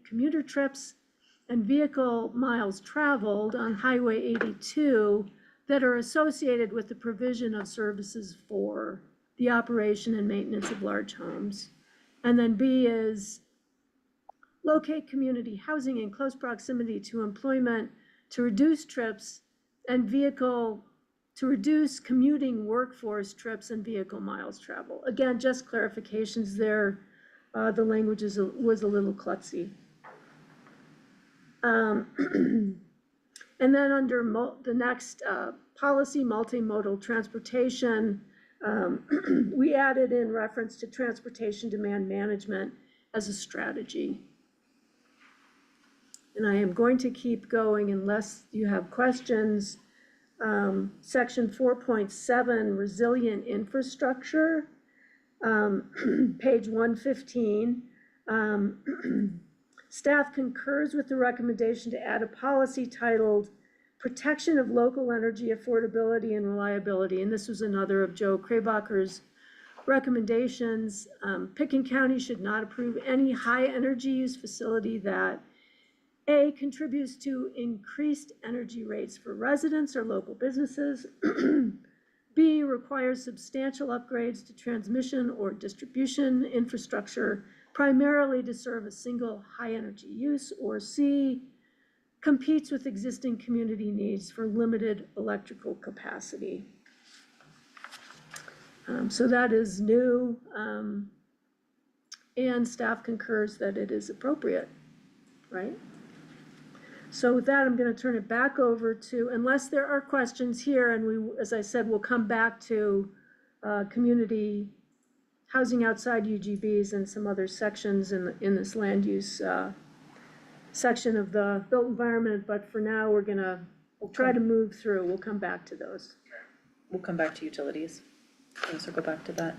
commuter trips and vehicle miles traveled on Highway 82 that are associated with the provision of services for the operation and maintenance of large homes. And then B is locate community housing in close proximity to employment to reduce trips and to reduce commuting workforce trips and vehicle miles travel. Again, just clarifications there. The language was a little klutzy. And then under the next policy, multimodal transportation, we added in reference to transportation demand management as a strategy. And I am going to keep going unless you have questions. Section 4.7, resilient infrastructure, page 115. Staff concurs with the recommendation to add a policy titled Protection of Local Energy Affordability and Reliability. And this was another of Joe Krabacher's recommendations. Pickens County should not approve any high energy use facility that A, contributes to increased energy rates for residents or local businesses, B, requires substantial upgrades to transmission or distribution infrastructure, primarily to serve a single high energy use, or C, competes with existing community needs for limited electrical capacity. So that is new, and staff concurs that it is appropriate, right? So with that, I'm going to turn it back over to, unless there are questions here, and we, as I said, we'll come back to community housing outside UGBs and some other sections in this land use section of the built environment. But for now, we'll try to move through. We'll come back to those. We'll come back to utilities. Can we circle back to that?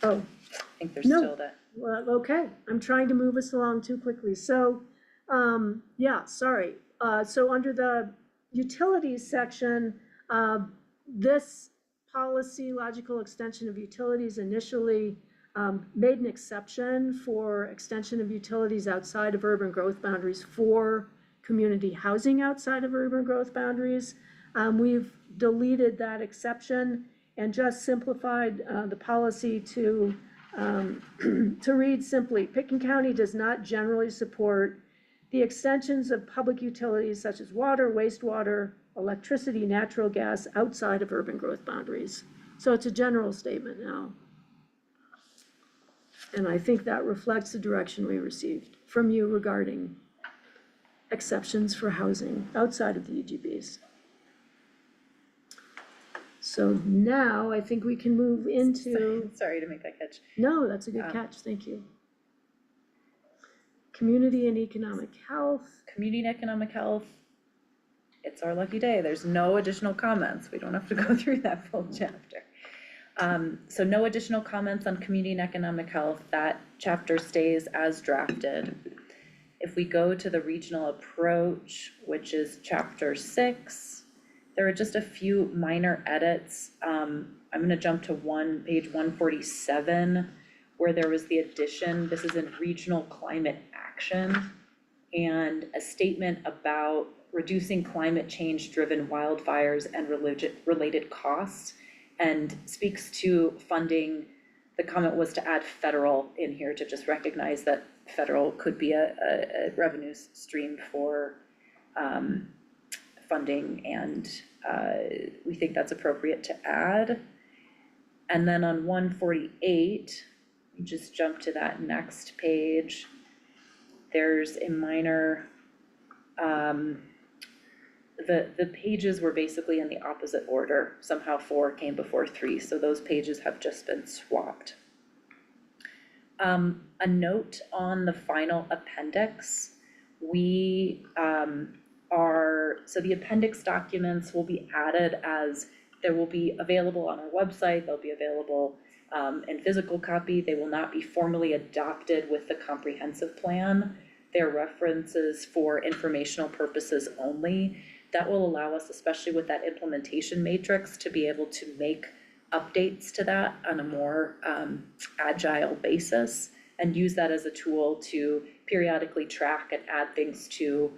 Oh, I think there's No. still that. well, okay. I'm trying to move us along too quickly. So, yeah, sorry. So under the utilities section, this policy, logical extension of utilities, initially made an exception for extension of utilities outside of urban growth boundaries for community housing outside of urban growth boundaries. We've deleted that exception and just simplified, the policy to read simply, Picken County does not generally support the extensions of public utilities such as water, wastewater, electricity, natural gas outside of urban growth boundaries. So it's a general statement now. And I think that reflects the direction we received from you regarding exceptions for housing outside of the UGBs. So now I think we can move into, Sorry to make that catch. no, that's a good catch, thank you. Community and economic health. Community and economic health, it's our lucky day, there's no additional comments, we don't have to go through that full chapter. So no additional comments on community and economic health, that chapter stays as drafted. If we go to the regional approach, which is chapter 6, there are just a few minor edits. I'm gonna jump to page 147, where there was the addition, this is in regional climate action, and a statement about reducing climate change driven wildfires and related costs, and speaks to funding. The comment was to add federal in here to just recognize that federal could be a revenue stream for funding, and we think that's appropriate to add. And then on 148, just jump to that next page, there's a minor, the pages were basically in the opposite order. Somehow 4 came before 3, so those pages have just been swapped. A note on the final appendix, so the appendix documents will be added as, they will be available on our website, they'll be available in physical copy, they will not be formally adopted with the comprehensive plan. They're references for informational purposes only. That will allow us, especially with that implementation matrix, to be able to make updates to that on a more agile basis, and use that as a tool to periodically track and add things to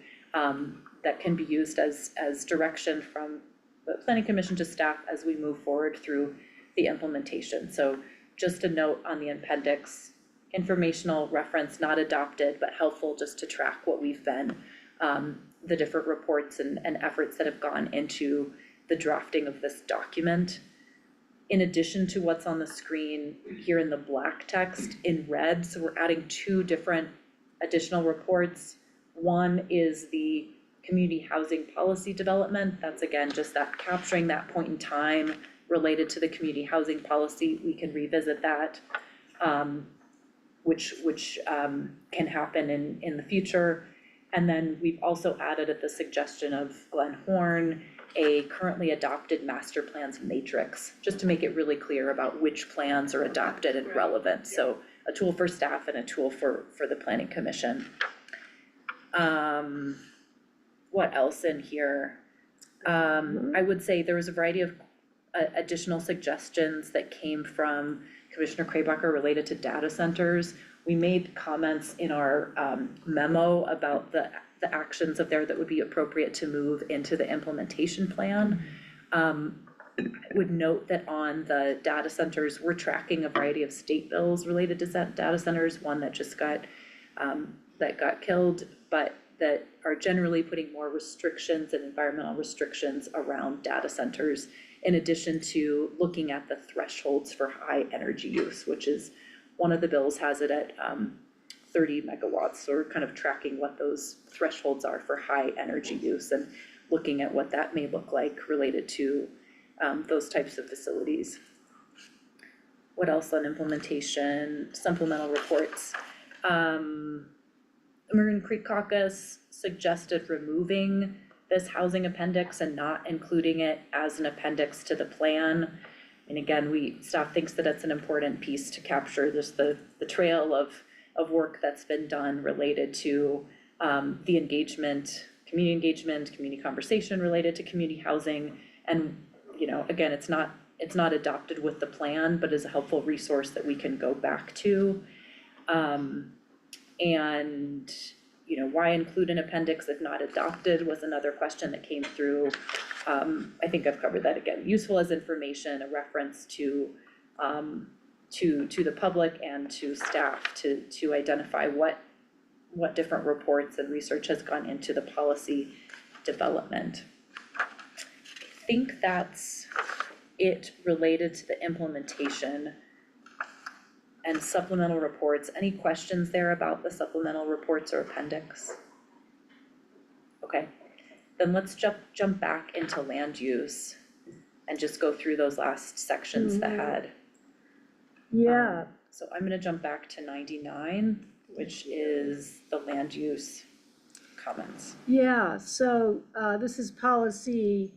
that can be used as direction from the planning commission to staff as we move forward through the implementation. So just a note on the appendix, informational reference, not adopted, but helpful just to track what we've been, the different reports and efforts that have gone into the drafting of this document. In addition to what's on the screen here in the black text in red, so we're adding 2 different additional reports. One is the community housing policy development, that's again just that capturing that point in time related to the community housing policy. We can revisit that, which can happen in the future. And then we've also added, at the suggestion of Glenn Horn, a currently adopted master plans matrix, just to make it really clear about which plans are adopted and relevant. So a tool for staff and a tool for the planning commission. What else in here? I would say there was a variety of additional suggestions that came from Commissioner Krabacher related to data centers. We made comments in our memo about the actions of there that would be appropriate to move into the implementation plan. I would note that on the data centers, we're tracking a variety of state bills related to data centers, one that just got killed, but that are generally putting more restrictions and environmental restrictions around data centers, in addition to looking at the thresholds for high energy use, which is one of the bills has it at 30 megawatts. So we're kind of tracking what those thresholds are for high energy use and looking at what that may look like related to those types of facilities. What else on implementation? Supplemental reports. Maroon Creek Caucus suggested removing this housing appendix and not including it as an appendix to the plan. And again, staff thinks that it's an important piece to capture just the trail of work that's been done related to the engagement, community conversation related to community housing. And, you know, again, it's not adopted with the plan, but is a helpful resource that we can go back to. And why include an appendix if not adopted was another question that came through. I think I've covered that again, useful as information, a reference to the public and to staff to identify what different reports and research has gone into the policy development. I think that's it related to the implementation and supplemental reports. Any questions there about the supplemental reports or appendix? Okay, then let's jump back into land use and just go through those last sections that had. Yeah, So I'm gonna jump back to 99, which is the land use comments. yeah, so, this is policy,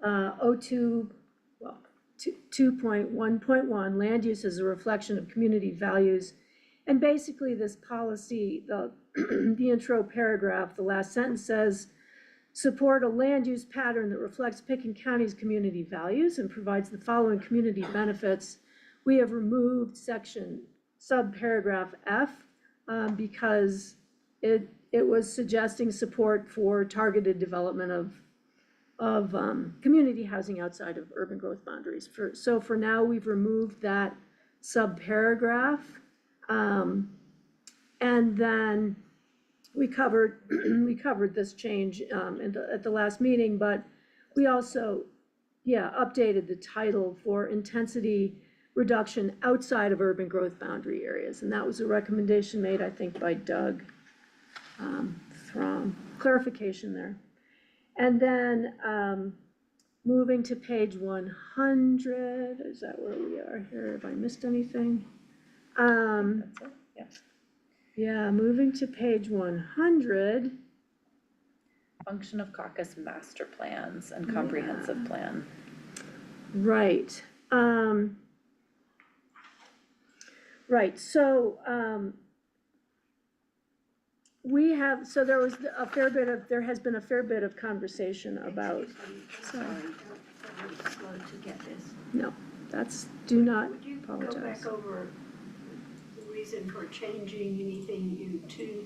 2.1.1, land use is a reflection of community values. And basically this policy, the intro paragraph, the last sentence says, support a land use pattern that reflects Pickens County's community values and provides the following community benefits. We have removed subparagraph F, because it was suggesting support for targeted development of community housing outside of urban growth boundaries. So for now, we've removed that subparagraph. And then we covered this change at the last meeting, but we also, updated the title for intensity reduction outside of urban growth boundary areas. And that was a recommendation made, I think, by Doug Throm. Clarification there. And then moving to page 100, is that where we are here? Have I missed anything? That's it, yeah. Yeah, moving to page 100. Function of caucus master plans and comprehensive plan. Right. Right, so there has been a fair bit of conversation about, Sorry, don't slow to get this. no, do not Would you go apologize. back over the reason for changing anything in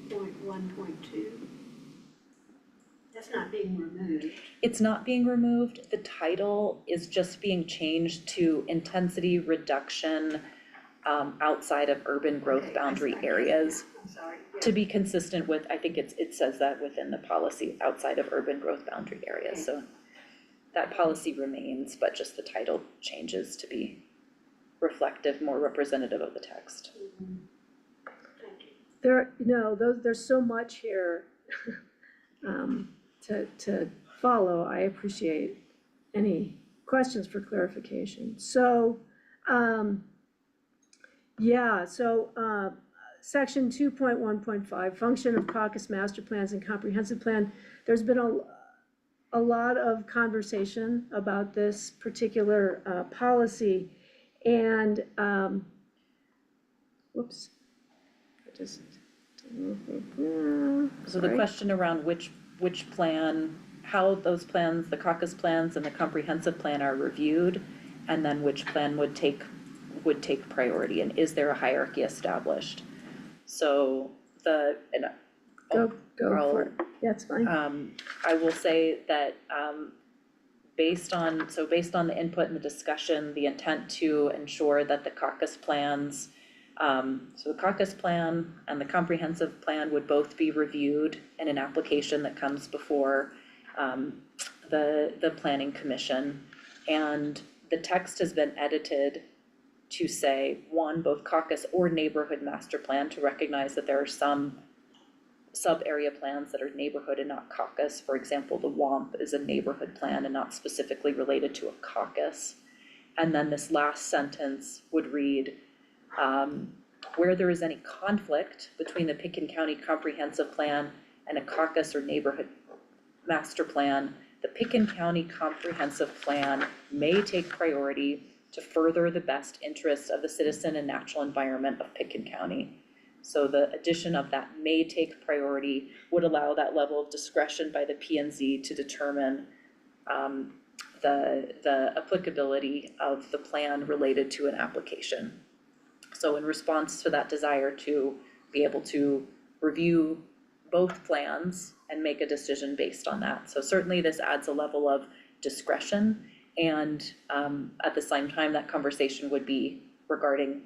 2.1.2? That's not being removed. It's not being removed, the title is just being changed to intensity reduction outside of urban growth boundary areas. I'm sorry. To be consistent with, I think it says that within the policy, outside of urban growth boundary areas, so that policy remains, but just the title changes to be reflective, more representative of the text. Thank you. There's so much here to follow. I appreciate any questions for clarification. So, section 2.1.5, function of caucus master plans and comprehensive plan. There's been a lot of conversation about this particular policy, and So the question around which plan, how those plans, the caucus plans and the comprehensive plan are reviewed, and then which plan would take priority, and is there a hierarchy established? So go for it. Yeah, it's fine. I will say that based on the input and the discussion, the intent to ensure that the caucus plans, so the caucus plan and the comprehensive plan would both be reviewed in an application that comes before the planning commission. And the text has been edited to say, one, both caucus or neighborhood master plan, to recognize that there are some sub-area plans that are neighborhood and not caucus. For example, the WAMP is a neighborhood plan and not specifically related to a caucus. And then this last sentence would read, where there is any conflict between the Pickens County Comprehensive Plan and a caucus or neighborhood master plan, the Pickens County Comprehensive Plan may take priority to further the best interests of the citizen and natural environment of Pickens County. So the addition of that may take priority would allow that level of discretion by the P&Z to determine the applicability of the plan related to an application. So in response to that desire to be able to review both plans and make a decision based on that. So certainly this adds a level of discretion, and at the same time, that conversation would be regarding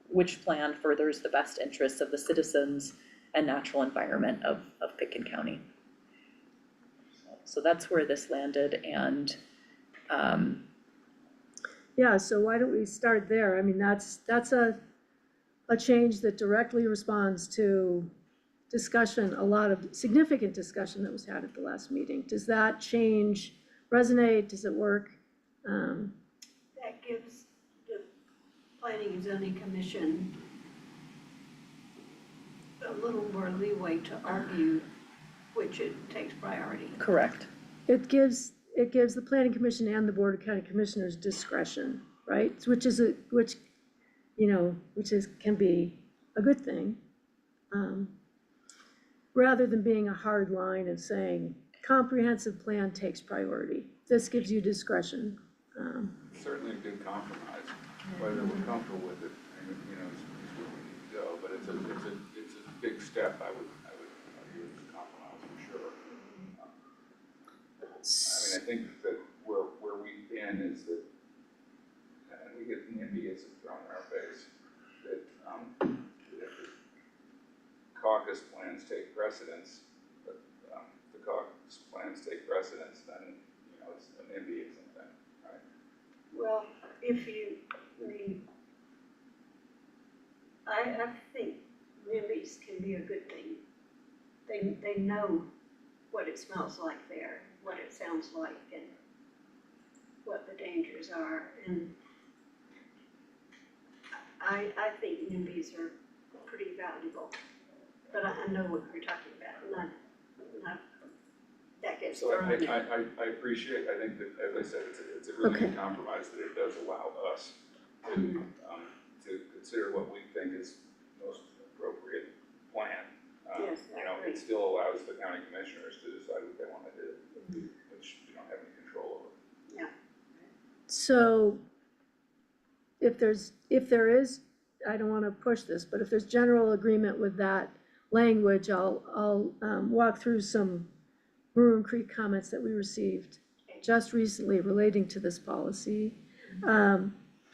which plan furthers the best interests of the citizens and natural environment of Pitkin County. So that's where this landed, and Yeah, so why don't we start there? I mean, that's a change that directly responds to discussion, a lot of significant discussion that was had at the last meeting. Does that change resonate? Does it work? That gives the Planning and Zoning Commission a little more leeway to argue which it takes priority. correct. It gives the planning commission and the board of county commissioners discretion, right? Which can be a good thing. Rather than being a hard line and saying comprehensive plan takes priority. This gives you discretion. Certainly a good compromise, whether we're comfortable with it, and, is where we need to go, but it's a big step, I would argue it's a compromise for sure. I think that where we've been is that, and we get NIMBYs thrown in our face, that, if the caucus plans take precedence, but, the caucus plans take precedence, then, it's an NIMBY or something, right? Well, I think NIMBYs can be a good thing. They know what it smells like there, what it sounds like, and what the dangers are, and I think NIMBYs are pretty valuable, but I know what you're talking about, not that gets So thrown in. I appreciate, I think that, as I said, it's a really good compromise that it does allow us to consider what we think is most appropriate plan. Yes, I agree. It still allows the county commissioners to decide what they want to do, which we don't have any control over. Yeah. So if there is, I don't want to push this, but if there's general agreement with that language, I'll walk through some Maroon Creek comments that we received just recently relating to this policy. There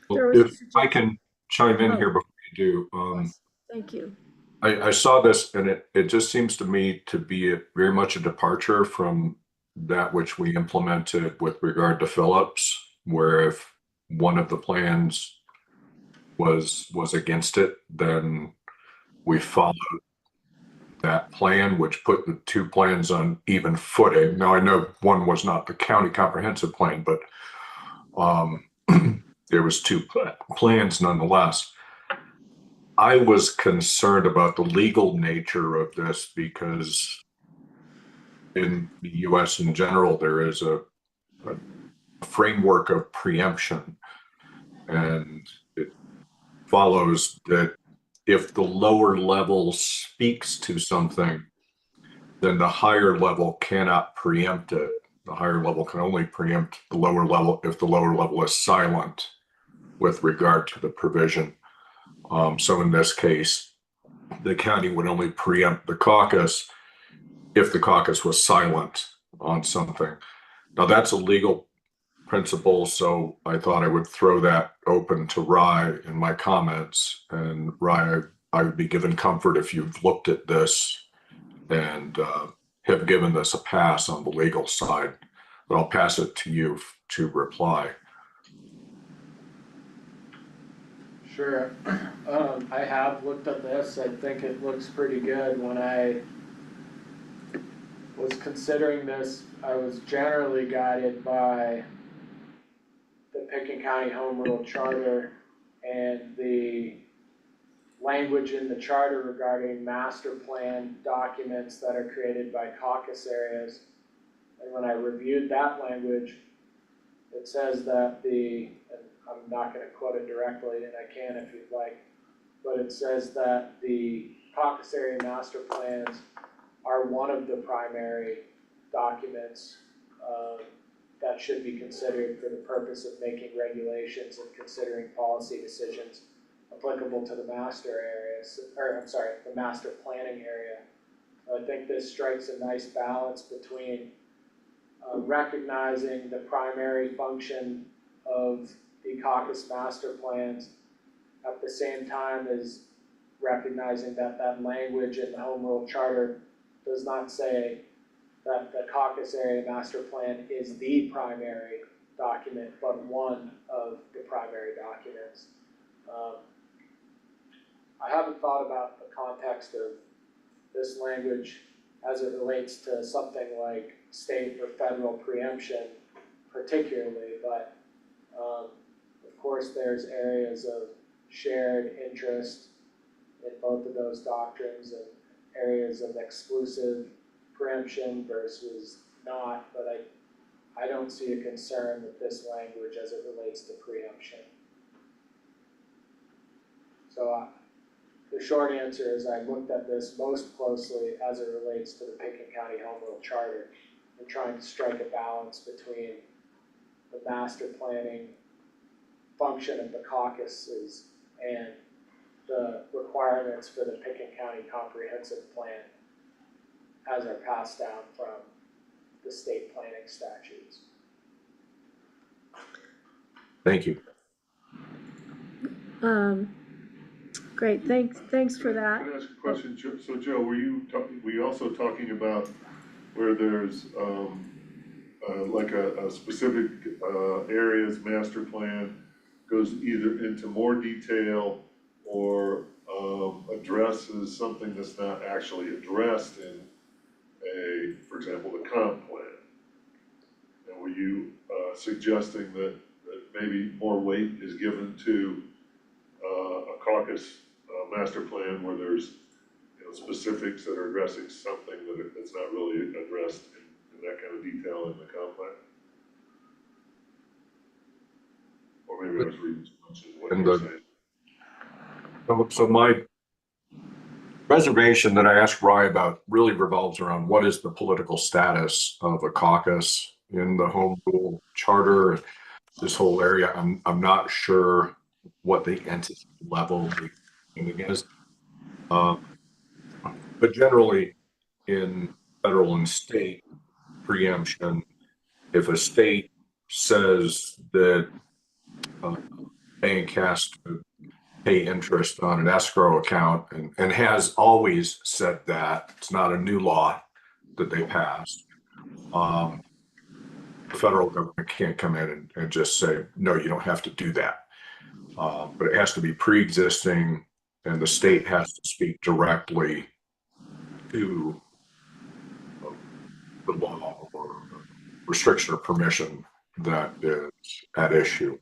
was If I can chime in here before you do. Thank you. I saw this and it just seems to me to be very much a departure from that which we implemented with regard to Phillips, where if one of the plans was against it, then we followed that plan, which put the two plans on even footing. Now I know one was not the county comprehensive plan, but there was two plans nonetheless. I was concerned about the legal nature of this because in the US in general, there is a framework of preemption, and it follows that if the lower level speaks to something, then the higher level cannot preempt it. The higher level can only preempt the lower level if the lower level is silent with regard to the provision. So in this case, the county would only preempt the caucus if the caucus was silent on something. Now that's a legal principle, so I thought I would throw that open to Rye in my comments. And Rye, I would be given comfort if you've looked at this and have given this a pass on the legal side, but I'll pass it to you to reply. Sure. I have looked at this. I think it looks pretty good. When I was considering this, I was generally guided by the Pitkin County Home Rule Charter and the language in the charter regarding master plan documents that are created by caucus areas. And when I reviewed that language, it says that I'm not going to quote it directly, and I can if you'd like, but it says that the caucus area master plans are one of the primary documents that should be considered for the purpose of making regulations and considering policy decisions applicable to the master areas, or I'm sorry, the master planning area. I think this strikes a nice balance between recognizing the primary function of the caucus master plans at the same time as recognizing that that language in the home rule charter does not say that the caucus area master plan is the primary document, but one of the primary documents. I haven't thought about the context of this language as it relates to something like state or federal preemption particularly, but of course there's areas of shared interest in both of those doctrines and areas of exclusive preemption versus not, but I don't see a concern with this language as it relates to preemption. So the short answer is I looked at this most closely as it relates to the Pickens County Home Rule Charter and trying to strike a balance between the master planning function of the caucuses and the requirements for the Pickens County Comprehensive Plan as are passed down from the state planning statutes. Thank you. Great, thanks for that. Can I ask a question? So Joe, were you also talking about where there's like a specific areas master plan goes either into more detail or addresses something that's not actually addressed in for example, the comp plan? And were you suggesting that maybe more weight is given to a caucus master plan where there's specifics that are addressing something that's not really addressed in that kind of detail in the comp plan? Or maybe I was reading too much of what you were saying. So my reservation that I asked Rye about really revolves around what is the political status of a caucus in the home rule charter, this whole area. I'm not sure what the entity level is. But generally in federal and state preemption, if a state says that a bank has to pay interest on an escrow account and has always said that, it's not a new law that they passed, the federal government can't come in and just say, no, you don't have to do that. But it has to be pre-existing and the state has to speak directly to the law or restriction or permission that is at issue.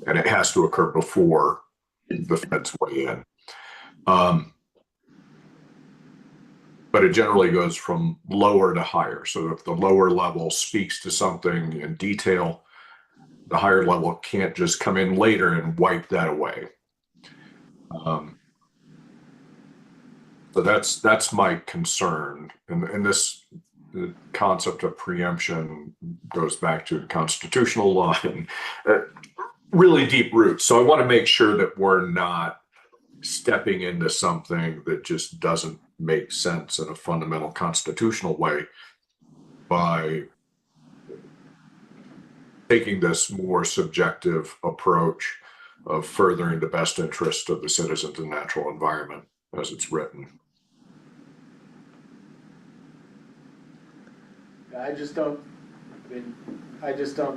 And it has to occur before the feds weigh in. But it generally goes from lower to higher. So if the lower level speaks to something in detail, the higher level can't just come in later and wipe that away. So that's my concern. And this the concept of preemption goes back to constitutional law and really deep roots. So I want to make sure that we're not stepping into something that just doesn't make sense in a fundamental constitutional way by taking this more subjective approach of furthering the best interest of the citizens and natural environment as it's written. I just don't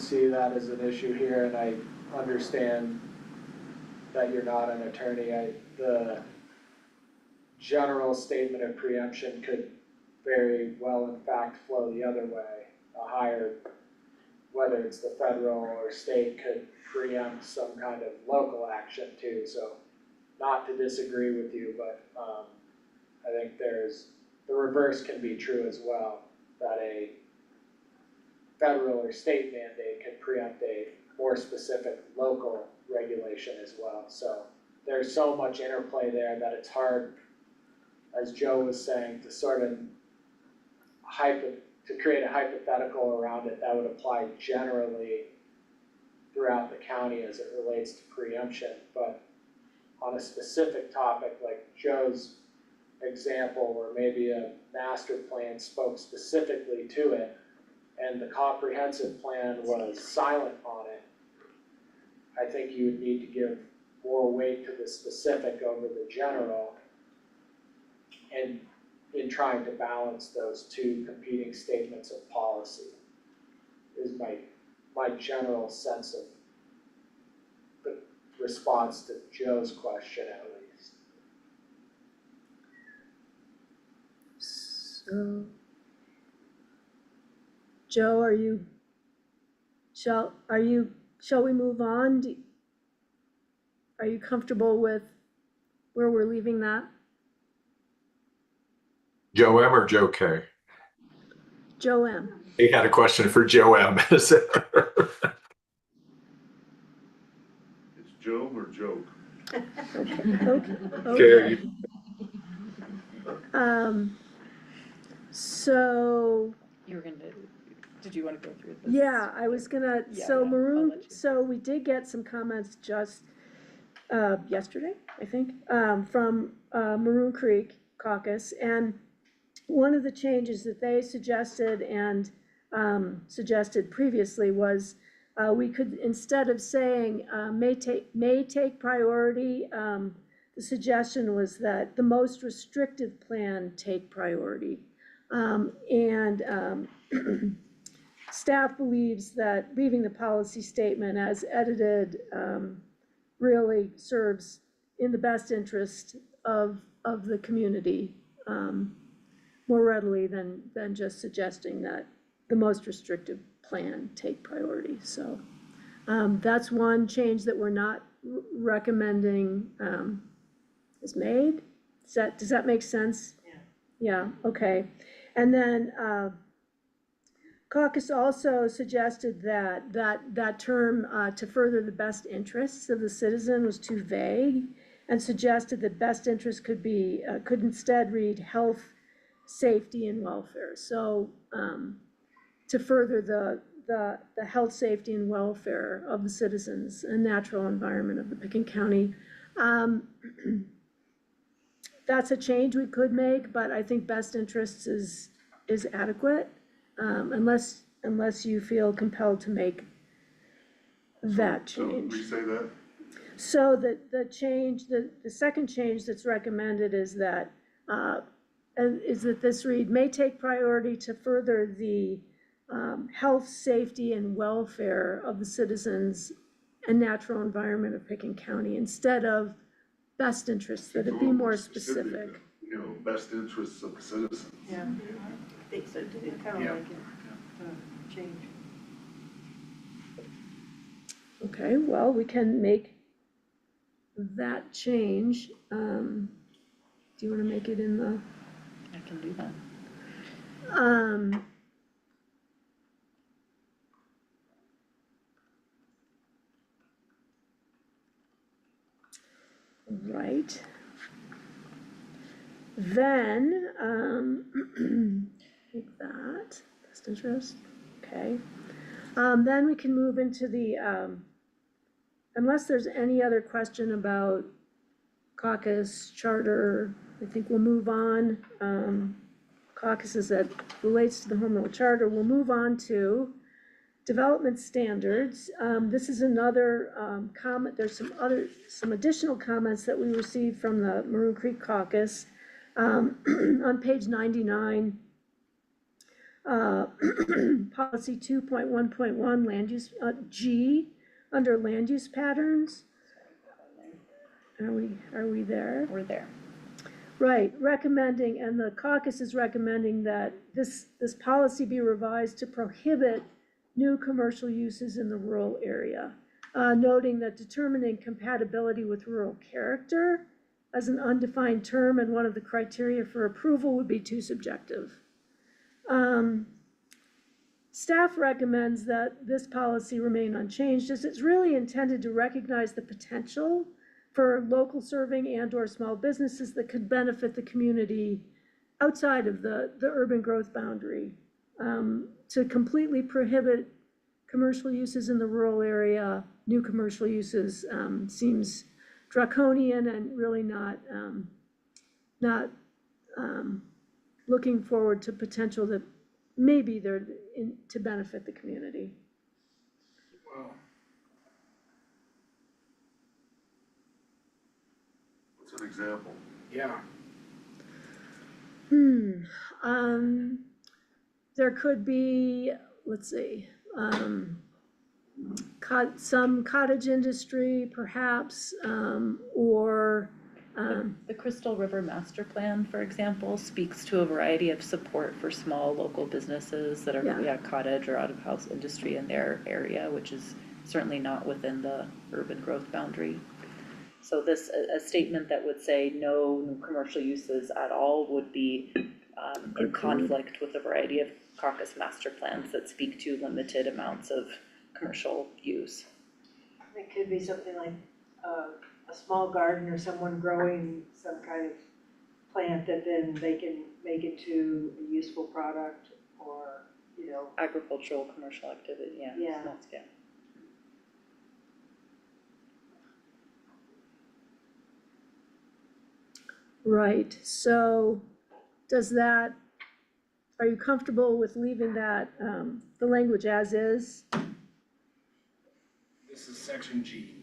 see that as an issue here, and I understand that you're not an attorney. The general statement of preemption could very well in fact flow the other way. A higher, whether it's the federal or state, could preempt some kind of local action too. So not to disagree with you, but I think the reverse can be true as well, that a federal or state mandate can preempt a more specific local regulation as well. So there's so much interplay there that it's hard, as Joe was saying, to sort of to create a hypothetical around it that would apply generally throughout the county as it relates to preemption. But on a specific topic like Joe's example where maybe a master plan spoke specifically to it and the comprehensive plan was silent on it, I think you would need to give more weight to the specific over the general and in trying to balance those two competing statements of policy is my general sense of the response to Joe's question at least. So, Joe, shall we move on? Are you comfortable with where we're leaving that? Joe M or Joe K? Joe M. He had a question for Joe M. It's Joe or joke? Okay. So, You were gonna, did you wanna go through this? yeah, I was gonna, Yeah, so yeah, I'll Maroon, let you. so we did get some comments just yesterday, I think, from Maroon Creek Caucus. And one of the changes that they suggested and suggested previously was we could, instead of saying may take priority, the suggestion was that the most restrictive plan take priority. Staff believes that leaving the policy statement as edited really serves in the best interest of the community more readily than just suggesting that the most restrictive plan take priority. So that's one change that we're not recommending is made. Does that make sense? Yeah, okay. And then caucus also suggested that term to further the best interests of the citizen was too vague, and suggested that best interest could instead read health, safety, and welfare. So to further the health, safety, and welfare of the citizens and natural environment of the Pickens County. That's a change we could make, but I think best interests is adequate, unless you feel compelled to make that change. So we say that? So the change, the second change that's recommended is that this read may take priority to further the health, safety, and welfare of the citizens and natural environment of Pickens County, instead of best interests, that it be more specific. You know, best interests of the citizens. Yeah, I think so too, kind of Yeah. like it, change. Okay, well, we can make that change. Do you wanna make it in the? I can do that. Right. Then, take that, best interest, okay. Then we can move into the, unless there's any other question about caucus charter, I think we'll move on. Caucuses that relates to the home rule charter, we'll move on to development standards. This is another comment. There's some additional comments that we received from the Maroon Creek Caucus. On page 99, policy 2.1.1 land use, G, under land use patterns. Are we there? We're there. Right, recommending, and the caucus is recommending that this policy be revised to prohibit new commercial uses in the rural area, noting that determining compatibility with rural character as an undefined term and one of the criteria for approval would be too subjective. Staff recommends that this policy remain unchanged, as it's really intended to recognize the potential for local serving and/or small businesses that could benefit the community outside of the urban growth boundary. To completely prohibit commercial uses in the rural area, new commercial uses, seems draconian and really not looking forward to potential that may be there to benefit the community. Well, What's an example? yeah, There could be, let's see, some cottage industry perhaps, or, The Crystal River Master Plan, for example, speaks to a variety of support for small local businesses that are, Yeah. cottage or out-of-house industry in their area, which is certainly not within the urban growth boundary. So this, a statement that would say no new commercial uses at all would be in conflict with a variety of caucus master plans that speak to limited amounts of commercial use. It could be something like a small garden or someone growing some kind of plant that then they can make into a useful product or, you know. Agricultural, commercial activity, Yeah. small scale. right, so are you comfortable with leaving that, the language as is? this is section G.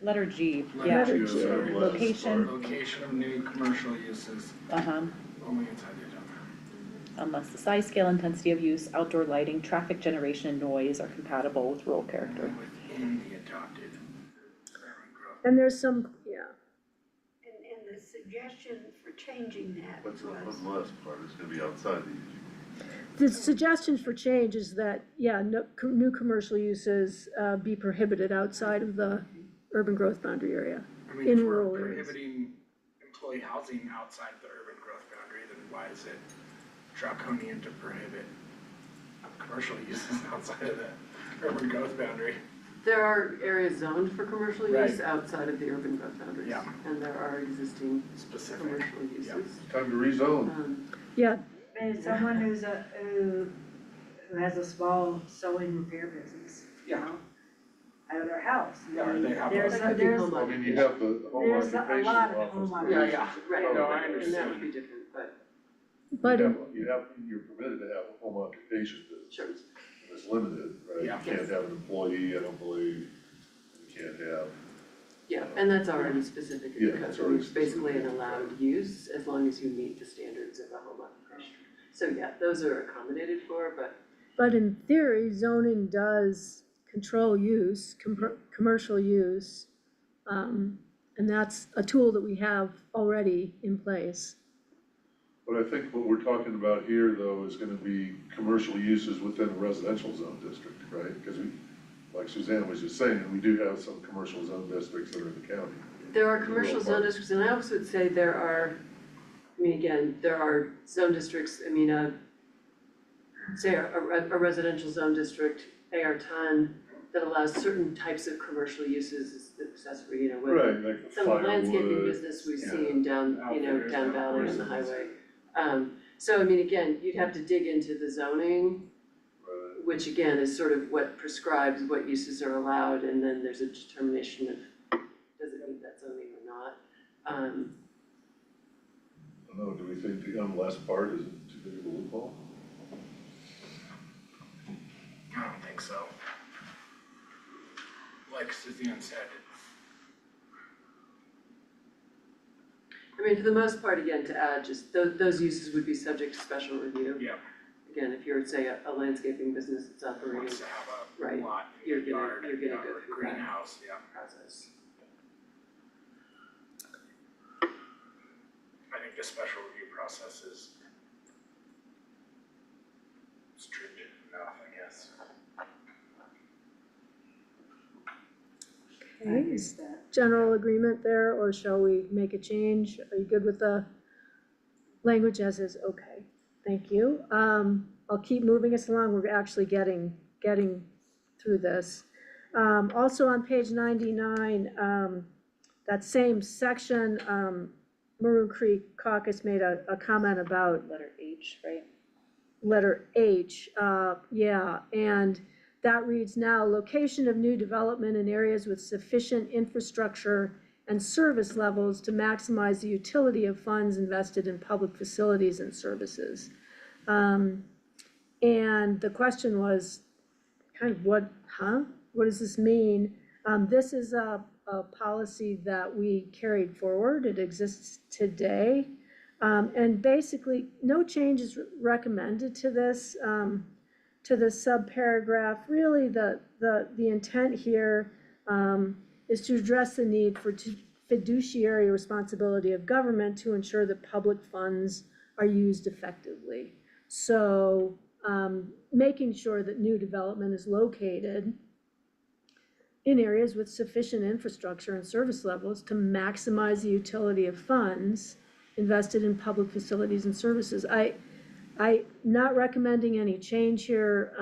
Letter G, Letter yeah, G. Sorry, last location, part. Location of new commercial uses, only inside the zone. unless the size, scale, intensity of use, outdoor lighting, traffic generation, and noise are compatible with rural character. Within the adopted urban growth. And there's some, And the suggestion for changing that What's the was, last part, it's gonna be outside the UG. the suggestion for change is that, new commercial uses, be prohibited outside of the urban growth boundary area. I mean, In if we're rural areas. prohibiting employee housing outside the urban growth boundary, then why is it draconian to prohibit commercial uses outside of the urban growth boundary? There are areas zoned for commercial use Right. outside of the urban growth boundaries. Yeah. And there are existing Specific. commercial uses. Time to rezone. Yeah, And someone who has a small sewing repair business, you know, out of their house. Yeah, or they have There's a- a- That could be there's- home I mean, you have the home There's a occupation lot of office. home for occupation. reasons. Right, No, I and that understand. would be different, but but in, You're permitted to have a home occupation Sure. business, and it's limited, right? You Yeah. can't Yes. have an employee, I don't believe, you can't have, yeah, and that's already specific in Yeah, the code, it's so already it's basically an specific. allowed use as long as you meet the standards of a home occupation. So yeah, those are accommodated for, but in theory, zoning does control use, commercial use. And that's a tool that we have already in place. but I think what we're talking about here, though, is gonna be commercial uses within a residential zone district, right? Because we, like Suzanne was just saying, we do have some commercial zone districts that are in the county. there are commercial zone districts, and I also would say there are, I mean, again, there are zone districts, I mean, say a residential zone district, AR10, that allows certain types of commercial uses as accessory, you know, with Right, like the some landscaping firewood. business we've Yeah. seen down, Outfitters, down Valley on horses. the highway. So I mean, again, you'd have to dig into the zoning, Right. which again is sort of what prescribes what uses are allowed, and then there's a determination of does it meet that zoning or not. I don't know, do we think the unless part is too big of a loophole? I don't think so. Like Suzanne said, I mean, for the most part, again, to add, just those uses would be subject to special review. yeah, Again, if you're, say, a landscaping business that's operating wants to have a Right. lot in You're the gonna- yard, you're gonna yeah, go or through that. greenhouse, yeah. process. I think the special review process is stringent enough, I guess. Okay, is general agreement there, or shall we make a change? Are you good with the language as is? Okay, thank you. I'll keep moving us along, we're actually getting through this. Also on page 99, that same section, Maroon Creek Caucus made a comment about Letter H, right? letter H, and that reads now, location of new development in areas with sufficient infrastructure and service levels to maximize the utility of funds invested in public facilities and services. And the question was kind of what does this mean? This is a policy that we carried forward. It exists today. And basically, no change is recommended to this subparagraph. Really, the intent here is to address the need for fiduciary responsibility of government to ensure that public funds are used effectively. So making sure that new development is located in areas with sufficient infrastructure and service levels to maximize the utility of funds invested in public facilities and services. I not recommending any change here,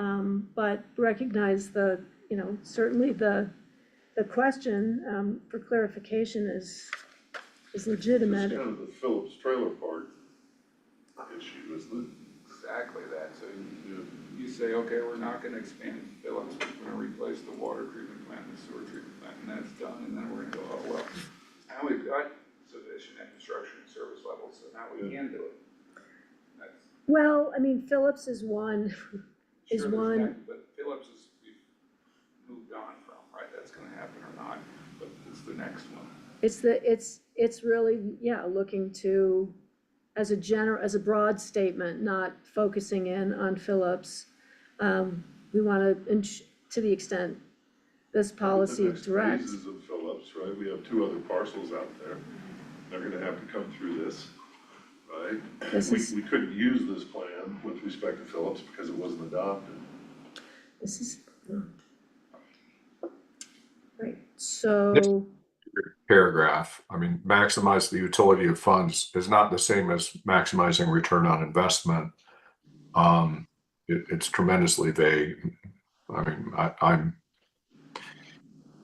but recognize certainly the question for clarification is legitimate. It's kind of the Phillips Trailer Park issue, isn't it? Exactly that, so you say, okay, we're not gonna expand Phillips, we're gonna replace the water treatment plant and the sewer treatment plant, and that's done, and then we're gonna go, oh, well, now we've got sufficient infrastructure and service levels, so now we can do it. That's, Well, I mean, Phillips is one, sure, there's that, but Phillips is, we've moved on from, right, that's gonna happen or not, but it's the next one. it's really, looking to, as a broad statement, not focusing in on Phillips. We wanna, to the extent this policy directs. The next phases of Phillips, right, we have 2 other parcels out there, they're gonna have to come through this, right? We couldn't use this plan with respect to Phillips because it wasn't adopted. This is, right, so. Paragraph, I mean, maximize the utility of funds is not the same as maximizing return on investment. It's tremendously vague. I mean,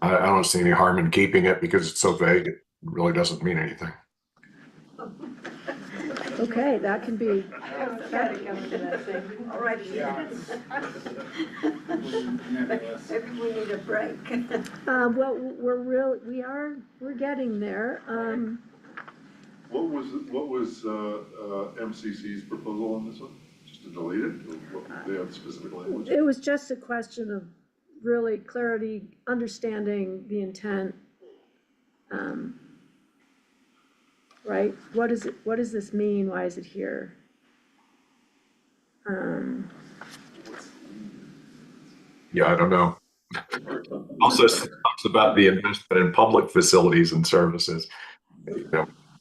I don't see any harm in keeping it because it's so vague, it really doesn't mean anything. Okay, that can be, All right. Maybe we need a break. well, we're getting there. What was MCC's proposal on this one? Just to delete it? Or what, they have specific language? It was just a question of really clarity, understanding the intent. Right, what does this mean, why is it here? Yeah, I don't know. Also talks about the investment in public facilities and services,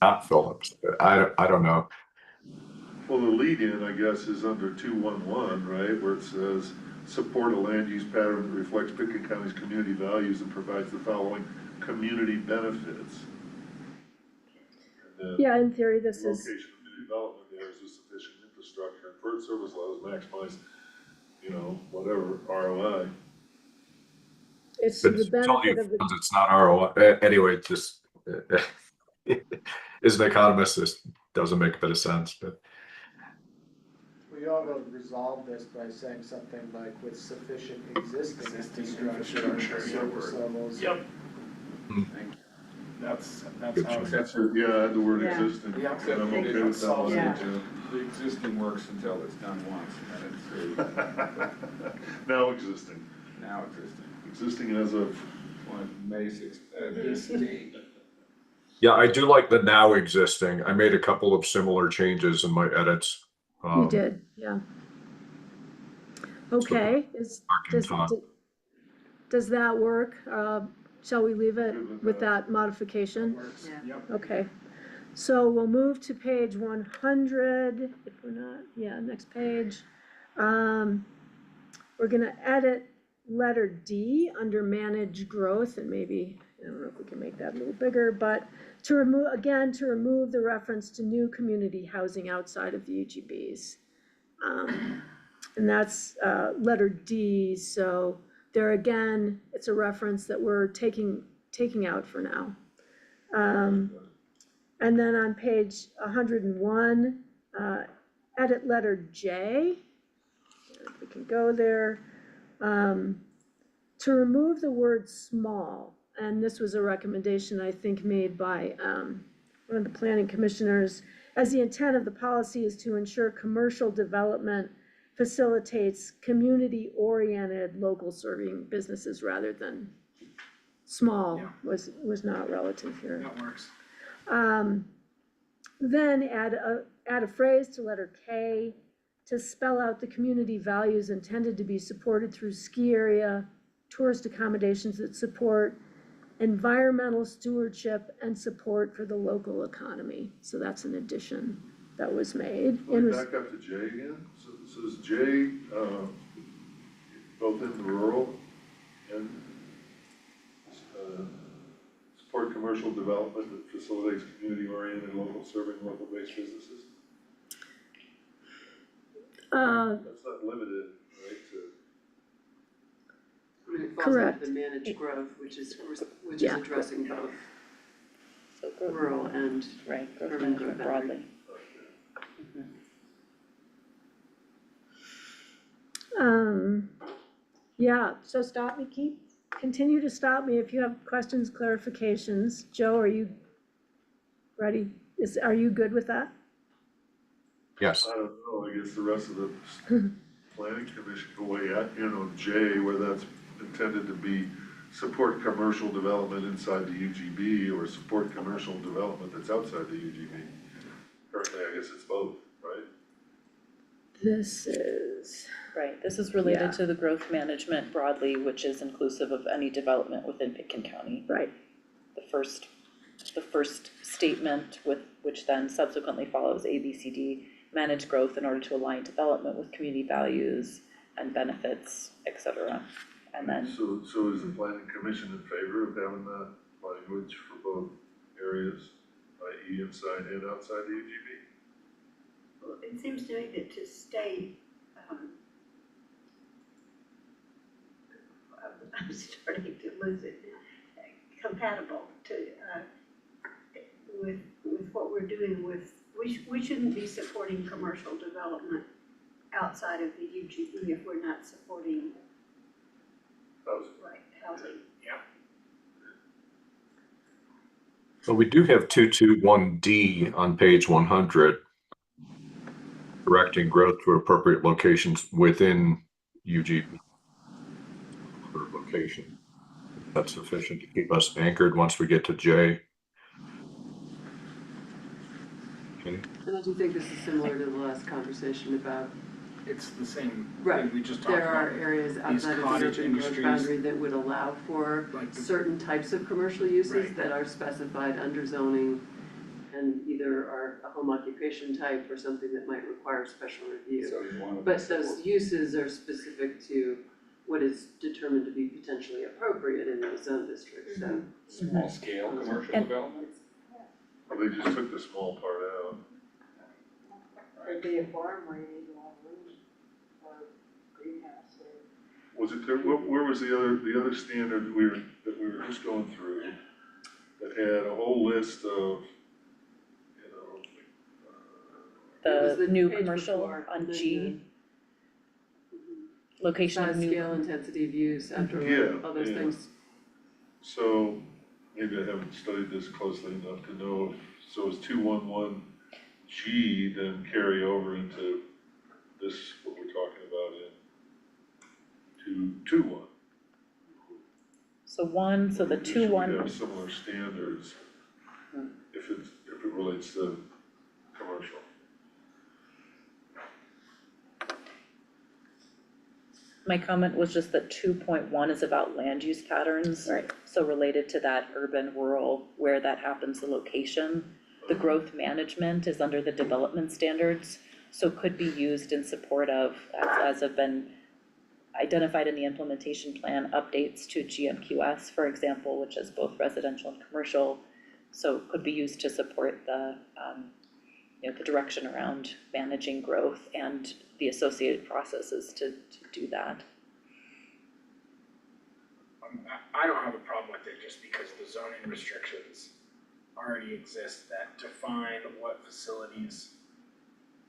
not Phillips. I don't know. Well, the lead-in, I guess, is under 211, right, where it says, support a land use pattern that reflects Pickett County's community values and provides the following community benefits. Yeah, in theory, this is. Location of new development areas with sufficient infrastructure and for service levels maximize, whatever ROI. It's But the benefit of the. it's not ROI. Anyway, it just as an economist, this doesn't make a bit of sense, but. We ought to resolve this by saying something like with sufficient existing infrastructure and service levels. Yep. Hmm. That's Good how choice. it's. Yeah, the word Yeah. existing, and Yeah. I'm okay with that one, Yeah. too. The existing works until it's done once, and then it's Now existing, now existing. existing as of, On May 6th, this date. Yeah, I do like the now existing. I made a couple of similar changes in my edits. You did, yeah. Okay, does that work? Shall we leave it with that modification? Yeah. Okay, so we'll move to page 100, if we're not, next page. We're gonna edit letter D under manage growth, and maybe, I don't know if we can make that a little bigger, but to remove the reference to new community housing outside of the HEBs. And that's letter D, so there again, it's a reference that we're taking out for now. And then on page 101, edit letter J, if we can go there, to remove the word small and this was a recommendation, I think, made by, one of the planning commissioners, as the intent of the policy is to ensure commercial development facilitates community-oriented, local serving businesses rather than small, Yeah. was not relative here. That works. Then add a phrase to letter K to spell out the community values intended to be supported through ski area, tourist accommodations that support environmental stewardship and support for the local economy. So that's an addition that was made. Let me back up to J again. So is J, both in the rural and, support commercial development that facilitates community-oriented, local serving, local-based businesses? That's not limited, right, to. I mean, it falls Correct. under the managed growth, which is Yeah. addressing both So growth, rural and right, growth urban management growth boundary. broadly. Yeah, so continue to stop me if you have questions, clarifications. Joe, are you ready? Are you good with that? Yes. I don't know, I guess the rest of the planning commission can weigh in J, where that's intended to be support commercial development inside the UGB or support commercial development that's outside the UGB. Currently, I guess it's both, right? This is, Right, this is Yeah. related to the growth management broadly, which is inclusive of any development within Pitkin County. right, The first statement with, which then subsequently follows ABCD, manage growth in order to align development with community values and benefits, et cetera. And then, So is the planning commission in favor of having that language for both areas, i.e. inside and outside the UGB? Well, it seems to me that to stay, I'm starting to lose it, compatible to, with what we're doing with, we shouldn't be supporting commercial development outside of the UGB if we're not supporting, right, housing. So we do have 221D on page 100, directing growth to appropriate locations within UGB. Per location. That's sufficient to keep us anchored once we get to J. Okay. And I do think this is similar to the last conversation about, It's the same Right. thing we just talked there are about. areas outside of the cottage urban growth industries. boundary that would allow for Like the- certain types of commercial uses Right. that are specified under zoning and either are a home occupation type or something that might require special review. So you want to. But those uses are specific to what is determined to be potentially appropriate in the zone district, so. Small scale commercial And- development? Well, they just took the small part out. Could be a farm where you need a lot of room, or greenhouse, or. Was it there, where was the other standard that we were just going through that had a whole list of, It was the the new page commercial before, on and then G, location of size, new. scale, intensity of use, outdoor, Yeah, all those yeah. things. So, maybe I haven't studied this closely enough to know if, so is 211G then carry over into this, what we're talking about in 221? So the Should 2-1. we have similar standards if it relates to commercial? My comment was just that 2.1 is about land use patterns. Right. So related to that urban, rural, where that happens, the location. The growth management is under the development standards, so could be used in support of, as have been identified in the implementation plan, updates to GMQS, for example, which is both residential and commercial. So could be used to support the, the direction around managing growth and the associated processes to do that. I don't have a problem with it just because the zoning restrictions already exist that define what facilities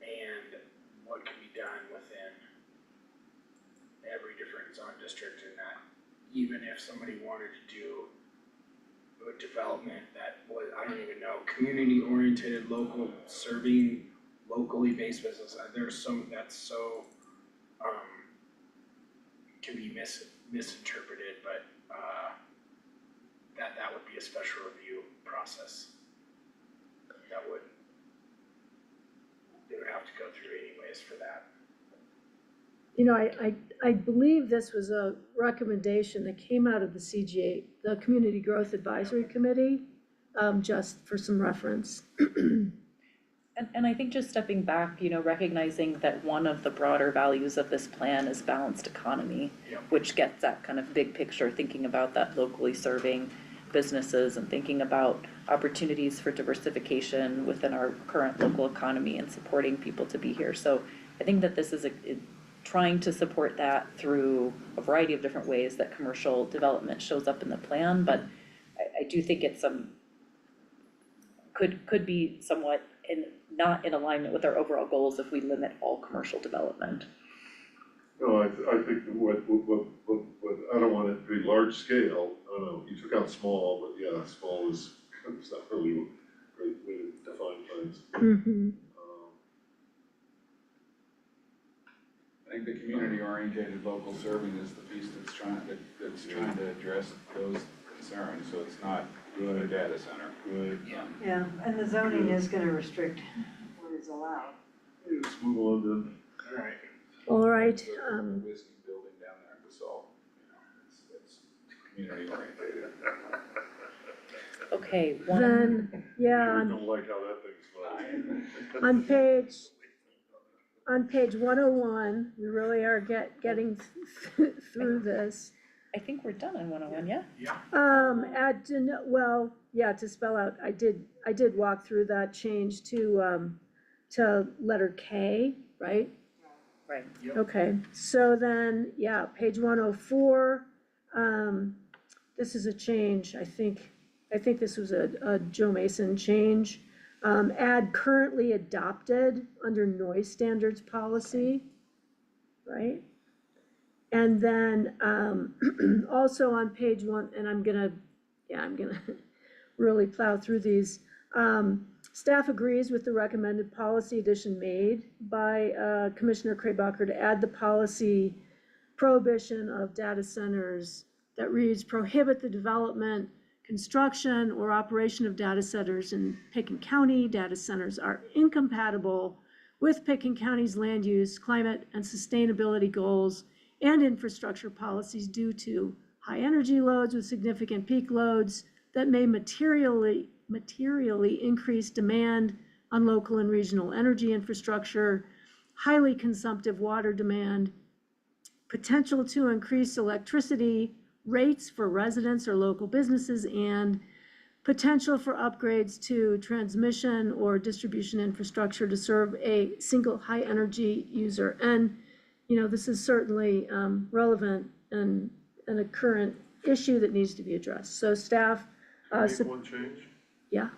and what can be done within every different zone district, and that even if somebody wanted to do development that was, I don't even know, community oriented, local, serving locally based business. There's some, that's so, can be misinterpreted, but, that would be a special review process. They would have to go through anyways for that. You know, I believe this was a recommendation that came out of the CGA, the Community Growth Advisory Committee, just for some reference. And I think just stepping back, you know, recognizing that one of the broader values of this plan is balanced economy, Yep. which gets that kind of big picture, thinking about that locally serving businesses and thinking about opportunities for diversification within our current local economy and supporting people to be here. So I think that this is trying to support that through a variety of different ways that commercial development shows up in the plan, but I do think it's could be somewhat not in alignment with our overall goals if we limit all commercial development. No, I think that what, I don't want it to be large scale, I don't know, you took out small, but yeah, small is not really a great way to define things. Mm-hmm. I think the community-oriented local serving is the piece that's trying to address those concerns, so it's not a data center. Right. Yeah, and the zoning is gonna restrict what is allowed. Let's move on then. Alright. All right, The whiskey building down there in Basalt, you know, it's community-oriented. Okay, then, yeah, I don't like how that thing's going. on page 101, we really are getting through this. I think we're done on 101, yeah? To spell out, I did walk through that change to letter K, right? Right. Yep. Okay, so then, yeah, page 104, this is a change, I think this was a Joe Mason change. Add currently adopted under noise standards policy, right? And then, also on page 1, and I'm gonna really plow through these. Staff agrees with the recommended policy addition made by Commissioner Kraybacher to add the policy prohibition of data centers that reads prohibit the development, construction, or operation of data centers in Pickens County. Data centers are incompatible with Pickens County's land use, climate, and sustainability goals and infrastructure policies due to high energy loads with significant peak loads that may materially increase demand on local and regional energy infrastructure, highly consumptive water demand, potential to increase electricity rates for residents or local businesses, and potential for upgrades to transmission or distribution infrastructure to serve a single high energy user. And, you know, this is certainly relevant and a current issue that needs to be addressed. So staff, Make one change? yeah,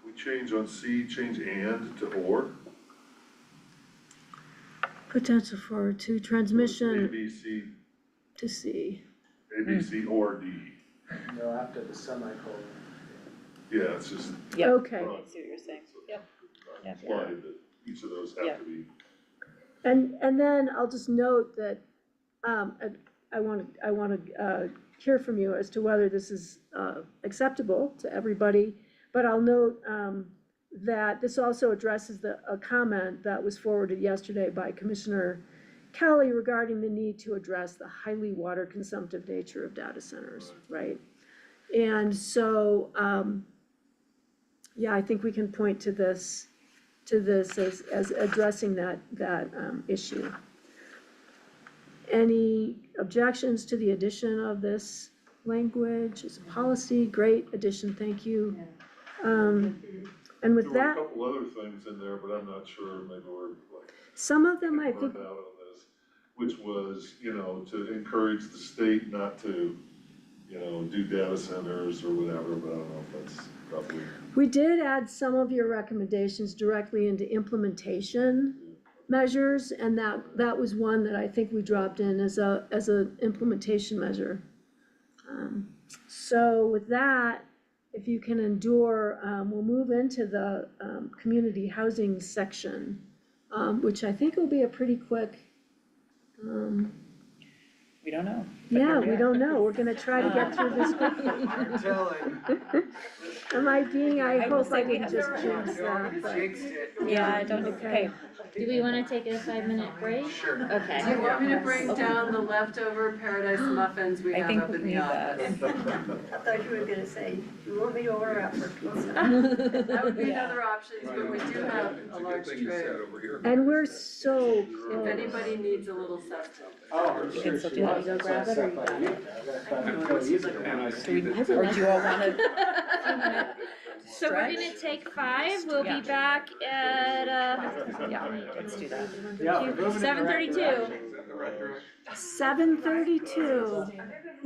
We change on C, change and to or. potential for to transmission A, B, C, to C. A, B, C, or D. No, after the semicolon. Yeah, it's just. Yep. Okay. I see what you're saying, yep. Yeah. Implied that each of those have to be. And then I'll just note that, I wanna hear from you as to whether this is, acceptable to everybody. But I'll note, that this also addresses a comment that was forwarded yesterday by Commissioner Kelly regarding the need to address the highly water consumptive nature of data centers, right? And so, yeah, I think we can point to this as addressing that issue. Any objections to the addition of this language as a policy? Great addition, thank you. And with There were a that, couple other things in there, but I'm not sure, maybe we're like. some of them I think, burned out on this, which was, you know, to encourage the state not to, you know, do data centers or whatever, but I don't know if that's probably. we did add some of your recommendations directly into implementation measures, and that was one that I think we dropped in as a implementation measure. So with that, if you can endure, we'll move into the, community housing section, which I think will be a pretty quick, We don't know. but yeah, here we are. don't know, we're gonna try to get through this quickly. I'm telling. Am I being, I I will hope I say we didn't have just no jinx You already that, but. jinxed it. Yeah, I don't, okay, Do we wanna take a 5-minute break? Sure. Okay. Do you want me to bring down the leftover Paradise muffins we I have think up we in the need that. office? I thought you were gonna say, you want me to order out for pizza? That would be Yeah. another option, but we do have It's a good large thing you tray. sat over here. And we're so If close. anybody needs a little substance. Oh, I'm You sure can still she do that. wants Go grab it or you stuff got like it? And I do see we, that. or do you all wanna? So we're gonna take 5, we'll Yeah. be back at, Yeah, let's do that. Yeah, we're moving in the right 7:32. direction. 7:32,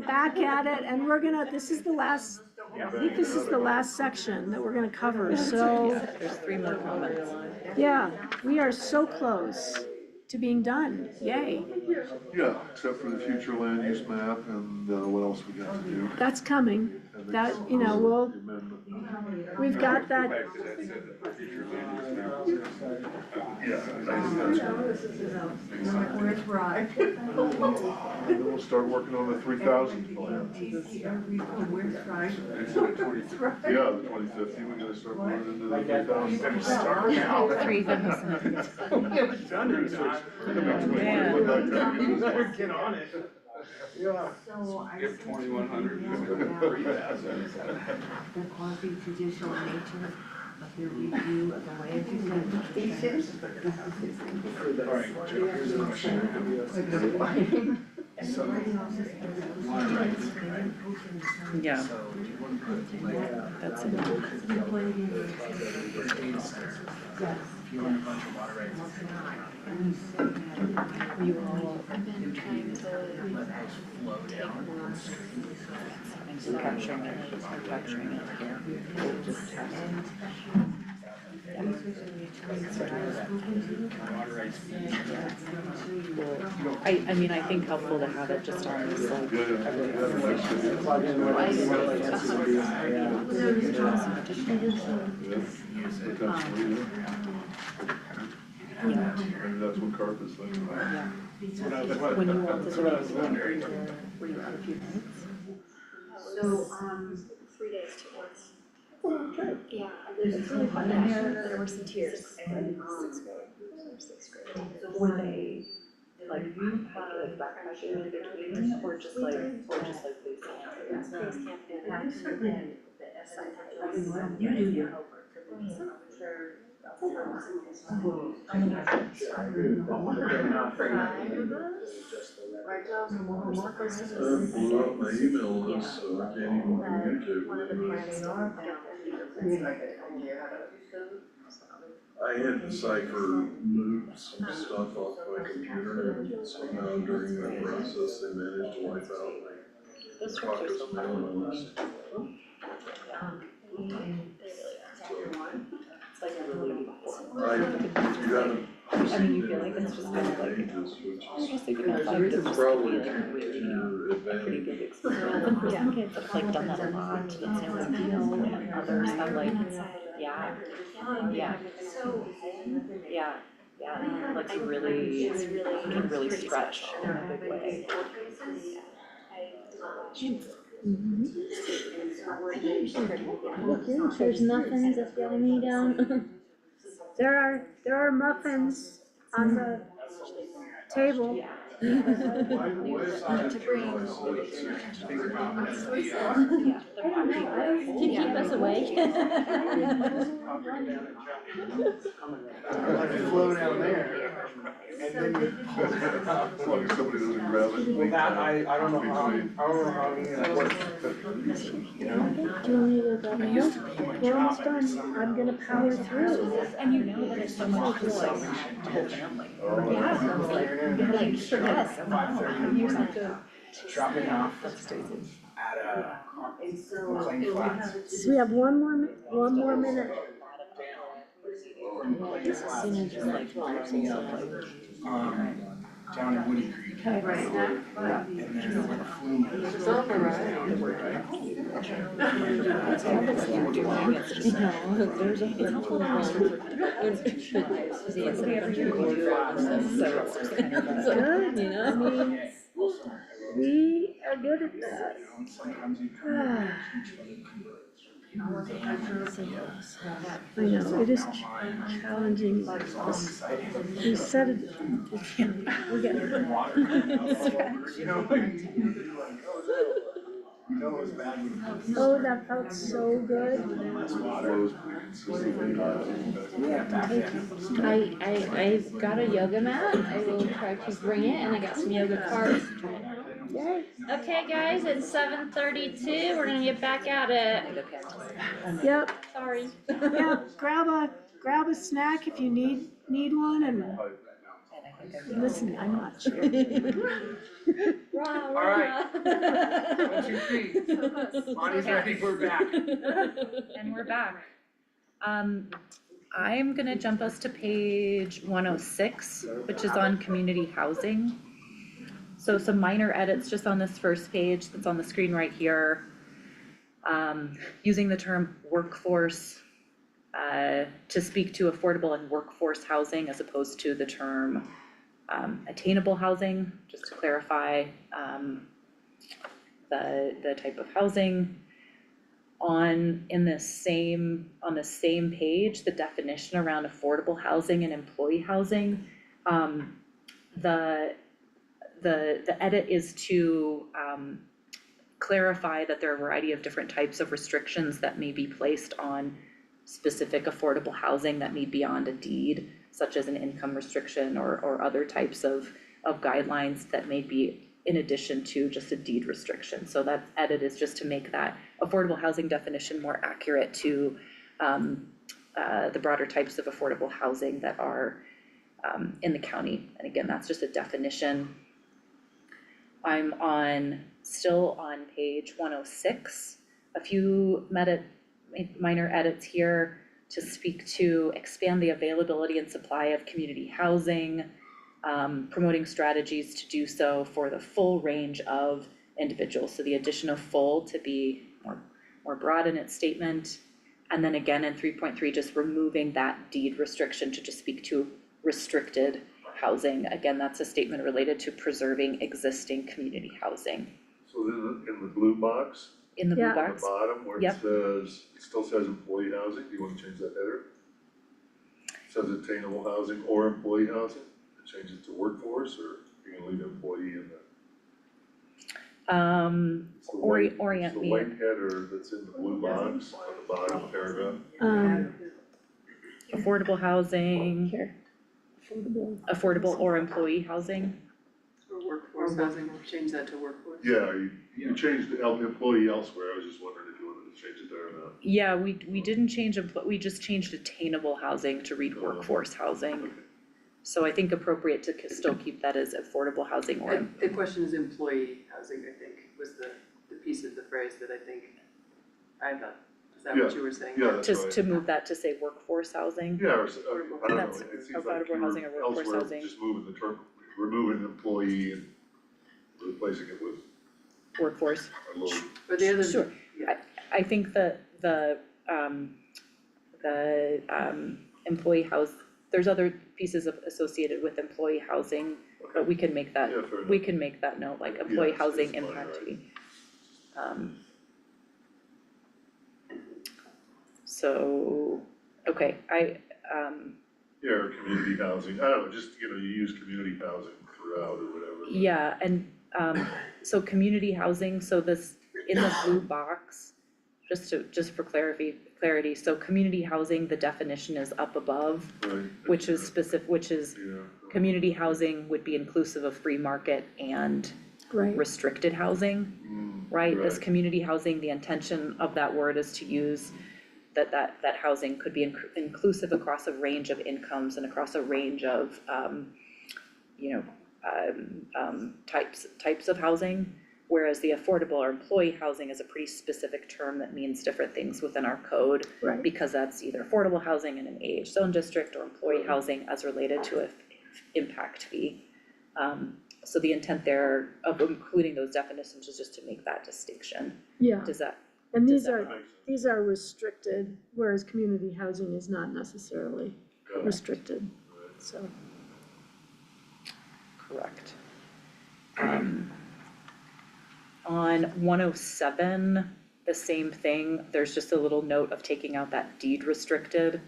back at it, and we're gonna, this is the last, I think this is the last section that we're gonna cover, so, Yeah, there's 3 more comments. yeah, we are so close to being done, yay. Yeah, except for the future land use map and what else we got to do. That's coming, And that, the- you know, we'll, the amendment. we've got that, Right, 'cause that's it, the future land use map. Yeah, I think that's good. And then we'll start working on the 3,000 plan. It's the 25th. Yeah, the 2050, we gotta start moving into the 3,000. Start now. 3,000. We haven't done it, John. Yeah. Better get on it. Yeah. Skip 2,100, just go to 3,000. The quasi-judicial nature of the review of the land use applications. All right, Joe, here's a motion. So, water rights, right? Yeah, So, do you want to put like, that's it it. pertains there. If you want a bunch of water rights. You all, I've been trying to. Let those flow down. I'm still capturing it, I'm capturing it here. Water rights. I mean, I think helpful to have it just on this like. Yeah, yeah. Plug in what it's- Potentially, yeah. Maybe that's what CARP is thinking. Yeah. When When you wanted to, were you out a few minutes? So, 3 days, 2 months. Yeah, it's really fun. There were some tears. Sixth grade. so when they, Like, backpacking in between, or just like base camp? you do your homework. Blew up my email list, so I can't even communicate with you. I had to cipher moves some stuff off my computer, and somehow during that process, they managed to wipe out Those my trips are so Caucus fun. mail list. It's like a really. You haven't I mean, you feel like it's just kind of like, pages, which you're is just thinking outside, it's just probably like to your a pretty advantage. big experience. And for some kids that have like done that a lot, that's San Francisco, and others have like, yeah, like to really, can really stretch in a big way. Look, there's muffins if you me down. there are muffins on the table. To bring. To keep us awake. Like flow down there. And then you pull it up. As long as somebody doesn't grab it. Well, that, I don't know how, that works. You know? Do you want me to grab I a used milk? to be my We're almost job. done, I'm gonna power through. And you know that it's so much joy to the whole family. Yeah. Like, for us, and wow, 5:30 years ago. Dropping off That's crazy. at a And so McLean we Flats. have So we have one more minute. McLean As soon as Flats. it's like 12, so it's like. down in Woody Creek. Okay. Right. And then where the flume is. It's all variety. No, there's a handful of ones. Good, You I know? mean, we are good at that. Sometimes you I know, it is challenging, we said it, we're getting there. You know it's bad when it comes. Oh, that felt so good. Flows pretty consistently. I got a yoga mat, I will try to bring it, and I got some yoga cards. Yay. Okay, guys, it's 7:32, we're gonna get back at it. Yep, Sorry. yeah, grab a snack if you need one, and listen, I'm not sure. Rah, All right. rah. 1, 2, 3. Monty's ready, we're back. And we're back. I'm gonna jump us to page 106, which is on community housing. So some minor edits just on this first page that's on the screen right here. Using the term workforce to speak to affordable and workforce housing as opposed to the term attainable housing, just to clarify the type of housing. On the same page, the definition around affordable housing and employee housing, the edit is to clarify that there are a variety of different types of restrictions that may be placed on specific affordable housing that may be beyond a deed, such as an income restriction or other types of guidelines that may be in addition to just a deed restriction. So that edit is just to make that affordable housing definition more accurate to the broader types of affordable housing that are in the county. And again, that's just a definition. I'm still on page 106, a few minor edits here to speak to expand the availability and supply of community housing, promoting strategies to do so for the full range of individuals. So the addition of full to be more broad in its statement. And then again in 3.3, just removing that deed restriction to just speak to restricted housing. Again, that's a statement related to preserving existing community housing. So then in the blue box, In the blue Yeah. on the box, bottom where it Yep. says, it still says employee housing, do you wanna change that header? It says attainable housing or employee housing, change it to workforce, or you gonna leave employee in there? It's the white- orient it's me. the white header that's in the blue box on the bottom paragraph. Affordable housing, Here. affordable or employee housing. Or workforce housing, we'll change that to workforce. Yeah, you changed the employee elsewhere, I was just wondering if you wanted to change it there or not. Yeah, we didn't change, we just changed attainable housing to read workforce housing. So I think appropriate to still keep that as affordable housing or, The question is employee housing, I think, was the piece of the phrase that I think I thought, is that what you were saying? Yeah, that's right. to move that to say workforce housing. Yeah, or, I don't know, That's it seems like affordable you housing were or workforce elsewhere, housing. just moving the term, removing employee and replacing it with Workforce. a little. Or the other. Sure. Yeah. I think that the employee there's other pieces associated with employee housing, but we can make that, Yeah, fair enough. we can make that note, like employee it's housing fine, impact right. fee. So, okay, Yeah, or community housing, I don't know, just, you you use community housing throughout or whatever. yeah, and so community housing, so this, in the blue box, just for clarity, so community housing, the definition is up above, Right. which is specific, which is Yeah. community housing would be inclusive of free market and Right, restricted housing, right? This Right. community housing, the intention of that word is to use that housing could be inclusive across a range of incomes and across a range of types of housing. Whereas the affordable or employee housing is a pretty specific term that means different things within our code. right. Because that's either affordable housing in an age zone district or employee housing as related to a impact fee. So the intent there of including those definitions is just to make that distinction. Yeah, Does that, and does these that are, help? these are restricted, whereas community housing is not necessarily restricted, so. Correct. On 107, the same thing, there's just a little note of taking out that deed restricted,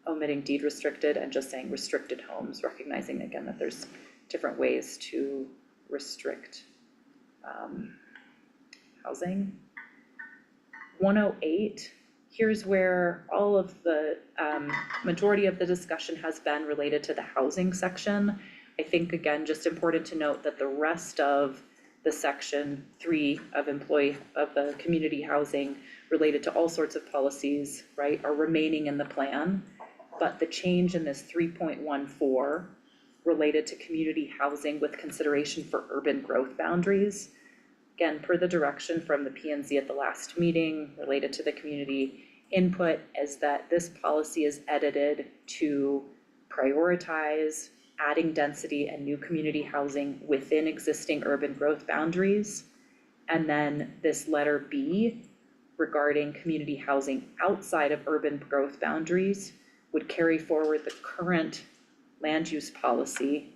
omitting deed restricted and just saying restricted homes, recognizing again that there's different ways to restrict housing. 108, here's where all of the majority of the discussion has been related to the housing section. I think again, just important to note that the rest of the section 3 of the community housing related to all sorts of policies, right, are remaining in the plan. But the change in this 3.14 related to community housing with consideration for urban growth boundaries. Again, per the direction from the P&Z at the last meeting related to the community input, is that this policy is edited to prioritize adding density and new community housing within existing urban growth boundaries. And then this letter B regarding community housing outside of urban growth boundaries would carry forward the current land use policy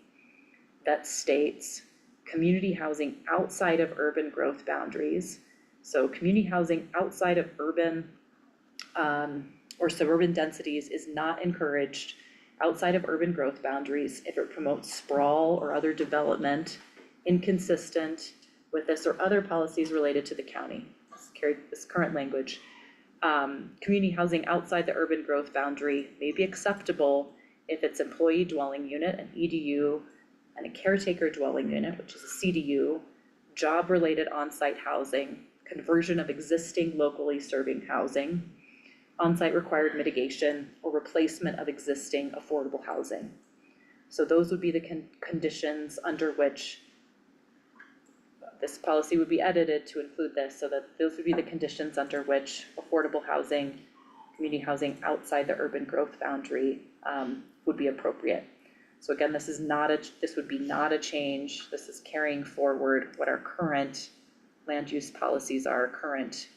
that states community housing outside of urban growth boundaries. So community housing outside of urban or suburban densities is not encouraged outside of urban growth boundaries if it promotes sprawl or other development inconsistent with this or other policies related to the county. Carry this current language. Community housing outside the urban growth boundary may be acceptable if it's employee dwelling unit, an EDU, and a caretaker dwelling unit, which is a CDU, job-related on-site housing, conversion of existing locally serving housing, on-site required mitigation, or replacement of existing affordable housing. So those would be the conditions under which this policy would be edited to include this, so that those would be the conditions under which affordable housing, community housing outside the urban growth boundary would be appropriate. So again, this would be not a change. This is carrying forward what our current land use policies are, current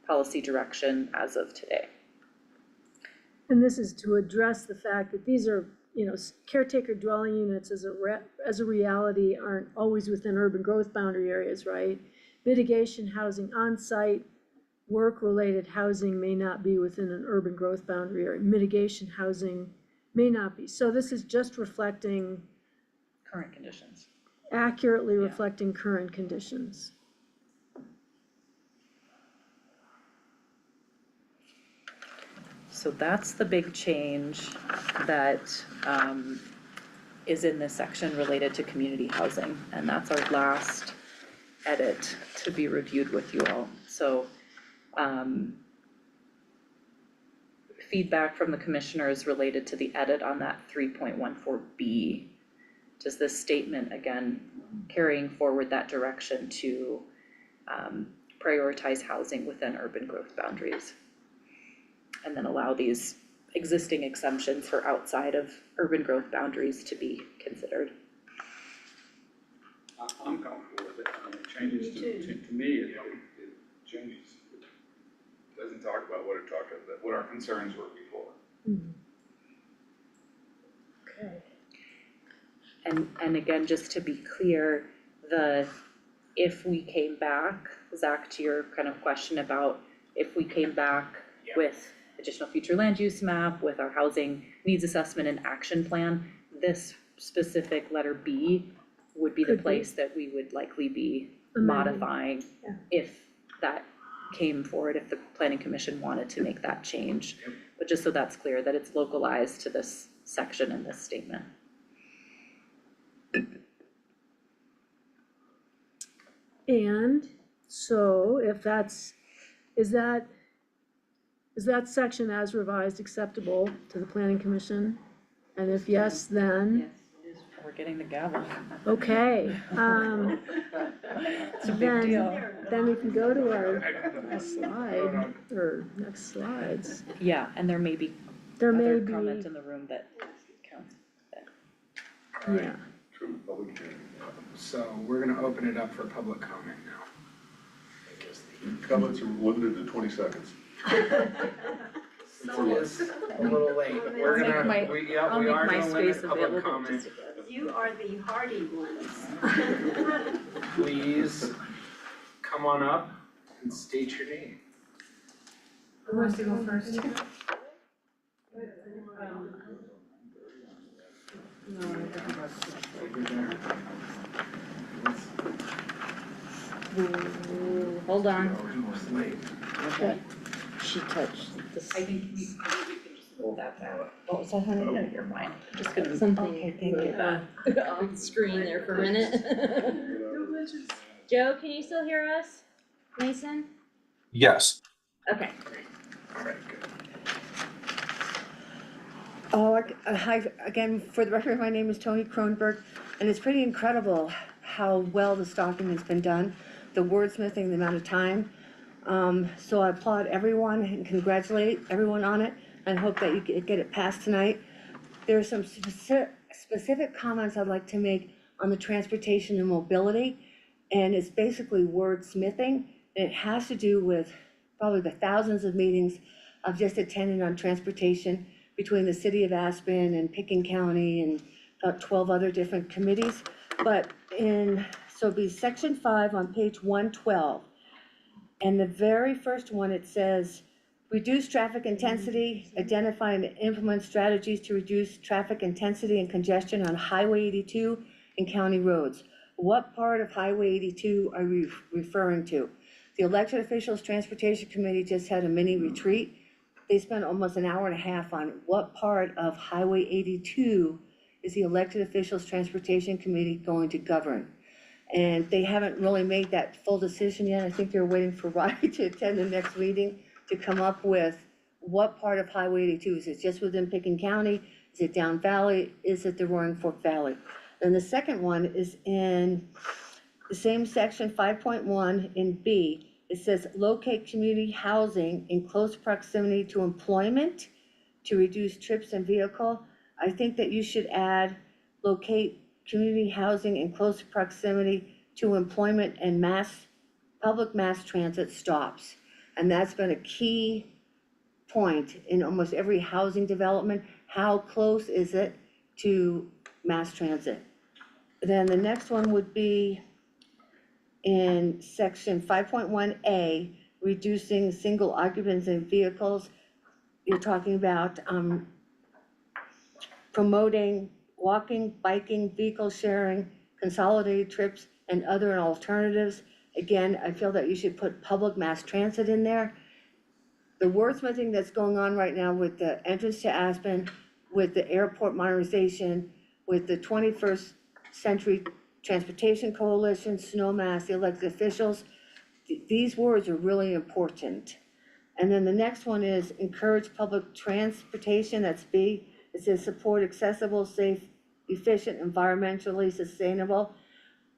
policy direction as of today. And this is to address the fact that these are, caretaker dwelling units as a reality aren't always within urban growth boundary areas, right? Mitigation housing on-site, work-related housing may not be within an urban growth boundary area. Mitigation housing may not be. So this is just reflecting, Current conditions. accurately reflecting current conditions. So that's the big change that is in this section related to community housing, and that's our last edit to be reviewed with you all. So feedback from the commissioners related to the edit on that 3.14B. Does this statement, again, carrying forward that direction to prioritize housing within urban growth boundaries? And then allow these existing exemptions for outside of urban growth boundaries to be considered. I'm comfortable with it. I mean, it changes to me, it changes. It doesn't talk about what our concerns were before. Okay. And again, just to be clear, if we came back, Zach, to your kind of question about if we came back with additional future land use map, with our housing needs assessment and action plan, this specific letter B would be the place that we would likely be modifying if that came forward, if the planning commission wanted to make that change. But just so that's clear, that it's localized to this section in this statement. And so if is that section as revised acceptable to the planning commission? And if yes, then, We're getting the gavel. okay. It's a big deal. Then we can go to our slide, or next slides. Yeah, and there may be There may other be, comments in the room that counts. yeah. True. public hearing. So we're gonna open it up for public comment now. I guess Comments are limited to 20 seconds. Since it is a little late, we're I'll gonna, make we I'll are make my gonna limit space public available comment. just a bit. You are the hardy ones. Please come on up and state your name. Who wants to go first? Over there. Ooh, hold on, It's late. okay. She touched the. I think we can just hold that back. What was that, honey? No, you're fine. Just gonna. Something Okay, thank you. off the screen there for a minute. Joe, can you still hear us? Mason? Yes. Okay. Alright, good. Hi, again, for the record, my name is Toni Kronberg, and it's pretty incredible how well this document's been done, the wordsmithing, the amount of time. So I applaud everyone and congratulate everyone on it, and hope that you get it passed tonight. There are some specific comments I'd like to make on the transportation and mobility, and it's basically wordsmithing. And it has to do with probably the thousands of meetings I've just attended on transportation between the city of Aspen and Pickens County and about 12 other different committees. But so it'd be section 5 on page 112. And the very first one, it says, reduce traffic intensity, identify and implement strategies to reduce traffic intensity and congestion on Highway 82 and county roads. What part of Highway 82 are you referring to? The elected officials transportation committee just had a mini retreat. They spent almost an hour and a half on what part of Highway 82 is the elected officials transportation committee going to govern. And they haven't really made that full decision yet. I think they're waiting for Roddy to attend the next meeting to come up with what part of Highway 82. Is it just within Pickens County? Is it down valley? Is it the Roaring Fork Valley? Then the second one is in the same section, 5.1 in B. It says locate community housing in close proximity to employment to reduce trips and vehicle. I think that you should add locate community housing in close proximity to employment and public mass transit stops. And that's been a key point in almost every housing development. How close is it to mass transit? Then the next one would be in section 5.1A, reducing single occupants in vehicles. You're talking about promoting walking, biking, vehicle sharing, consolidated trips, and other alternatives. Again, I feel that you should put public mass transit in there. The wordsmithing that's going on right now with the entrance to Aspen, with the airport modernization, with the 21st Century Transportation Coalition, Snowmass, the elected officials, these words are really important. And then the next one is encourage public transportation, that's B. It says support accessible, safe, efficient, environmentally sustainable.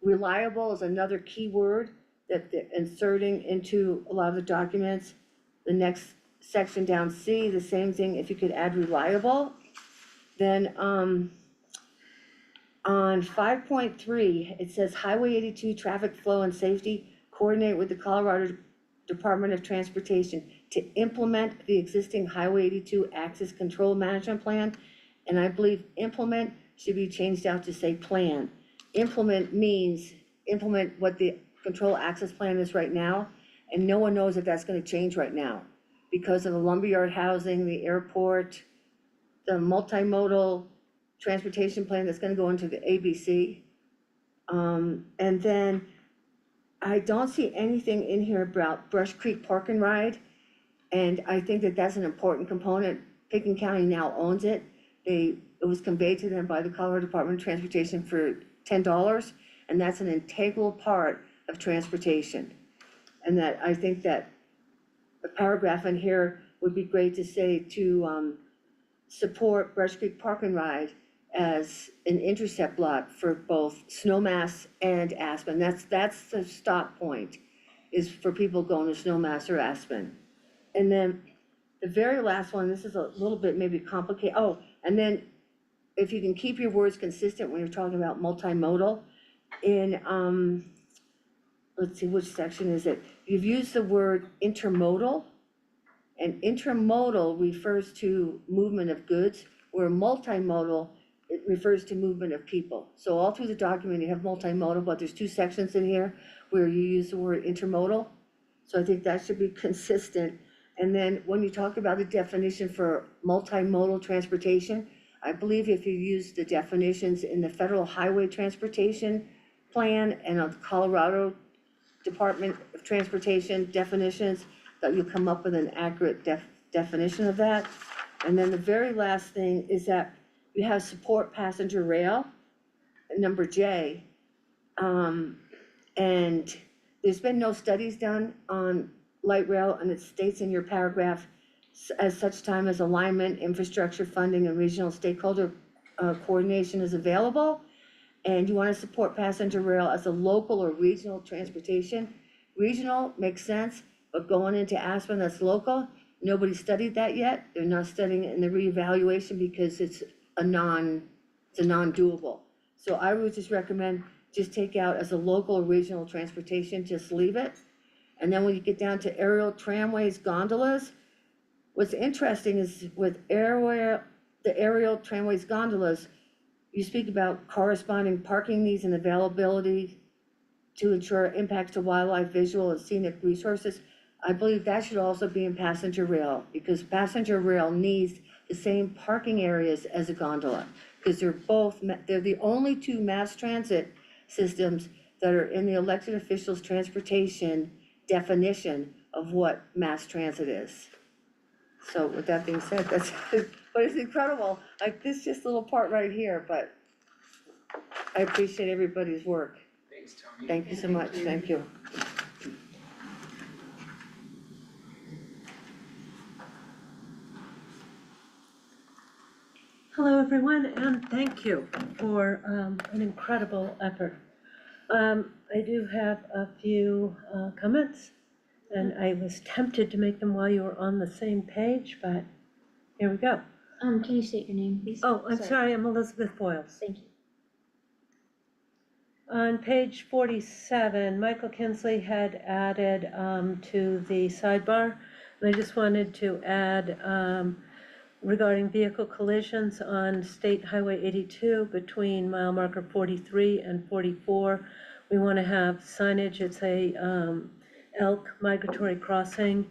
Reliable is another key word that they're inserting into a lot of the documents. The next section down C, the same thing, if you could add reliable. Then on 5.3, it says Highway 82 traffic flow and safety, coordinate with the Colorado Department of Transportation to implement the existing Highway 82 Access Control Management Plan. And I believe implement should be changed out to say plan. Implement means implement what the control access plan is right now, and no one knows if that's gonna change right now because of the lumberyard housing, the airport, the multimodal transportation plan that's gonna go into the ABC. And then I don't see anything in here about Brush Creek Park and Ride, and I think that that's an important component. Pickens County now owns it. It was conveyed to them by the Colorado Department of Transportation for $10, and that's an integral part of transportation. And that, I think that a paragraph in here would be great to say to support Brush Creek Park and Ride as an intercept lot for both Snowmass and Aspen. That's the stop point, is for people going to Snowmass or Aspen. And then the very last one, this is a little bit maybe complicated, and then if you can keep your words consistent when you're talking about multimodal, in, let's see, which section is it? You've used the word intermodal, and intermodal refers to movement of goods, where multimodal, it refers to movement of people. So all through the document, you have multimodal, but there's two sections in here where you use the word intermodal. So I think that should be consistent. And then when you talk about the definition for multimodal transportation, I believe if you use the definitions in the Federal Highway Transportation Plan and of the Colorado Department of Transportation definitions, that you'll come up with an accurate definition of that. And then the very last thing is that you have support passenger rail, number J. And there's been no studies done on light rail, and it states in your paragraph, as such time as alignment, infrastructure funding, and regional stakeholder coordination is available. And you wanna support passenger rail as a local or regional transportation. Regional makes sense, but going into Aspen, that's local. Nobody studied that yet. They're not studying it in the reevaluation because it's a non-doable. So I would just recommend just take out as a local or regional transportation, just leave it. And then when you get down to aerial tramways, gondolas, what's interesting is with the aerial tramways, gondolas, you speak about corresponding parking needs and availability to ensure impacts to wildlife, visual and scenic resources. I believe that should also be in passenger rail, because passenger rail needs the same parking areas as a gondola, because they're the only two mass transit systems that are in the elected officials' transportation definition of what mass transit is. So with that being said, that's, but it's incredible, like this just little part right here, but I appreciate everybody's work. Thanks, Tony. Thank you so much, thank you. Hello, everyone, and thank you for an incredible effort. I do have a few comments, and I was tempted to make them while you were on the same page, but here we go. Can you state your name, please? Oh, I'm sorry, I'm Elizabeth Boyles. Thank you. On page 47, Michael Kinsley had added to the sidebar, and I just wanted to add regarding vehicle collisions on State Highway 82 between mile marker 43 and 44. We want to have signage. It's a elk migratory crossing,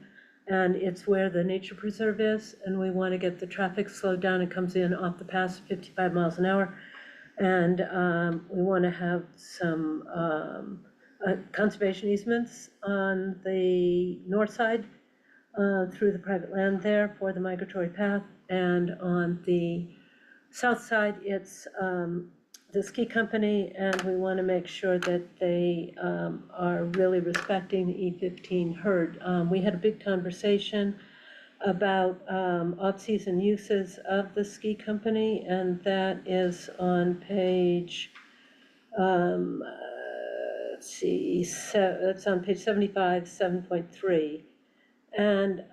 and it's where the nature preserve is, and we want to get the traffic slowed down. It comes in off the pass 55 miles an hour. And we want to have some conservation easements on the north side through the private land there for the migratory path. And on the south side, it's the ski company, and we want to make sure that they are really respecting the E15 herd. We had a big conversation about off-season uses of the ski company, and that is on page, let's see, it's on page 75, 7.3. And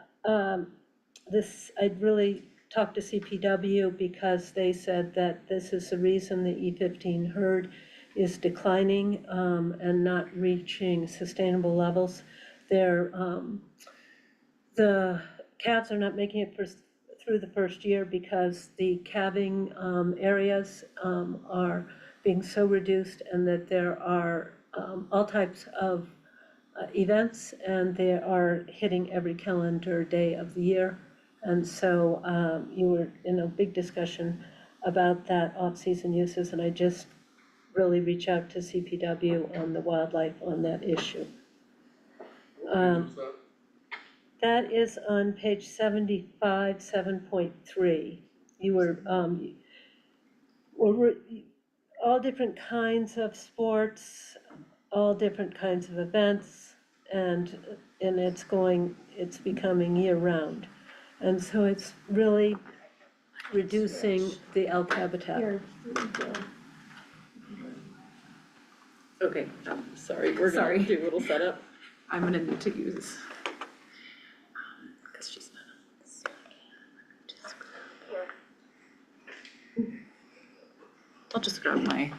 this, I'd really talked to CPW because they said that this is the reason the E15 herd is declining and not reaching sustainable levels. The calves are not making it through the first year because the calving areas are being so reduced, and that there are all types of events, and they are hitting every calendar day of the year. And so you were in a big discussion about that off-season uses, and I just really reach out to CPW on the wildlife on that issue. That is on page 75, 7.3. You were, all different kinds of sports, all different kinds of events, and it's becoming year-round. And so it's really reducing the elk habitat. Okay, sorry, we're gonna do a little setup. I'm gonna need to use. Because she's not on this. I'll just grab my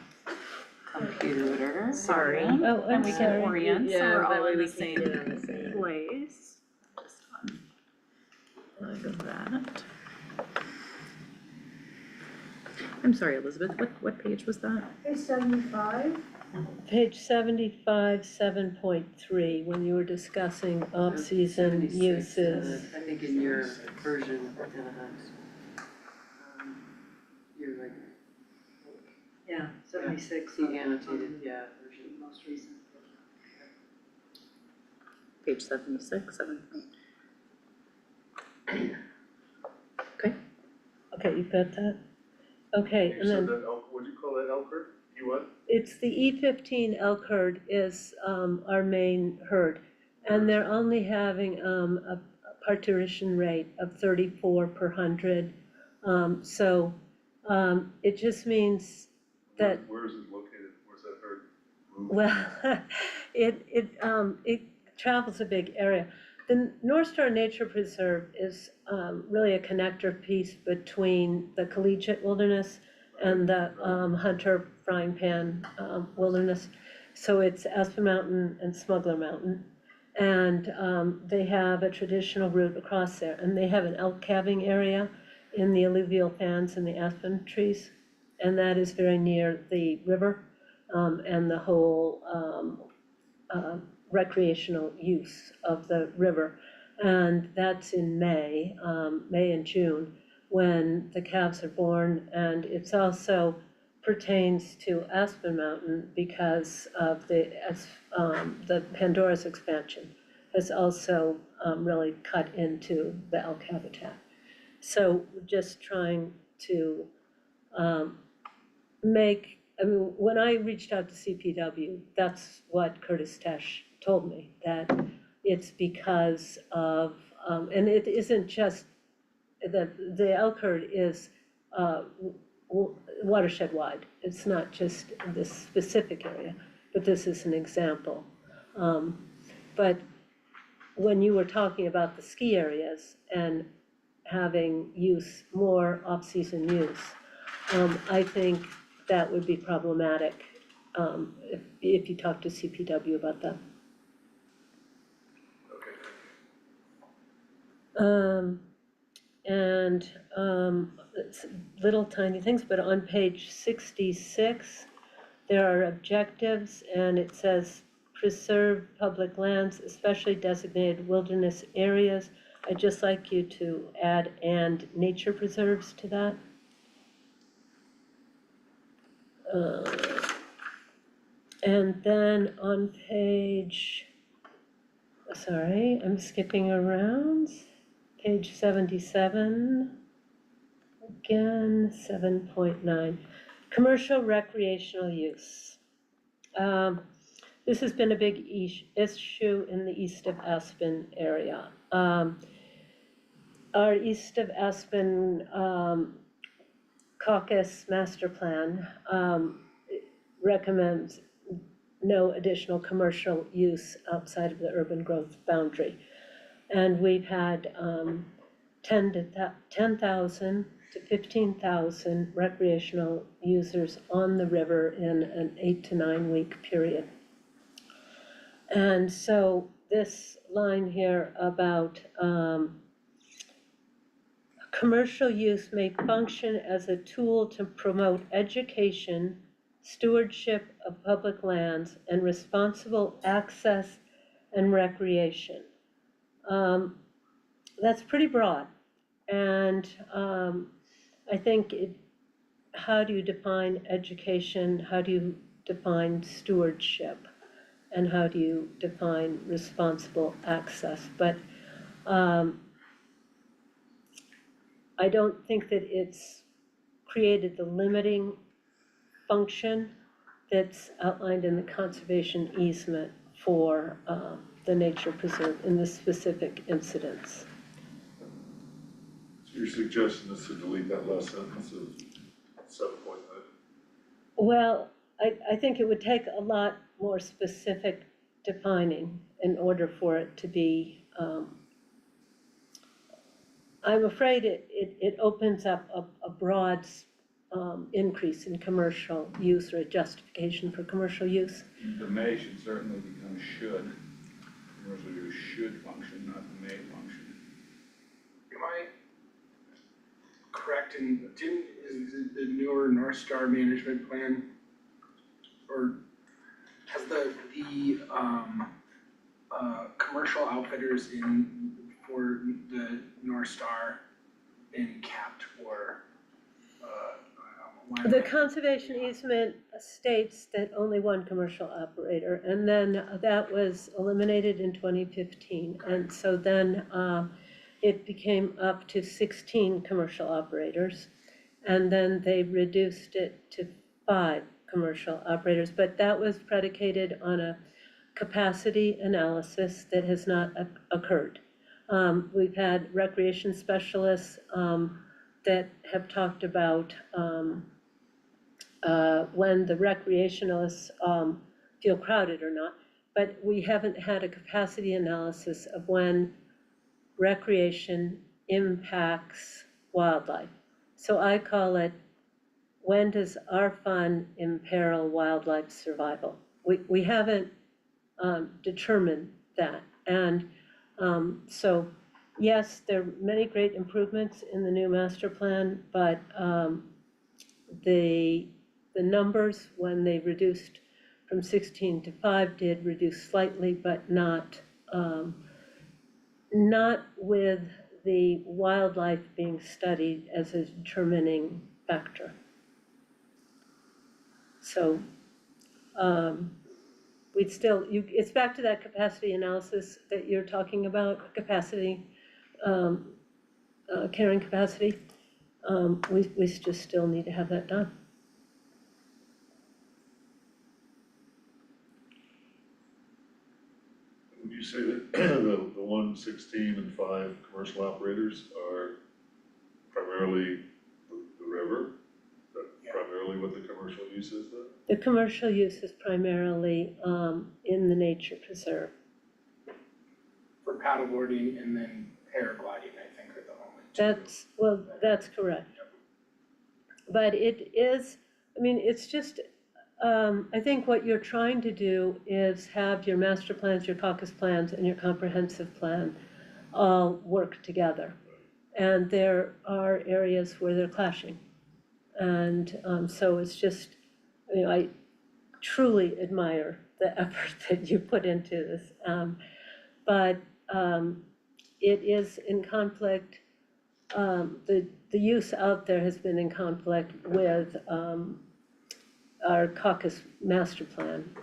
computer. Sorry. Oh, I'm And we can sorry. orient, so Yeah, we're that all way in we the can same get on the same. place. Just like that. I'm sorry, Elizabeth, what page was that? Page 75. Page 75, 7.3, when you were discussing off-season 76, uses. I think in your version, you're like, Yeah, 76. the annotated, yeah, version. Most recent. Page 76, 7. Okay, you've got that? Okay, You and said then that elk, what'd you call that elk herd? You what? it's the E15 elk herd is our main herd. And they're only having a parturition rate of 34 per 100. So it just means that, Where is it located? Where's that herd? well, it travels a big area. The North Star Nature Preserve is really a connector piece between the collegiate wilderness and the hunter frying pan wilderness. So it's Aspen Mountain and Smuggler Mountain. And they have a traditional route across there. And they have an elk calving area in the alluvial fans and the aspen trees. And that is very near the river and the whole recreational use of the river. And that's in May and June, when the calves are born. And it's also pertains to Aspen Mountain because of the Pandora's expansion has also really cut into the elk habitat. So we're just trying to when I reached out to CPW, that's what Curtis Tesh told me, that it's because of, and it isn't just, the elk herd is watershed wide. It's not just this specific area, but this is an example. But when you were talking about the ski areas and having more off-season use, I think that would be problematic if you talk to CPW about that. It's little tiny things, but on page 66, there are objectives, and it says preserve public lands, especially designated wilderness areas. I'd just like you to add "and nature preserves" to that. And then on page, sorry, I'm skipping around, page 77, again, 7.9, commercial recreational use. This has been a big issue in the east of Aspen area. Our east of Aspen caucus master plan recommends no additional commercial use outside of the urban growth boundary. And we've had 10,000 to 15,000 recreational users on the river in an 8 to 9 week period. And so this line here about commercial use may function as a tool to promote education, stewardship of public lands, and responsible access and recreation. That's pretty broad. And I think how do you define education? How do you define stewardship? And how do you define responsible access? But I don't think that it's created the limiting function that's outlined in the conservation easement for the nature preserve in this specific incidents. So your suggestion is to delete that last sentence of 7.9? Well, I think it would take a lot more specific defining in order for it to be, I'm afraid it opens up a broad increase in commercial use or a justification for commercial use. The may should certainly become should. Commercial use should function, not may function. Am I correct in, is it the newer North Star management plan? Or has the commercial outfitters for the North Star been capped or, The conservation easement states that only one commercial operator, and then that was eliminated in 2015. And so then it became up to 16 commercial operators, and then they reduced it to 5 commercial operators, but that was predicated on a capacity analysis that has not occurred. We've had recreation specialists that have talked about when the recreationalists feel crowded or not, but we haven't had a capacity analysis of when recreation impacts wildlife. So I call it, when does our fun imperil wildlife survival? We haven't determined that. And so, yes, there are many great improvements in the new master plan, but the numbers, when they reduced from 16 to 5, did reduce slightly, but not with the wildlife being studied as a determining factor. So we'd still, it's back to that capacity analysis that you're talking about, capacity, carrying capacity. We just still need to have that done. Would you say that the 1, 16, and 5 commercial operators are primarily the river? Is that primarily what the commercial use is then? The commercial use is primarily in the nature preserve. for paddleboarding and then paragliding, I think are the only two. That's correct. But it is, I mean, it's just, I think what you're trying to do is have your master plans, your caucus plans, and your comprehensive plan all work together. And there are areas where they're clashing. And so it's just, I mean, I truly admire the effort that you put into this. But it is in conflict, the use out there has been in conflict with our caucus master plan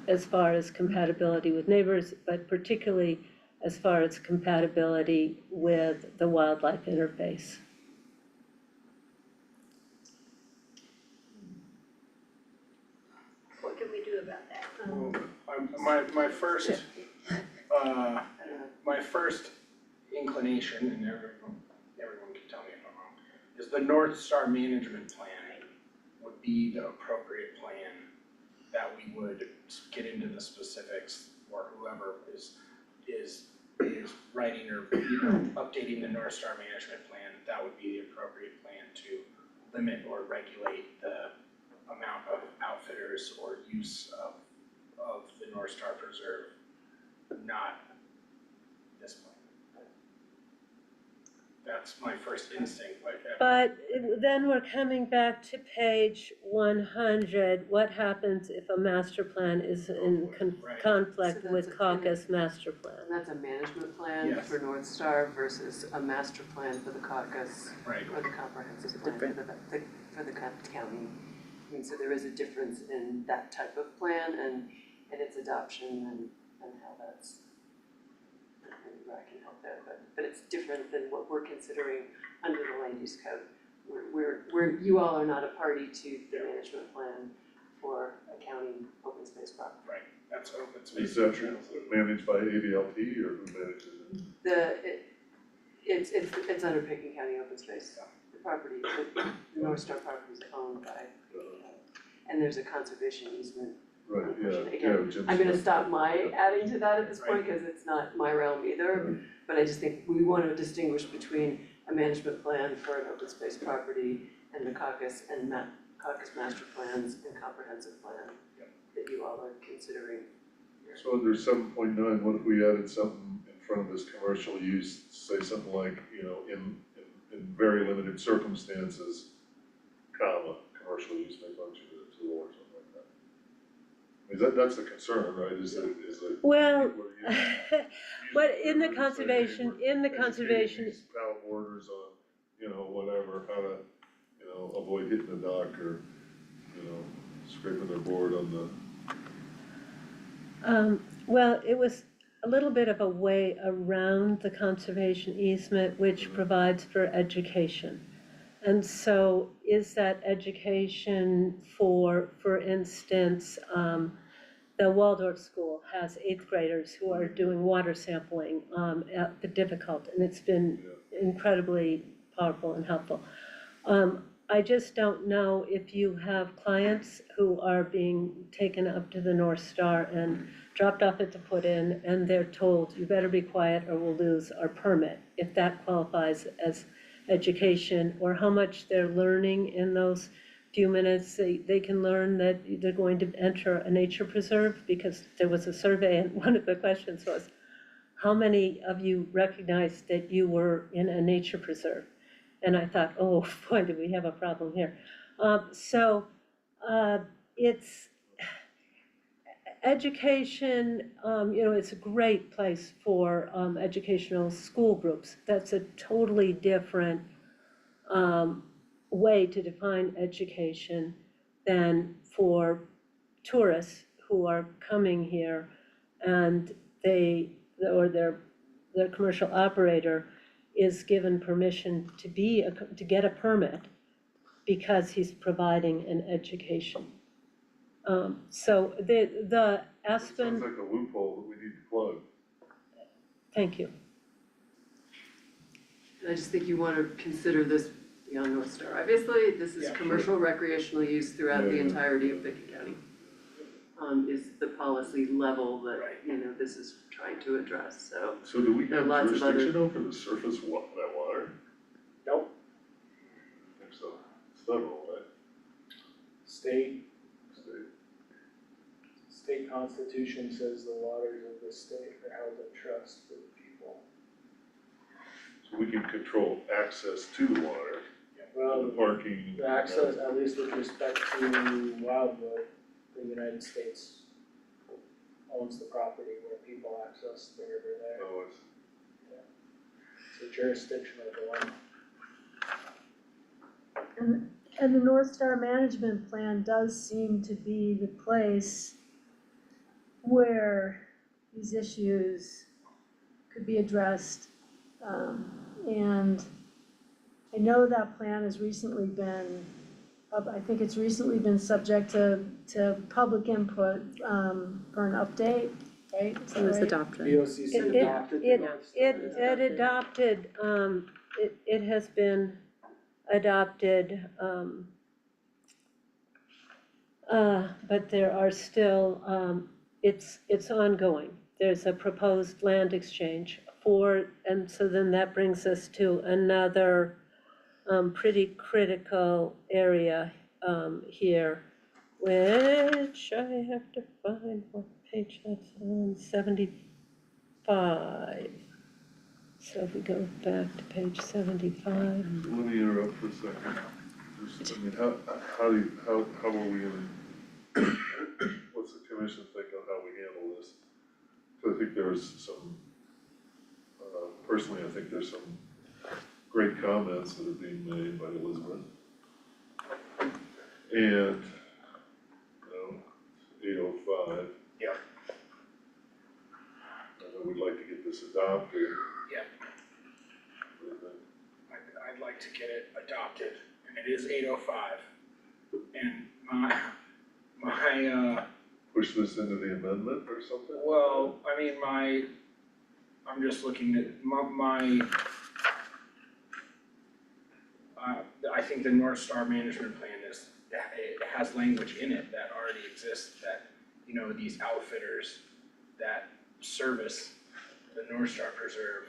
as far as compatibility with neighbors, but particularly as far as compatibility with the wildlife interface. What can we do about that? My first, my first inclination, and everyone can tell me if I'm wrong, is the North Star management plan would be the appropriate plan that we would get into the specifics, or whoever is writing or, updating the North Star management plan, that would be the appropriate plan to limit or regulate the amount of outfitters or use of the North Star Preserve, not this plan. That's my first instinct, But then we're coming back to page 100. What happens if a master plan is in conflict So with that's caucus master plan? And that's a management plan Yes. for North Star versus a master plan for the caucus Right. or the comprehensive plan for the county. I mean, so there is a difference in that type of plan and its adoption and how that's, maybe I can help there, but it's different than what we're considering under the land use code. You all are not a party to the management plan for a county open space property. right, that's open space. Is that managed by ADLT or who manages it? It's under Picken County Open Space. The property, the North Star property is owned by Picken County. And there's a conservation easement. Right, Again, Jim's I'm gonna right. stop my adding to that at this point, because it's not my realm either. But I just think we want to distinguish between a management plan for an open space property and the caucus caucus master plans and comprehensive plan that you all are considering. So under 7.9, what if we added something in front of this commercial use, say something like, you know, in very limited circumstances, comma, commercial use may function as a tool or something like that? I mean, that's the concern, right, is that Well, people are using but in the words like, hey, conservation, we're in the educating conservation, these Paddle boarders on, you know, whatever, how to, you know, avoid hitting the dock or, you know, scraping their board on the. well, it was a little bit of a way around the conservation easement, which provides for education. And so is that education for instance, the Waldorf School has 8th graders who are doing water sampling at the difficult, and it's been incredibly powerful and helpful. I just don't know if you have clients who are being taken up to the North Star and dropped off at the put in, and they're told, you better be quiet or we'll lose our permit, if that qualifies as education, or how much they're learning in those few minutes. They can learn that they're going to enter a nature preserve, because there was a survey and one of the questions was, how many of you recognized that you were in a nature preserve? And I thought, oh boy, do we have a problem here. It's education, you know, it's a great place for educational school groups. That's a totally different way to define education than for tourists who are coming here and their commercial operator is given permission to get a permit because he's providing an education. So the Aspen. Sounds like a loophole that we need to plug. Thank you. And I just think you wanna consider this beyond North Star. Obviously, this is commercial recreational use throughout the entirety of Pickett County. Is the policy level that, you know, this is trying to address, so. So do we There are have lots of other- jurisdiction over the surface that water? Nope. I think so. It's federal, right? State constitution says the waters of the state are held in trust for the people. So we can control access to the water, Well, the parking. the access, at least with respect to Wildwood, the United States owns the property where people access the river there. Oh, it's, It's a jurisdiction of the land. And the North Star Management Plan does seem to be the place where these issues could be addressed. And I know that plan has recently been, I think it's recently been subject to public input for an update, right? Is that right? adopted. BOCC adopted the North Star. It adopted, it has been adopted, but there are still, it's ongoing. There's a proposed land exchange and so then that brings us to another pretty critical area here, which I have to find what page that's on, 75. So if we go back to page 75. let me interrupt for a second. Just, I mean, how are we gonna, what's the commission think on how we handle this? So I think there's some, personally, I think there's some great comments that are being made by Elizabeth. And, you know, 8:05. Yeah. I know we'd like to get this adopted. Yeah. What do you think? I'd like to get it adopted, and it is 8:05. And my Push this into the amendment or something? well, I mean, I'm just looking at I think the North Star Management Plan it has language in it that already exists, that, you know, these outfitters that service the North Star Preserve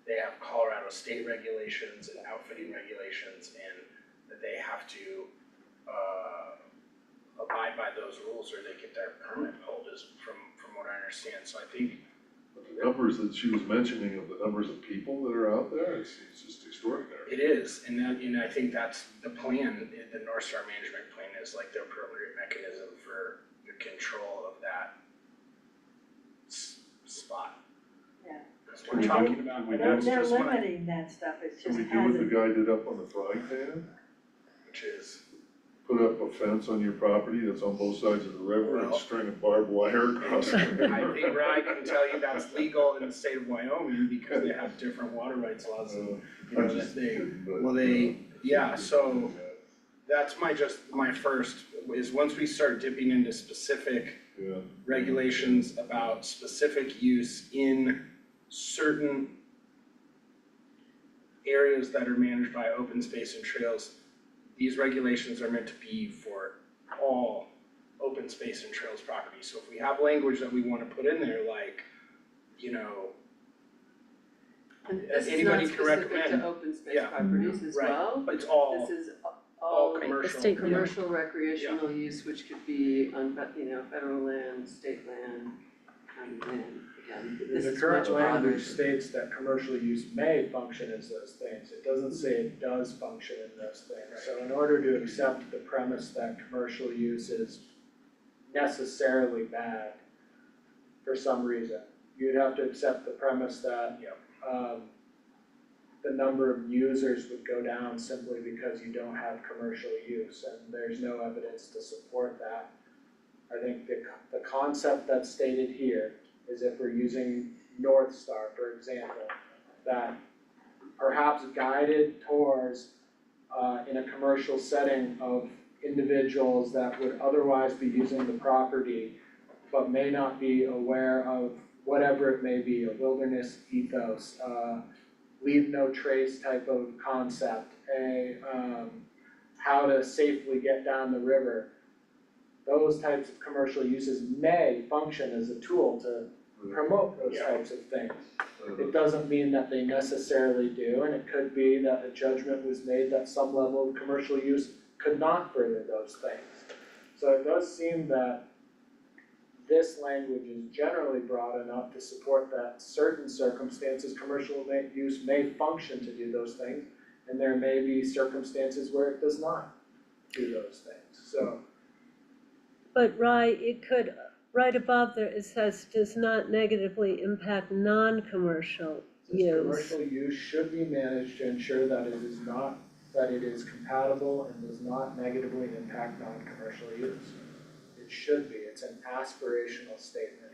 they have Colorado state regulations and outfitting regulations, and that they have to, abide by those rules or they get their permit pulled is from what I understand, so I think. But the numbers that she was mentioning of the numbers of people that are out there, it's just extraordinary. It is, and I think that's the plan, the North Star Management Plan is like the appropriate mechanism for the control of that spot. Yeah. Cause we're talking about, we They're, do- they're just what, limiting that stuff, it's Can just we do what the hasn't. guy did up on the frying pan? which is, Put up a fence on your property that's on both sides of the river and Well- string of barbed wire across the I river. think Rye can tell you that's legal in the state of Wyoming because they have different water rights laws and, you know, I'm that just they, kidding, but, well, they, yeah, so that's my first, is once we start dipping into specific Yeah, regulations about specific use in certain areas that are managed by open space and trails, these regulations are meant to be for all open space and trails property. So if we have language that we wanna put in there, like, you know, And this is not anybody can specific recommend, to open space yeah, properties as right, well. it's all, This is all all commercial. state commercial recreational use, which could be on, federal land, state land, county land, again, this The is current much broader. language states that commercial use may function as those things, it doesn't say it does function in those things. So in order to accept the premise that commercial use is necessarily bad for some reason, you'd have to accept the premise that Yep. the number of users would go down simply because you don't have commercial use, and there's no evidence to support that. I think the concept that's stated here is if we're using North Star, for example, that perhaps guided tours in a commercial setting of individuals that would otherwise be using the property, but may not be aware of whatever it may be, a wilderness ethos, leave no trace type of concept, how to safely get down the river. Those types of commercial uses may function as a tool to promote those Yeah. types of things. It doesn't mean that they necessarily do, and it could be that a judgment was made that some level of commercial use could not further those things. So it does seem that this language is generally broad enough to support that certain circumstances, commercial use may function to do those things, and there may be circumstances where it does not do those things, so. But it could, right above there, it says does not negatively impact non-commercial This use. commercial use should be managed to ensure that it is not, that it is compatible and does not negatively impact non-commercial use. It should be, it's an aspirational statement.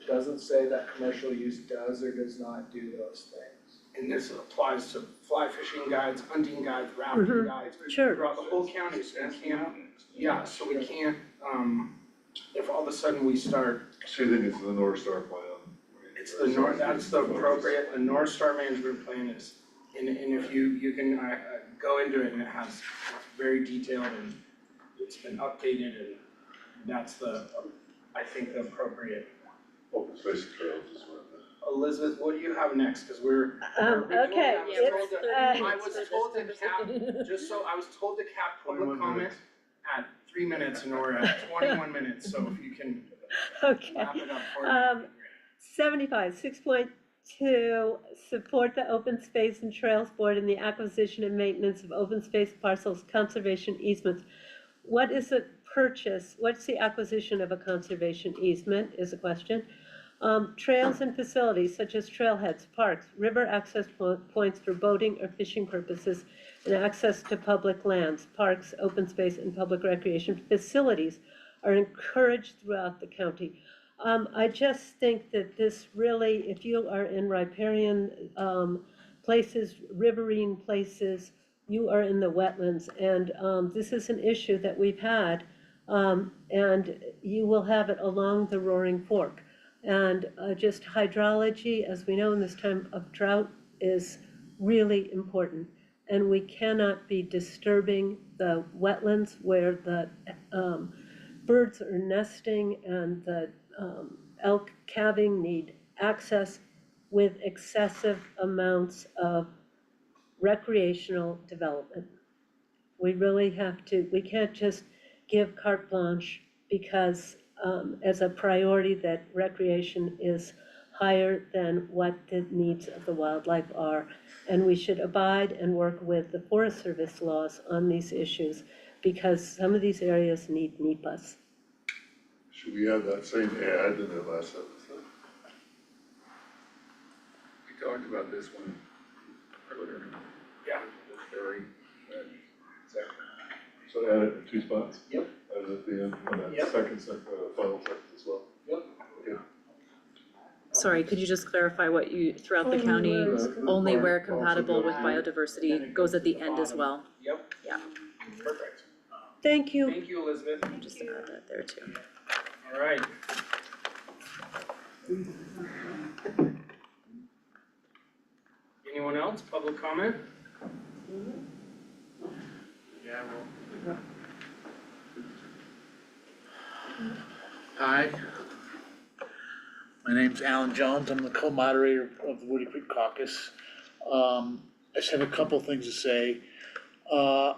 It doesn't say that commercial use does or does not do those things. And this applies to fly fishing guides, hunting guides, rafting guides, Sure. throughout the whole county, so we can't, yeah, so we can't, if all of a sudden we start, so you think it's the North Star plan? it's the North, that's the appropriate, the North Star Management Plan is, and if you can, go into it and it has, it's very detailed and it's been updated and that's the, I think the appropriate. Open space and trails is what Elizabeth, what do you have next, cause we're. Okay, I was it's, told to- I was told to cap, just so, I was told to cap public 21 comment minutes. at 3 minutes and we're at 21 minutes, so if you can okay. wrap it up for me. 75, 6.2, support the Open Space and Trails Board in the acquisition and maintenance of open space parcels, conservation easements. What is a purchase? What's the acquisition of a conservation easement is a question. Trails and facilities such as trailheads, parks, river access points for boating or fishing purposes, and access to public lands, parks, open space, and public recreation facilities are encouraged throughout the county. I just think that this really, if you are in riparian places, riverine places, you are in the wetlands, and this is an issue that we've had, and you will have it along the Roaring Fork. And just hydrology, as we know in this time of drought, is really important. And we cannot be disturbing the wetlands where the birds are nesting and the elk calving need access with excessive amounts of recreational development. We really have to, we can't just give carte blanche because as a priority that recreation is higher than what the needs of the wildlife are. And we should abide and work with the Forest Service laws on these issues because some of these areas need NEPAs. Should we add that same ad in that last episode? We talked about this one earlier. Yeah. Very, second. So add it in 2 spots? Yep. Add it at the end, and that Yep. second, final sentence as well. Yep. Okay. Sorry, could you just clarify what you, throughout the county, only where compatible with biodiversity goes at the end as well? Yep. Yeah. Perfect. Thank you. Thank you, Elizabeth. Just add that there too. All right. Anyone else, public comment? Yeah, well. Hi, my name's Alan Jones, I'm the co-moderator of the Woody Creek Caucus. I just have a couple things to say. I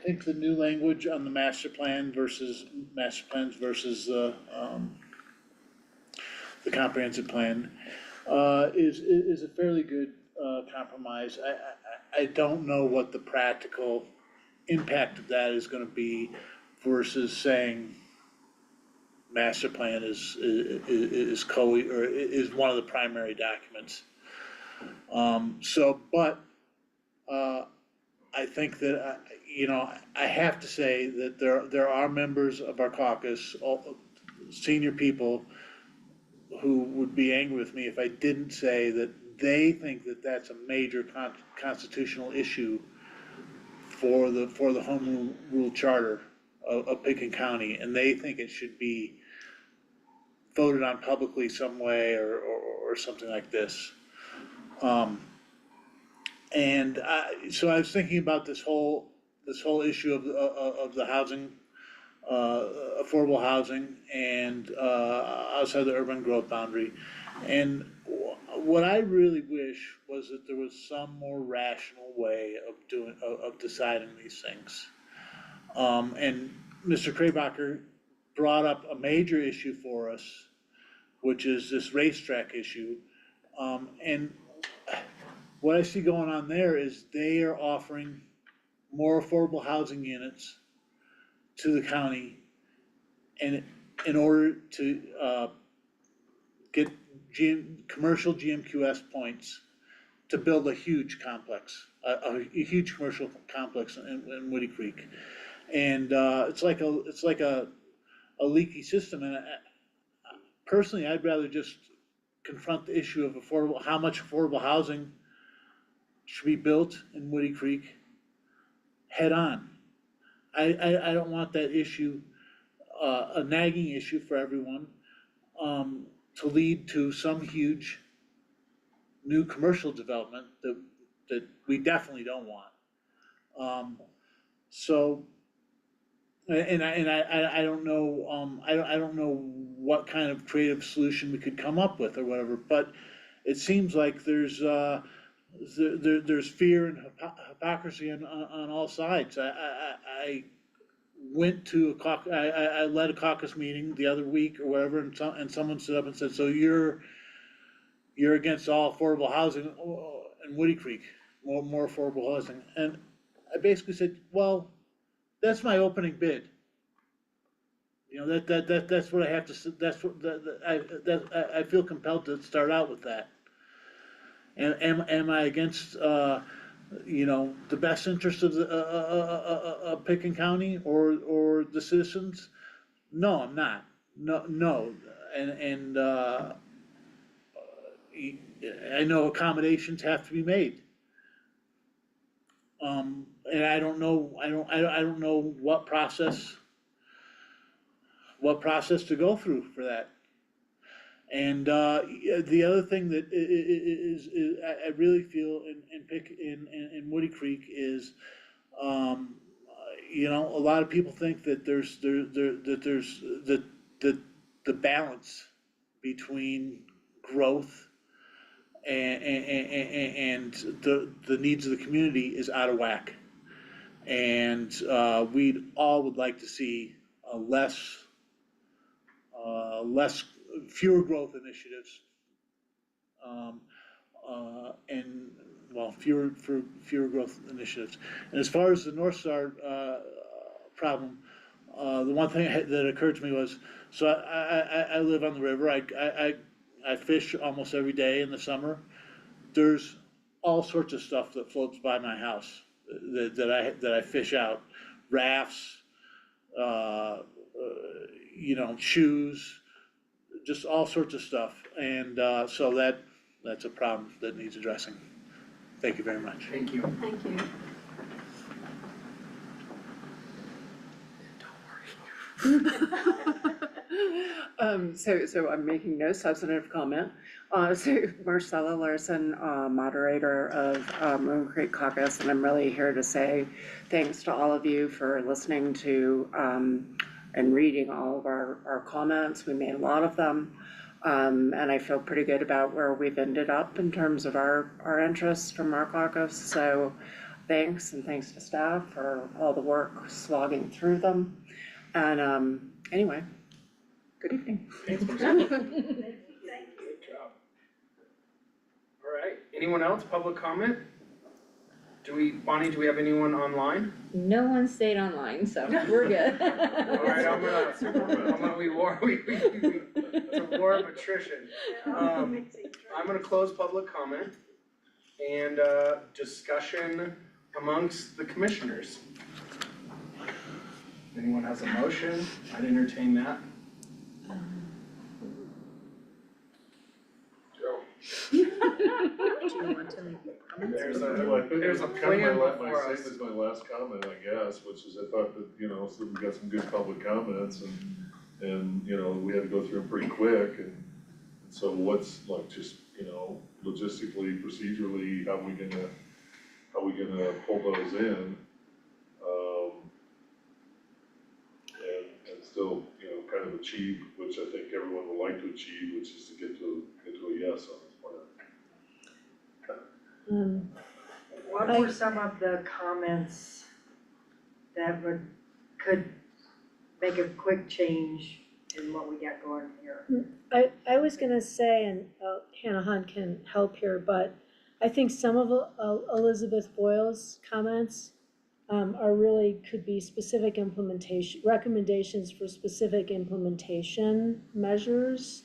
think the new language on the master plans versus the comprehensive plan is a fairly good compromise. I don't know what the practical impact of that is gonna be versus saying master plan is one of the primary documents. I think that, I have to say that there are members of our caucus, senior people, who would be angry with me if I didn't say that they think that that's a major constitutional issue for the home rule charter of Pickens County, and they think it should be voted on publicly some way or something like this. So I was thinking about this whole issue of the housing, affordable housing and outside the urban growth boundary. And what I really wish was that there was some more rational way of deciding these things. And Mr. Krabacher brought up a major issue for us, which is this racetrack issue. And what I see going on there is they are offering more affordable housing units to the county and in order to get commercial GMQS points to build a huge complex, a huge commercial complex in Woody Creek. And it's like a leaky system, and personally, I'd rather just confront the issue of how much affordable housing should be built in Woody Creek head on. I don't want that issue, a nagging issue for everyone, to lead to some huge new commercial development that we definitely don't want. And I don't know, I don't know what kind of creative solution we could come up with or whatever, but it seems like there's fear and hypocrisy on all sides. I went to I led a caucus meeting the other week or whatever, and someone stood up and said, so you're against all affordable housing in Woody Creek, more affordable housing. And I basically said, well, that's my opening bid. That's what I have to, I feel compelled to start out with that. And am I against, the best interest of Pickens County or the citizens? No, I'm not. No. And I know accommodations have to be made. And I don't know what process to go through for that. And the other thing that is I really feel in Woody Creek is, a lot of people think that there's the balance between growth and the needs of the community is out of whack. And, we'd all would like to see a fewer growth initiatives. And, well, fewer growth initiatives. And as far as the North Star, problem, the one thing that occurred to me was, so I live on the river, I fish almost every day in the summer. There's all sorts of stuff that floats by my house that I fish out, rafts, shoes, just all sorts of stuff, and, so that's a problem that needs addressing. Thank you very much. Thank you. Thank you. So I'm making no substantive comment. So Marcella Larson, moderator of Moon Creek Caucus, and I'm really here to say thanks to all of you for listening to and reading all of our comments. We made a lot of them. And I feel pretty good about where we've ended up in terms of our interests from our caucus. So thanks, and thanks to staff for all the work slogging through them. And anyway, good evening. Thanks, Thank you. Good job. All right, anyone else, public comment? Bonnie, do we have anyone online? No one stayed online, so we're good. All right, it's a war of attrition. I'm gonna close public comment and, discussion amongst the commissioners. Anyone has a motion? I'd entertain that. Joe. Do you want to make comments? There's a Kind plan of before us. Same as my last comment, I guess, which is I thought that, so we got some good public comments and, we had to go through them pretty quick and so what's like just, logistically, procedurally, how we gonna pull those in? And still, kind of achieve, which I think everyone would like to achieve, which is to get to a yes on this plan. What were some of the comments that could make a quick change in what we got going here? I was gonna say, and Hannah Hunt can help here, but I think some of Elizabeth Boyle's comments are really, could be specific implementation, recommendations for specific implementation measures.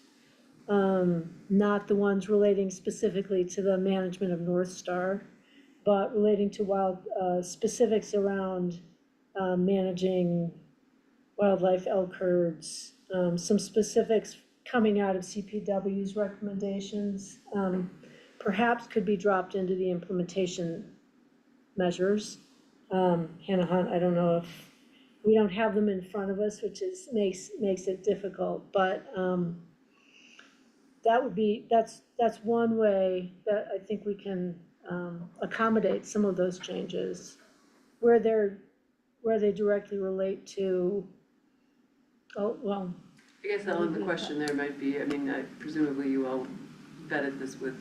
Not the ones relating specifically to the management of North Star, but relating to specifics around managing wildlife elk herds, some specifics coming out of CPW's recommendations, perhaps could be dropped into the implementation measures. Hannah Hunt, I don't know if, we don't have them in front of us, which makes it difficult, but that's one way that I think we can accommodate some of those changes where they directly relate to, I guess, Ellen, the question there might be, presumably you all vetted this with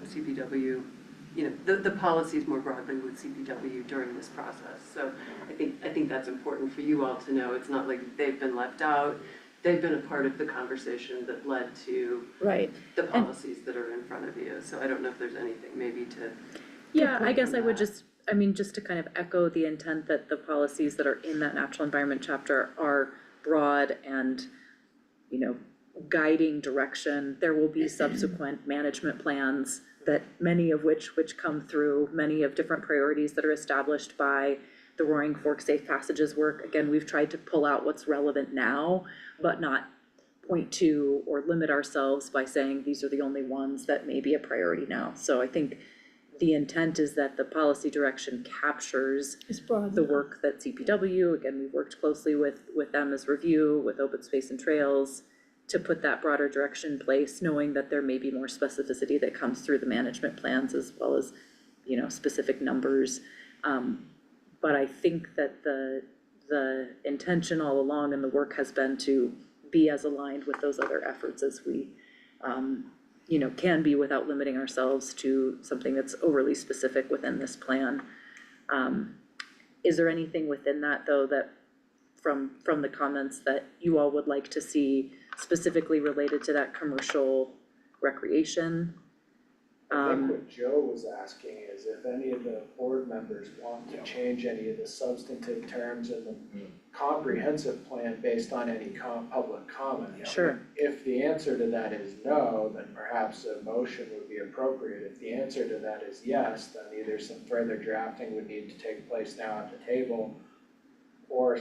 CPW, the policies more broadly with CPW during this process. So I think that's important for you all to know. It's not like they've been left out. They've been a part of the conversation that led to the policies that are in front of you. So I don't know if there's anything maybe to. Yeah, I guess I would just to kind of echo the intent that the policies that are in that natural environment chapter are broad and, guiding direction. There will be subsequent management plans that many of which come through many of different priorities that are established by the Roaring Fork Safe Passages work. Again, we've tried to pull out what's relevant now, but not point to or limit ourselves by saying these are the only ones that may be a priority now. So I think the intent is that the policy direction captures the work that CPW, again, we've worked closely with them as review, with Open Space and Trails, to put that broader direction in place, knowing that there may be more specificity that comes through the management plans as well as, specific numbers. But I think that the intention all along and the work has been to be as aligned with those other efforts as we can be without limiting ourselves to something that's overly specific within this plan. Is there anything within that, though, that from the comments that you all would like to see specifically related to that commercial recreation? I think what Joe was asking is if any of the board members want to change any of the substantive terms in the comprehensive plan based on any public comment. Sure. If the answer to that is no, then perhaps a motion would be appropriate. If the answer to that is yes, then either some further drafting would need to take place now at the table, or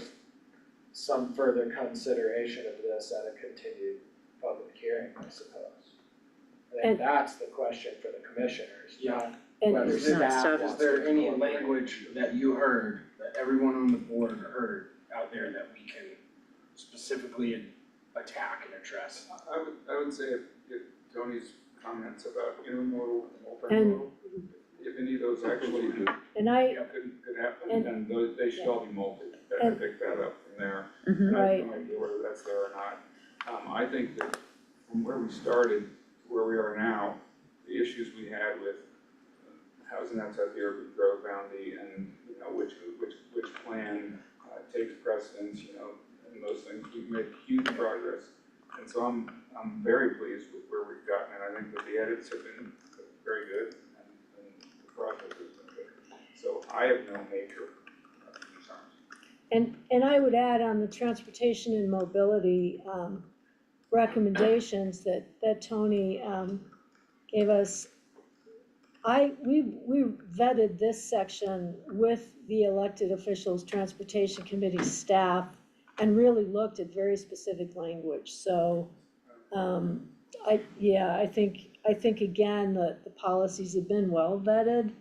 some further consideration of this at a continued public hearing, I suppose. I think that's the question for the commissioners, not whether Is there- staff Is wants there to any incorporate. language that you heard, that everyone on the board heard out there that we can specifically attack and address? I would say if Tony's comments about intermodal and And- multimodal, if any of those actually could And I, happen, then those, they should all be multi, I and- pick that up from there. Mhm. And I Right. have no idea whether that's there or not. I think that from where we started to where we are now, the issues we had with housing outside the urban growth boundary and, which plan takes precedence, and those things, we've made huge progress. And so I'm very pleased with where we've gotten, and I think that the edits have been very good and the process has been good. So I have no major concerns. and I would add on the transportation and mobility, recommendations that Tony, gave us. We vetted this section with the elected officials, transportation committee staff, and really looked at very specific language, so, I think again, the policies have been well vetted.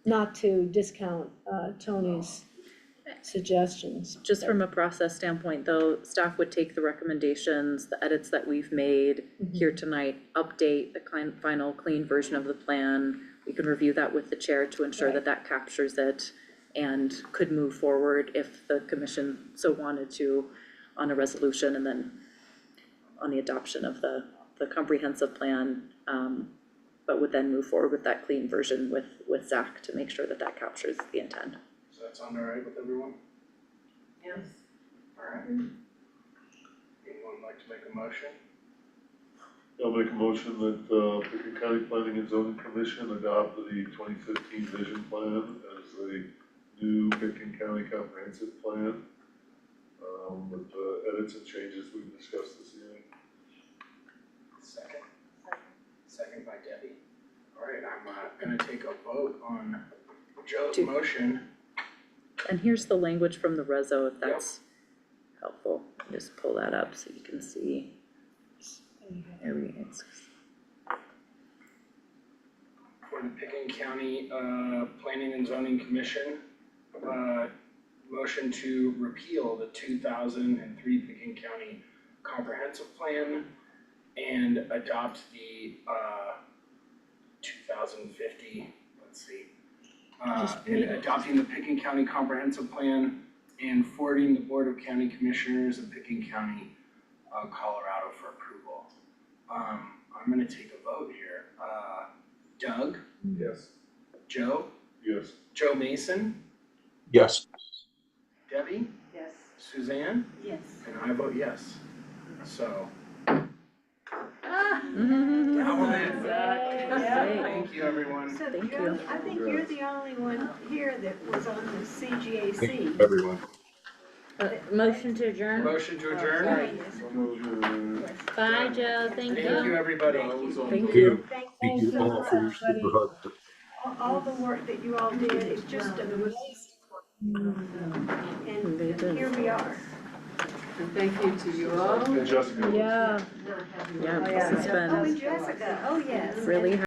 Not to discount, Tony's suggestions. Just from a process standpoint, though, staff would take the recommendations, the edits that we've made here tonight, update the final clean version of the plan. We can review that with the chair to ensure that that captures it and could move forward if the commission so wanted to on a resolution and then on the adoption of the comprehensive plan, but would then move forward with that clean version with Zach to make sure that that captures the intent. Does that sound all right with everyone? Yes. Alright. Anyone like to make a motion? I'll make a motion that, Pickens County Planning and Zoning Commission adopt the 2015 vision plan as the new Pickens County comprehensive plan, with the edits and changes we've discussed this evening. Second? Second by Debbie. Alright, I'm gonna take a vote on Joe's motion. And here's the language from the reso, if that's helpful. Just pull that up so you can see. There we go. For the Pickens County, Planning and Zoning Commission, motion to repeal the 2003 Pickens County Comprehensive Plan and adopt the, 2050, let's see. And adopting the Pickens County Comprehensive Plan and forwarding the Board of County Commissioners of Pickens County, Colorado for approval. I'm gonna take a vote here. Doug? Yes. Joe? Yes. Joe Mason? Yes. Debbie? Yes. Suzanne? Yes. And I vote yes. So, thank you, everyone. So Thank Joe, you. I think you're the only one here that was on the CGAC. Everyone. Motion to adjourn? Motion to adjourn? Bye, Joe, thank you. Thank you, everybody. Thank you. Thank Thank you you so all for your much. super hard. All the work that you all did is just amazing. And here we are. And thank you to you all. And Jessica. Yeah. Yeah, this has Oh, been and Jessica, oh, yes. really